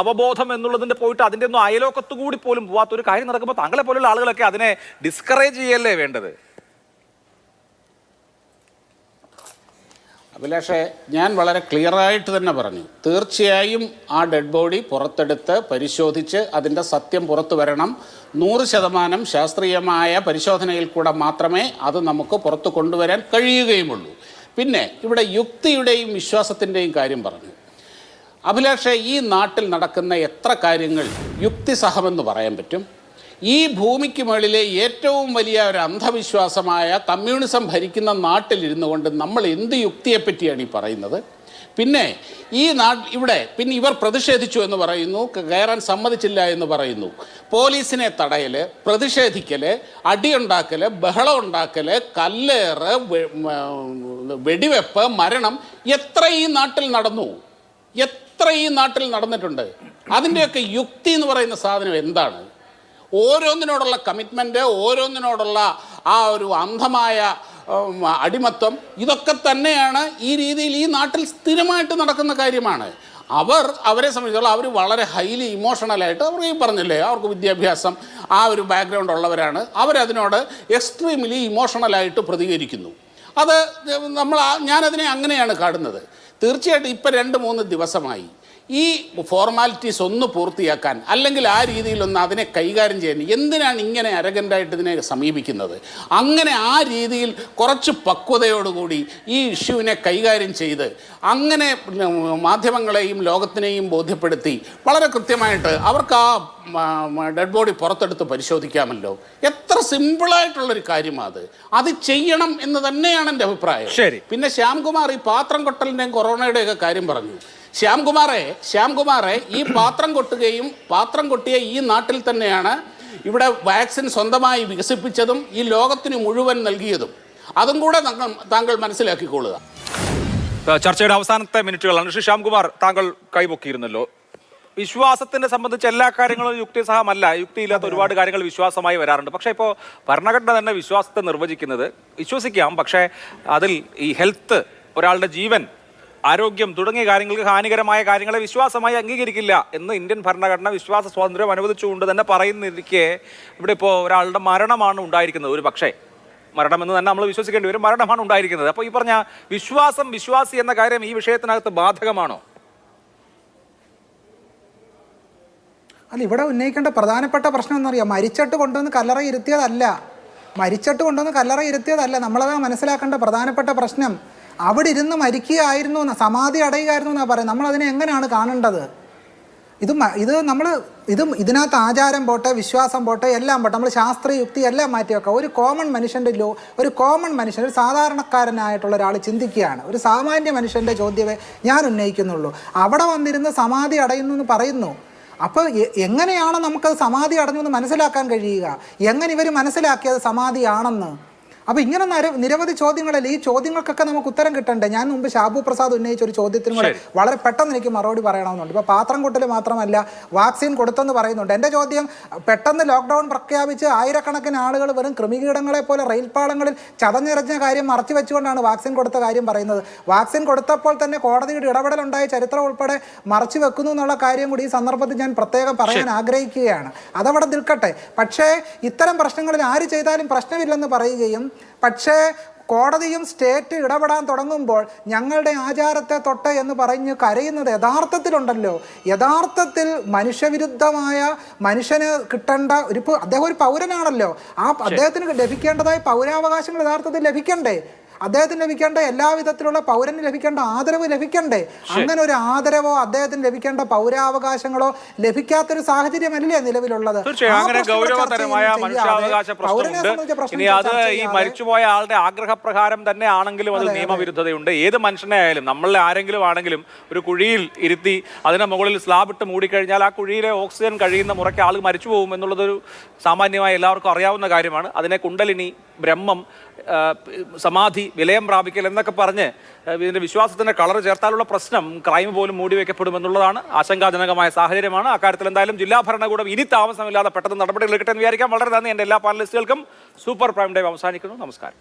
[SPEAKER 1] അവബോധം എന്നുള്ളതിൻ്റെ പോയിട്ട് അതിൻ്റെ ഒന്നും അയലോക്കത്തു കൂടി പോലും പോവാത്തൊരു കാര്യം നടക്കുമ്പോൾ താങ്കളെ പോലുള്ള ആളുകളൊക്കെ അതിനെ ഡിസ്കറേജ് ചെയ്യല്ലേ വേണ്ടത്?
[SPEAKER 5] അഭിലാഷേ, ഞാൻ വളരെ ക്ലിയറായിട്ട് തന്നെ പറഞ്ഞു. തീർച്ചയായും ആ ഡെഡ് ബോഡി പുറത്തെടുത്ത് പരിശോധിച്ച് അതിൻ്റെ സത്യം പുറത്തു വരണം. 100% ശാസ്ത്രീയമായ പരിശോധനയിൽ കൂടെ മാത്രമേ അത് നമുക്ക് പുറത്തു കൊണ്ടുവരാൻ കഴിയുകയുമുള്ളൂ. പിന്നെ ഇവിടെ യുക്തിയുടെയും വിശ്വാസത്തിൻ്റെയും കാര്യം പറഞ്ഞു. അഭിലാഷേ, ഈ നാട്ടിൽ നടക്കുന്ന എത്ര കാര്യങ്ങൾ യുക്തിസഹമെന്ന് പറയാൻ പറ്റും? ഈ ഭൂമിക്ക് മുകളിലെ ഏറ്റവും വലിയ ഒരു അന്ധവിശ്വാസമായ കമ്മ്യൂണിസം ഭരിക്കുന്ന നാട്ടിലിരുന്നു കൊണ്ട് നമ്മൾ എന്ത് യുക്തിയെപ്പറ്റിയാണ് ഈ പറയുന്നത്? പിന്നെ ഈ ഇവിടെ പിന്നെ ഇവർ പ്രതിഷേധിച്ചു എന്ന് പറയുന്നു, കയറാൻ സമ്മതിച്ചില്ല എന്ന് പറയുന്നു. പോലീസിനെ തടയൽ, പ്രതിഷേധിക്കൽ, അടിയുണ്ടാക്കൽ, ബഹളം ഉണ്ടാക്കൽ, കല്ലേറ്, വെടിവെപ്പ്, മരണം എത്ര ഈ നാട്ടിൽ നടന്നു? എത്ര ഈ നാട്ടിൽ നടന്നിട്ടുണ്ട്? അതിൻ്റെയൊക്കെ യുക്തി എന്ന് പറയുന്ന സാധനം എന്താണ്? ഓരോന്നിനോടുള്ള കമ്മിറ്റ്മെൻറ്റ്, ഓരോന്നിനോടുള്ള ആ ഒരു അന്ധമായ അടിമത്വം, ഇതൊക്കെ തന്നെയാണ് ഈ രീതിയിൽ ഈ നാട്ടിൽ സ്ഥിരമായിട്ട് നടക്കുന്ന കാര്യമാണ്. അവരെ സംബന്ധിച്ചിടത്തോളം അവർ വളരെ ഹൈലി ഇമോഷണലായിട്ട്, അവർ ഈ പറഞ്ഞില്ലേ, അവർക്ക് വിദ്യാഭ്യാസം ആ ഒരു ബാക്ക്ഗ്രൗണ്ട് ഉള്ളവരാണ്. അവരതിനോട് എക്സ്ട്രീംലി ഇമോഷണലായിട്ട് പ്രതികരിക്കുന്നു. ഞാനതിനെ അങ്ങനെയാണ് കാണുന്നത്. തീർച്ചയായിട്ടും ഇപ്പം 2-3 ദിവസമായി ഈ ഫോർമാലിറ്റീസ് ഒന്ന് പൂർത്തിയാക്കാൻ, അല്ലെങ്കിൽ ആ രീതിയിലൊന്ന് അതിനെ കൈകാര്യം ചെയ്യാൻ എന്തിനാണ് ഇങ്ങനെ അരഗൻ്റായിട്ട് ഇതിനെ സമീപിക്കുന്നത്? അങ്ങനെ ആ രീതിയിൽ കുറച്ച് പക്വതയോടുകൂടി ഈ ഇഷ്യൂവിനെ കൈകാര്യം ചെയ്ത് അങ്ങനെ മാധ്യമങ്ങളെയും ലോകത്തിനെയും ബോധ്യപ്പെടുത്തി വളരെ കൃത്യമായിട്ട് അവർക്ക് ആ ഡെഡ് ബോഡി പുറത്തെടുത്ത് പരിശോധിക്കാമല്ലോ. എത്ര സിമ്പിളായിട്ടുള്ളൊരു കാര്യമാണ് അത് ചെയ്യണം എന്ന് തന്നെയാണ് എൻ്റെ അഭിപ്രായം.
[SPEAKER 1] ശരി.
[SPEAKER 5] പിന്നെ ശ്യാംകുമാർ ഈ പാത്രം കൊട്ടലിൻ്റെയും കൊറോണയുടെയൊക്കെ കാര്യം പറഞ്ഞു. ശ്യാംകുമാറെ ഈ പാത്രം കൊട്ടുകയും പാത്രം കൊട്ടിയ ഈ നാട്ടിൽ തന്നെയാണ് ഇവിടെ വാക്സിൻ സ്വന്തമായി വികസിപ്പിച്ചതും ഈ ലോകത്തിന് മുഴുവൻ നൽകിയതും. അതും കൂടെ താങ്കൾ മനസ്സിലാക്കിക്കൊള്ളുക.
[SPEAKER 1] ചർച്ചയുടെ അവസാനത്തെ മിനിറ്റുകളാണ്. ശ്രീ ശ്യാംകുമാർ, താങ്കൾ കൈപൊക്കിയിരുന്നല്ലോ. വിശ്വാസത്തിനെ സംബന്ധിച്ച് എല്ലാ കാര്യങ്ങളും യുക്തിസഹമല്ല, യുക്തിയില്ലാത്ത ഒരുപാട് കാര്യങ്ങൾ വിശ്വാസമായി വരാറുണ്ട്. പക്ഷേ ഇപ്പോൾ ഭരണഘടന തന്നെ വിശ്വാസത്തെ നിർവചിക്കുന്നത്, വിശ്വസിക്കാം പക്ഷേ അതിൽ ഈ ഹെൽത്ത്, ഒരാളുടെ ജീവൻ, ആരോഗ്യം തുടങ്ങിയ കാര്യങ്ങൾക്ക് ഹാനികരമായ കാര്യങ്ങളെ വിശ്വാസമായി അംഗീകരിക്കില്ല എന്ന് ഇന്ത്യൻ ഭരണഘടന വിശ്വാസ സ്വാതന്ത്ര്യം അനുവദിച്ചുകൊണ്ട് തന്നെ പറയുന്നിരിക്കെ ഇവിടെ ഇപ്പോൾ ഒരാളുടെ മരണമാണ് ഉണ്ടായിരിക്കുന്നത്. ഒരു പക്ഷേ മരണമെന്ന് തന്നെ നമ്മൾ വിശ്വസിക്കേണ്ടി വരും, മരണമാണ് ഉണ്ടായിരിക്കുന്നത്. അപ്പോൾ ഈ പറഞ്ഞ വിശ്വാസം, വിശ്വാസി എന്ന കാര്യം ഈ വിഷയത്തിനകത്ത് ബാധകമാണോ?
[SPEAKER 6] അല്ല, ഇവിടെ ഉന്നയിക്കേണ്ട പ്രധാനപ്പെട്ട പ്രശ്നം എന്നറിയാം, മരിച്ചിട്ട് കൊണ്ടുവന്ന് കല്ലറ ഇരുത്തിയതല്ല. നമ്മളത് മനസ്സിലാക്കേണ്ട പ്രധാനപ്പെട്ട പ്രശ്നം അവിടെ ഇരുന്ന് മരിക്കുകയായിരുന്നു, സമാധി അടയുകയായിരുന്നു എന്നാണ് പറയുന്നത്. നമ്മളതിനെ എങ്ങനെയാണ് കാണേണ്ടത്? ഇതിനകത്ത് ആചാരം പോട്ടെ, വിശ്വാസം പോട്ടെ, എല്ലാം പോട്ടെ, നമ്മൾ ശാസ്ത്രീയ യുക്തി എല്ലാം മാറ്റി വെക്കാം. ഒരു കോമൺ മനുഷ്യൻ്റെ ഒരു സാധാരണക്കാരനായിട്ടുള്ള ഒരാൾ ചിന്തിക്കുകയാണ്. ഒരു സാമാന്യ മനുഷ്യൻ്റെ ചോദ്യമേ ഞാൻ ഉന്നയിക്കുന്നുള്ളൂ. അവിടെ വന്നിരുന്ന് സമാധി അടയുന്നു എന്ന് പറയുന്നു. അപ്പോൾ എങ്ങനെയാണ് നമുക്കത് സമാധി അടഞ്ഞു എന്ന് മനസ്സിലാക്കാൻ കഴിയുക? എങ്ങനെ ഇവർ മനസ്സിലാക്കിയത് സമാധിയാണെന്ന്? അപ്പോൾ ഇങ്ങനെ നിരവധി ചോദ്യങ്ങളല്ലേ, ഈ ചോദ്യങ്ങൾക്കൊക്കെ നമുക്ക് ഉത്തരം കിട്ടണ്ടേ? ഞാൻ മുമ്പ് ഷാബു പ്രസാദ് ഉന്നയിച്ച ഒരു ചോദ്യത്തിനും കൂടെ വളരെ പെട്ടെന്ന് എനിക്ക് മറുപടി പറയണമെന്നുണ്ട്. ഇപ്പോൾ പാത്രം കൊട്ടൽ മാത്രമല്ല, വാക്സിൻ കൊടുത്തെന്ന് പറയുന്നുണ്ട്. എൻ്റെ ചോദ്യം, പെട്ടെന്ന് ലോക്ക്ഡൗൺ പ്രഖ്യാപിച്ച് ആയിരക്കണക്കിന് ആളുകൾ വെറും കൃമികീടങ്ങളെ പോലെ റെയിൽപ്പാളങ്ങളിൽ ചതഞ്ഞിറഞ്ഞ കാര്യം മറച്ചു വെച്ചുകൊണ്ടാണ് വാക്സിൻ കൊടുത്ത കാര്യം പറയുന്നത്. വാക്സിൻ കൊടുത്തപ്പോൾ തന്നെ കോടതിയുടെ ഇടപെടലുണ്ടായ ചരിത്രം ഉൾപ്പെടെ മറച്ചു വെക്കുന്നു എന്നുള്ള കാര്യം കൂടി ഈ സന്ദർഭത്തിൽ ഞാൻ പ്രത്യേകം പറയാൻ ആഗ്രഹിക്കുകയാണ്. അതവിടെ നിൽക്കട്ടെ. പക്ഷേ ഇത്തരം പ്രശ്നങ്ങളിൽ ആര് ചെയ്താലും പ്രശ്നമില്ലെന്ന് പറയുകയും പക്ഷേ കോടതിയും സ്റ്റേറ്റ് ഇടപെടാൻ തുടങ്ങുമ്പോൾ ഞങ്ങളുടെ ആചാരത്തെ തൊട്ട് എന്ന് പറഞ്ഞ് കരയുന്നത് യഥാർത്ഥത്തിൽ മനുഷ്യവിരുദ്ധമായ, മനുഷ്യന് കിട്ടേണ്ട അദ്ദേഹം ഒരു പൗരനാണല്ലോ, അദ്ദേഹത്തിന് ലഭിക്കേണ്ടതായ പൗരാവകാശങ്ങൾ യഥാർത്ഥത്തിൽ ലഭിക്കണ്ടേ? അദ്ദേഹത്തിന് ലഭിക്കേണ്ട എല്ലാവിധത്തിലുള്ള പൗരന് ലഭിക്കേണ്ട ആദരവ് ലഭിക്കണ്ടേ? അങ്ങനെ ഒരു ആദരവോ അദ്ദേഹത്തിന് ലഭിക്കേണ്ട പൗരാവകാശങ്ങളോ ലഭിക്കാത്തൊരു സാഹചര്യമല്ലേ നിലവിലുള്ളത്?
[SPEAKER 1] അങ്ങനെ ഗൗരവതരമായ മനുഷ്യാവകാശ പ്രശ്നമുണ്ട്. ഇനി അത് ഈ മരിച്ചുപോയ ആളുടെ ആഗ്രഹപ്രകാരം തന്നെ ആണെങ്കിലും അത് നിയമവിരുദ്ധതയുണ്ട്. ഏത് മനുഷ്യനെ ആയാലും, നമ്മളിൽ ആരെങ്കിലും ആണെങ്കിലും ഒരു കുഴിയിൽ ഇരുത്തി അതിന് മുകളിൽ സ്ലാബ് ഇട്ട് മൂടിക്കഴിഞ്ഞാൽ ആ കുഴിയിലെ ഓക്സിജൻ കഴിയുന്ന മുറയ്ക്ക് ആൾ മരിച്ചു പോകും എന്നുള്ളതൊരു സാമാന്യമായി എല്ലാവർക്കും അറിയാവുന്ന കാര്യമാണ്. അതിനെ കുണ്ടലിനി, ബ്രഹ്മം, സമാധി, വിലയം പ്രാപിക്കൽ എന്നൊക്കെ പറഞ്ഞ് ഇതിൻ്റെ വിശ്വാസത്തിൻ്റെ കളർ ചേർത്താലുള്ള പ്രശ്നം ക്രൈം പോലും മൂടിവെക്കപ്പെടുമെന്നുള്ളതാണ് ആശങ്കാജനകമായ സാഹചര്യമാണ്. അക്കാര്യത്തിൽ എന്തായാലും ജില്ലാ ഭരണകൂടം ഇനി താമസമില്ലാതെ പെട്ടെന്ന് നടപടികൾ എടുക്കട്ടെ എന്ന് വിചാരിക്കാം. വളരെ നന്ദി എൻ്റെ എല്ലാ പാനലിസ്റ്റുകൾക്കും. സൂപ്പർ പ്രൈം ടൈം അവസാനിക്കുന്നു. നമസ്കാരം.